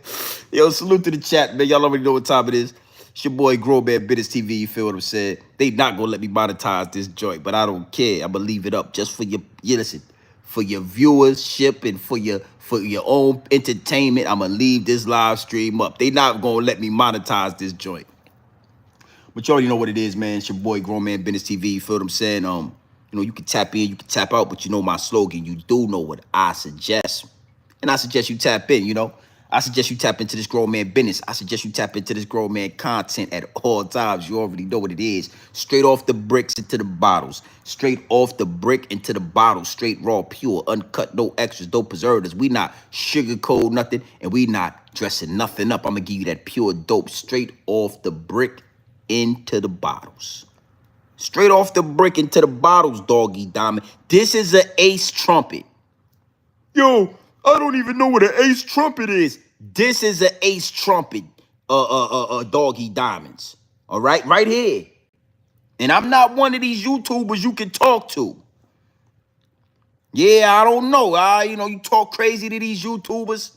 Yo, salute to the chat, man. Y'all already know what time it is. It's your boy Grow Man Business TV. You feel what I'm saying? They not gonna let me monetize this joint, but I don't care. I'm gonna leave it up just for listen, for your viewership and for your own entertainment. I'm gonna leave this live stream up. They not gonna let me monetize this joint. But you already know what it is, man. It's your boy Grown Man Business TV. You feel what I'm saying? You can tap in, you can tap out, but you know my slogan. You do know what I suggest. And I suggest you tap in, I suggest you tap into this grown man business. I suggest you tap into this grown man content at all times. You already know what it is. Straight off the bricks into the bottles. Straight off the brick into the bottle. Straight raw, pure, uncut, no extras, no preservatives. We not sugarcoat nothing, and we not dressing nothing up. I'm going to give you that pure dope straight off the brick into the bottles. Straight off the brick into the bottles, Doggy Diamond. This is an ace trumpet. Yo, I don't even know what an ace trumpet is. This is an ace trumpet, Doggy Diamonds. All right, right here. And I'm not one of these YouTubers you can talk to. Yeah, I don't know. You talk crazy to these YouTubers.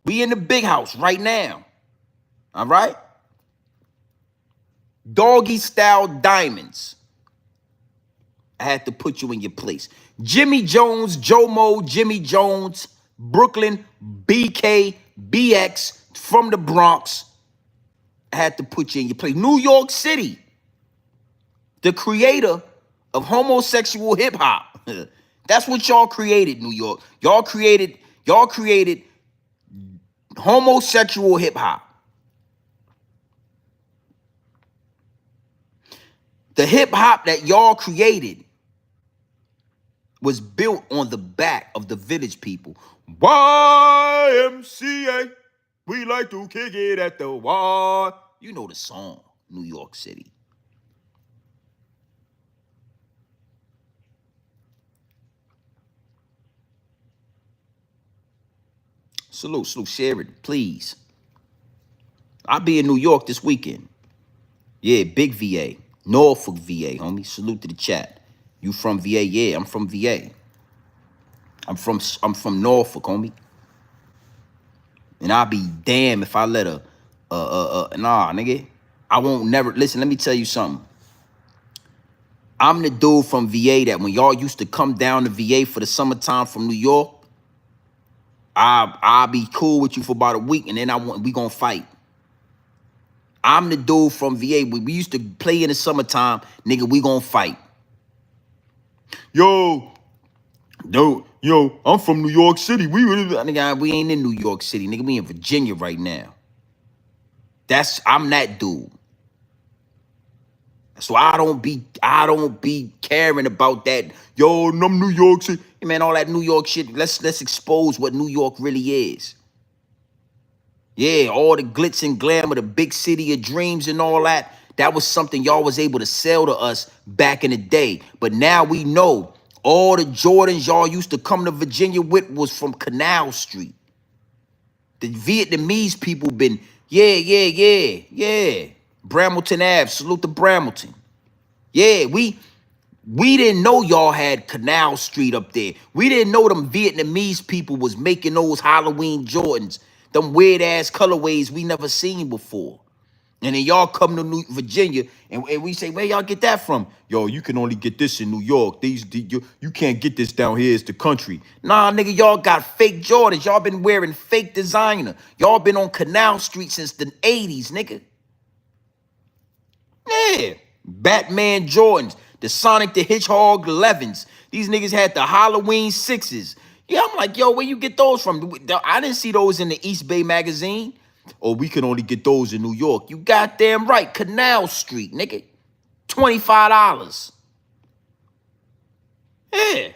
We in the big house right now. All right? Doggy style diamonds. I had to put you in your place. Jimmy Jones, Jomo, Jimmy Jones, Brooklyn, BK, BX, from the Bronx. I had to put you in your place. New York City, the creator of homosexual hip hop. That's what y'all created, New York. Y'all created homosexual hip hop. The hip hop that y'all created was built on the back of the village people. YMCA, we like to kick it at the Y. You know the song, New York City. Salute, share it, please. I'll be in New York this weekend. Yeah, big VA. Norfolk VA, homie. Salute to the chat. You from VA? Yeah, I'm from VA. I'm from Norfolk, homie. And I'll be damn if I let nah, nigga. I won't never, listen, let me tell you something. I'm the dude from VA that when y'all used to come down to VA for the summertime from New York, I'll be cool with you for about a week, and then we gonna fight. I'm the dude from VA. We used to play in the summertime, nigga. We gonna fight. Yo, I'm from New York City. Nigga, we ain't in New York City, nigga. We in Virginia right now. I'm that dude. So I don't be caring about that. Yo, I'm New York City. Hey, man, all that New York shit. Let's expose what New York really is. Yeah, all the glitz and glamour, the big city of dreams and all that. That was something y'all was able to sell to us back in the day. But now we know all the Jordans y'all used to come to Virginia with was from Canal Street. The Vietnamese people been, yeah. Bramilton Ave, salute to Bramilton. Yeah, we didn't know y'all had Canal Street up there. We didn't know them Vietnamese people was making those Halloween Jordans, them weird ass colorways we never seen before. And then y'all come to Virginia and we say, where y'all get that from? Yo, you can only get this in New York. You can't get this down here. It's the country. Nah, nigga, y'all got fake Jordans. Y'all been wearing fake designer. Y'all been on Canal Street since the 80s, nigga. Yeah. Batman Jordans, the Sonic the Hedgehog 11s. These niggas had the Halloween 6s. Yeah, I'm like, yo, where you get those from? I didn't see those in the East Bay magazine. Oh, we can only get those in New York. You goddamn right. Canal Street, nigga. $25. Yeah.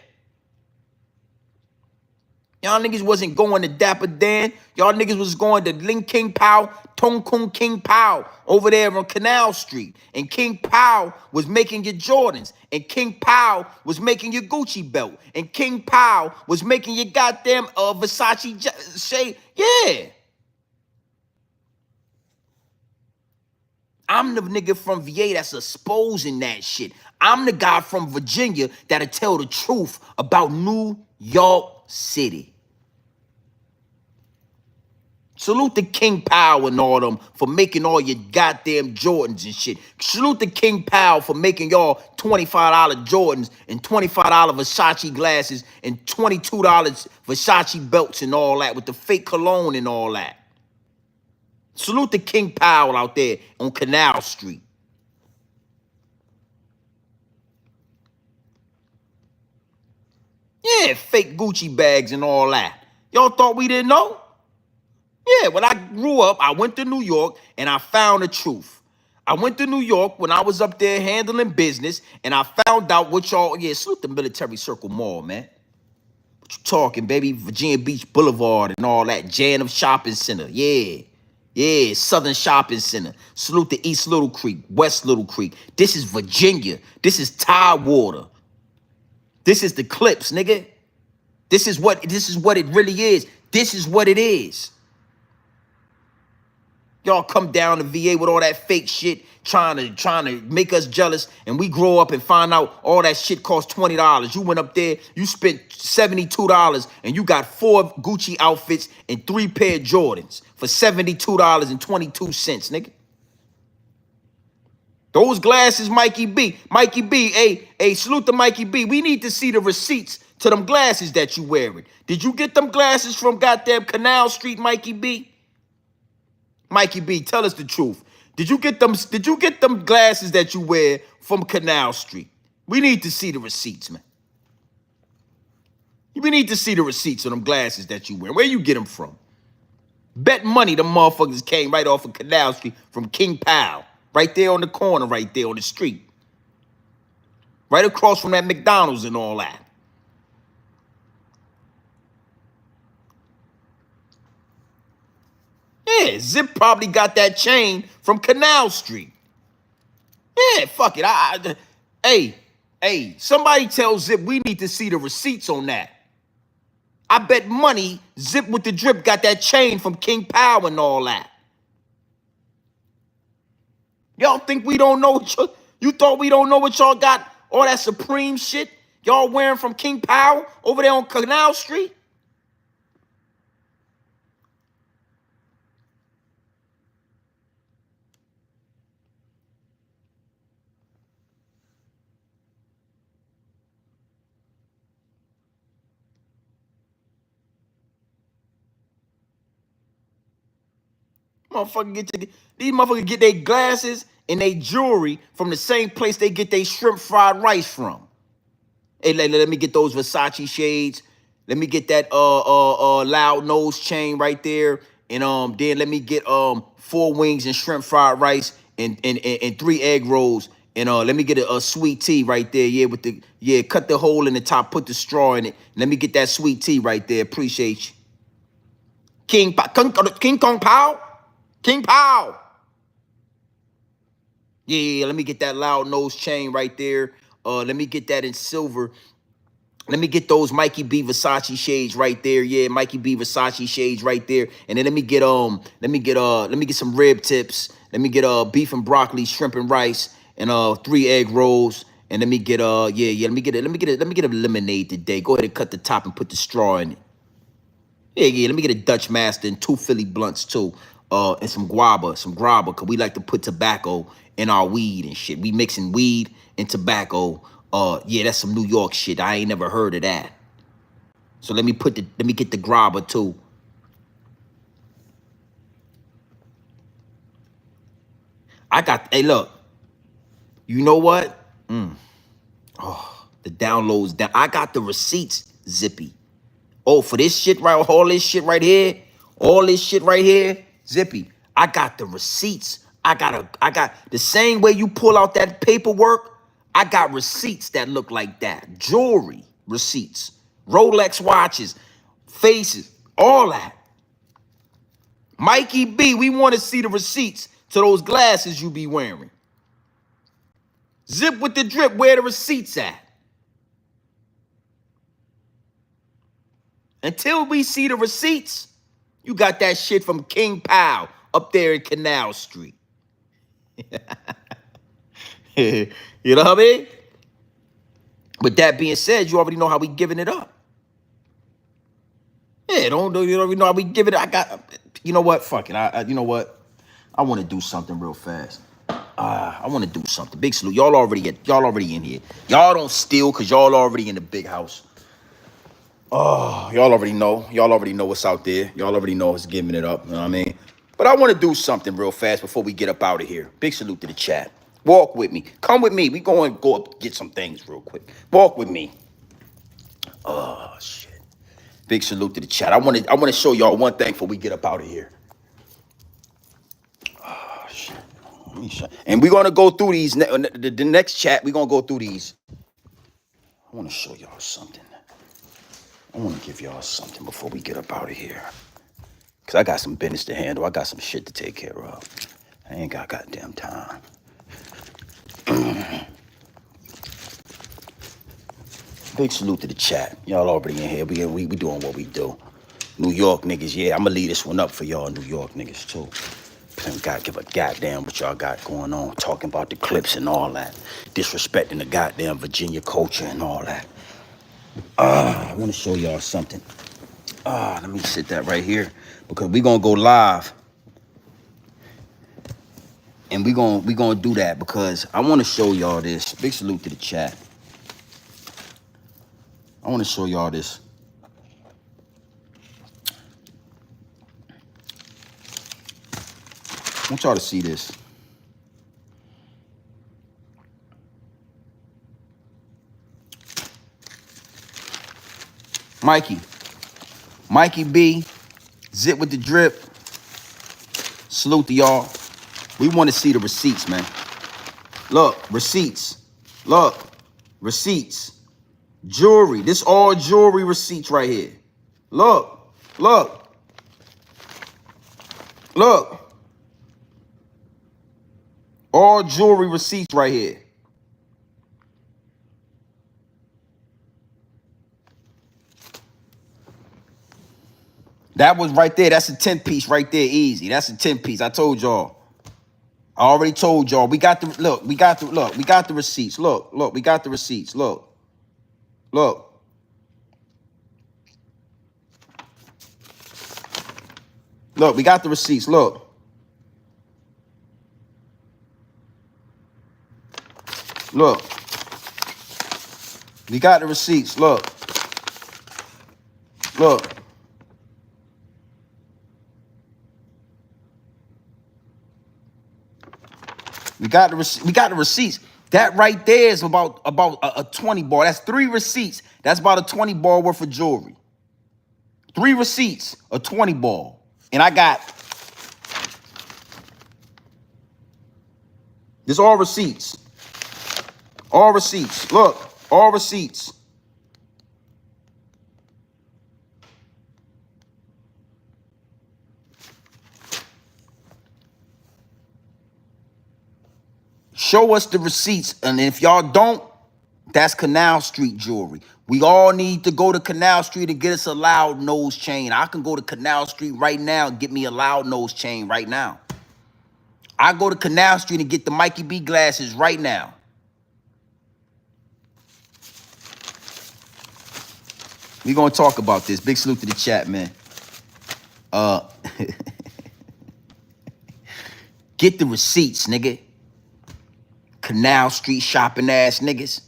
Y'all niggas wasn't going to Dapper Dan. Y'all niggas was going to Ling King Pow, Tong Kung King Pow over there on Canal Street. And King Pow was making your Jordans. And King Pow was making your Gucci belt. And King Pow was making your goddamn Versace shade. Yeah. I'm the nigga from VA that's exposing that shit. I'm the guy from Virginia that'll tell the truth about New York City. Salute to King Pow and all them for making all your goddamn Jordans and shit. Salute to King Pow for making y'all $25 Jordans and $25 Versace glasses and $22 Versace belts and all that with the fake cologne and all that. Salute to King Pow out there on Canal Street. Yeah, fake Gucci bags and all that. Y'all thought we didn't know? Yeah, when I grew up, I went to New York and I found the truth. I went to New York when I was up there handling business and I found out what y'all, yeah, salute the Military Circle Mall, man. What you talking, baby? Virginia Beach Boulevard and all that. Janum Shopping Center, yeah. Yeah, Southern Shopping Center. Salute to East Little Creek, West Little Creek. This is Virginia. This is Tidewater. This is the Clipse, nigga. This is what it really is. This is what it is. Y'all come down to VA with all that fake shit, trying to make us jealous, and we grow up and find out all that shit costs $20. You went up there, you spent $72, and you got 4 Gucci outfits and 3 pair of Jordans for $72.22, nigga. Those glasses, Mikey B. Mikey B, hey, salute to Mikey B. We need to see the receipts to them glasses that you wearing. Did you get them glasses from goddamn Canal Street, Mikey B? Mikey B, tell us the truth. Did you get them glasses that you wear from Canal Street? We need to see the receipts, man. We need to see the receipts of them glasses that you wear. Where you get them from? Bet money them motherfuckers came right off of Canal Street from King Pow. Right there on the corner, right there on the street. Right across from that McDonald's and all that. Yeah, Zip probably got that chain from Canal Street. Yeah, fuck it. Hey, somebody tell Zip we need to see the receipts on that. I bet money Zip with the drip got that chain from King Power and all that. Y'all think we don't know what you thought we don't know what y'all got? All that Supreme shit y'all wearing from King Power over there on Canal Street? These motherfuckers get their glasses and their jewelry from the same place they get their shrimp fried rice from. Hey, let me get those Versace shades. Let me get that loud nose chain right there. And then let me get 4 wings and shrimp fried rice and 3 egg rolls. And let me get a sweet tea right there. Cut the hole in the top, put the straw in it. Let me get that sweet tea right there. Appreciate you. King Kong Pow. King Pow. Yeah, let me get that loud nose chain right there. Let me get that in silver. Let me get those Mikey B Versace shades right there. Yeah, Mikey B Versace shades right there. And then let me get some rib tips. Let me get beef and broccoli, shrimp and rice, and 3 egg rolls. And let me get let me get a lemonade today. Go ahead and cut the top and put the straw in it. Yeah, let me get a Dutch Master and 2 Philly blunts too. And some grabba, cause we like to put tobacco in our weed and shit. We mixing weed and tobacco. Yeah, that's some New York shit. I ain't never heard of that. So let me get the grabba too. Hey, look. You know what? Oh, the downloads down. I got the receipts, Zippy. Oh, for this shit right, all this shit right here, Zippy. I got the receipts. I got the same way you pull out that paperwork. I got receipts that look like that. Jewelry receipts, Rolex watches, faces, all that. Mikey B, we want to see the receipts to those glasses you be wearing. Zip with the drip, where the receipts at? Until we see the receipts, you got that shit from King Pow up there in Canal Street. You know what I mean? With that being said, you already know how we giving it up. Yeah, you already know how we give it. You know what? Fuck it. You know what? I want to do something real fast. I want to do something. Big salute. Y'all already in here. Y'all don't steal because y'all already in the big house. Oh, y'all already know. Y'all already know what's out there. Y'all already know what's giving it up. You know what I mean? But I want to do something real fast before we get up out of here. Big salute to the chat. Walk with me. Come with me. We going to go up get some things real quick. Walk with me. Oh, shit. Big salute to the chat. I want to show y'all one thing before we get up out of here. Oh, shit. And we're going to go through these. The next chat, we're going to go through these. I want to show y'all something. I want to give y'all something before we get up out of here. Because I got some business to handle. I got some shit to take care of. I ain't got goddamn time. Big salute to the chat. Y'all already in here. We doing what we do. New York niggas, yeah. I'm going to leave this one up for y'all New York niggas, too. Gotta give a goddamn what y'all got going on. Talking about the Clipse and all that. Disrespecting the goddamn Virginia culture and all that. I want to show y'all something. Let me sit that right here. Because we going to go live. And we gonna do that because I want to show y'all this. Big salute to the chat. I want to show y'all this. I want y'all to see this. Mikey B, Zip with the drip. Salute to y'all. We want to see the receipts, man. Look, receipts. Look, receipts. Jewelry. This all jewelry receipts right here. Look. All jewelry receipts right here. That was right there. That's a 10-piece right there. Easy. That's a 10-piece. I told y'all. I already told y'all. We got the receipts. Look, we got the receipts. Look. Look, we got the receipts. Look. We got the receipts. Look. We got the receipts. That right there is about a 20 ball. That's 3 receipts. That's about a 20 ball worth of jewelry. 3 receipts, a 20 ball. And I got this all receipts. All receipts. Look, all receipts. Show us the receipts. And if y'all don't, that's Canal Street jewelry. We all need to go to Canal Street and get us a loud nose chain. I can go to Canal Street right now and get me a loud nose chain right now. I go to Canal Street and get the Mikey B glasses right now. We're going to talk about this. Big salute to the chat, man. Get the receipts, nigga. Canal Street shopping ass niggas.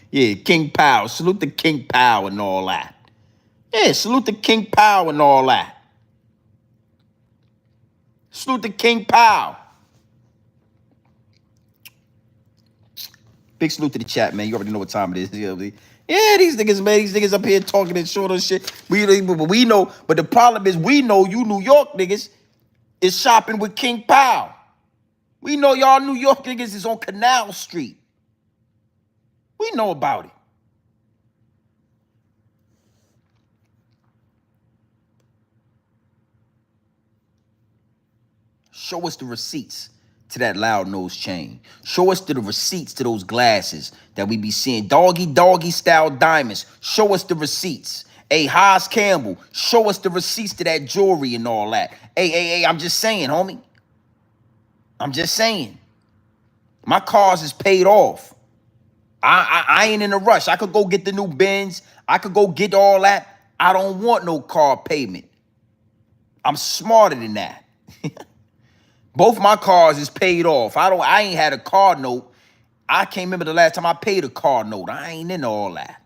Yeah, King Pow. Salute to King Pow and all that. Yeah, salute to King Pow and all that. Salute to King Pow. Big salute to the chat, man. You already know what time it is. You know, yeah, these niggas, man. These niggas up here talking and short on shit. We know, but the problem is we know you New York niggas is shopping with King Pow. We know y'all New York niggas is on Canal Street. We know about it. Show us the receipts to that loud nose chain. Show us the receipts to those glasses that we be seeing. Doggy style diamonds. Show us the receipts. Hey, Haas Campbell, show us the receipts to that jewelry and all that. Hey, I'm just saying, homie. I'm just saying. My cars is paid off. I ain't in a rush. I could go get the new Benz. I could go get all that. I don't want no car payment. I'm smarter than that. Both my cars is paid off. I ain't had a car note. I can't remember the last time I paid a car note. I ain't into all that.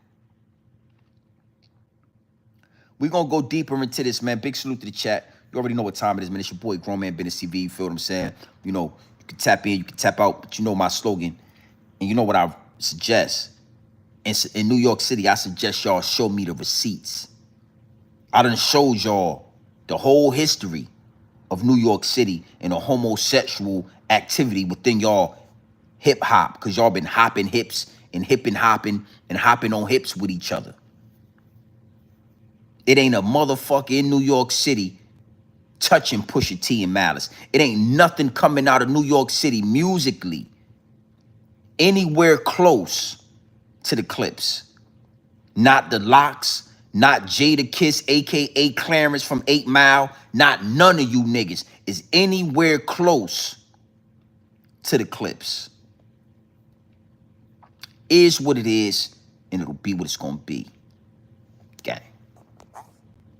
We're going to go deeper into this, man. Big salute to the chat. You already know what time it is, man. It's your boy, Grown Man Business TV. You feel what I'm saying? You know, you can tap in, you can tap out, but you know my slogan. And you know what I suggest? In New York City, I suggest y'all show me the receipts. I done showed y'all the whole history of New York City and a homosexual activity within y'all hip hop, because y'all been hopping hips and hopping on hips with each other. It ain't a motherfucker in New York City touching Pusha T and Malice. It ain't nothing coming out of New York City musically anywhere close to the Clipse. Not the Locks, not Jada Kiss, aka Clarence from 8 Mile, not none of you niggas is anywhere close to the Clipse. Is what it is, and it'll be what it's gonna be.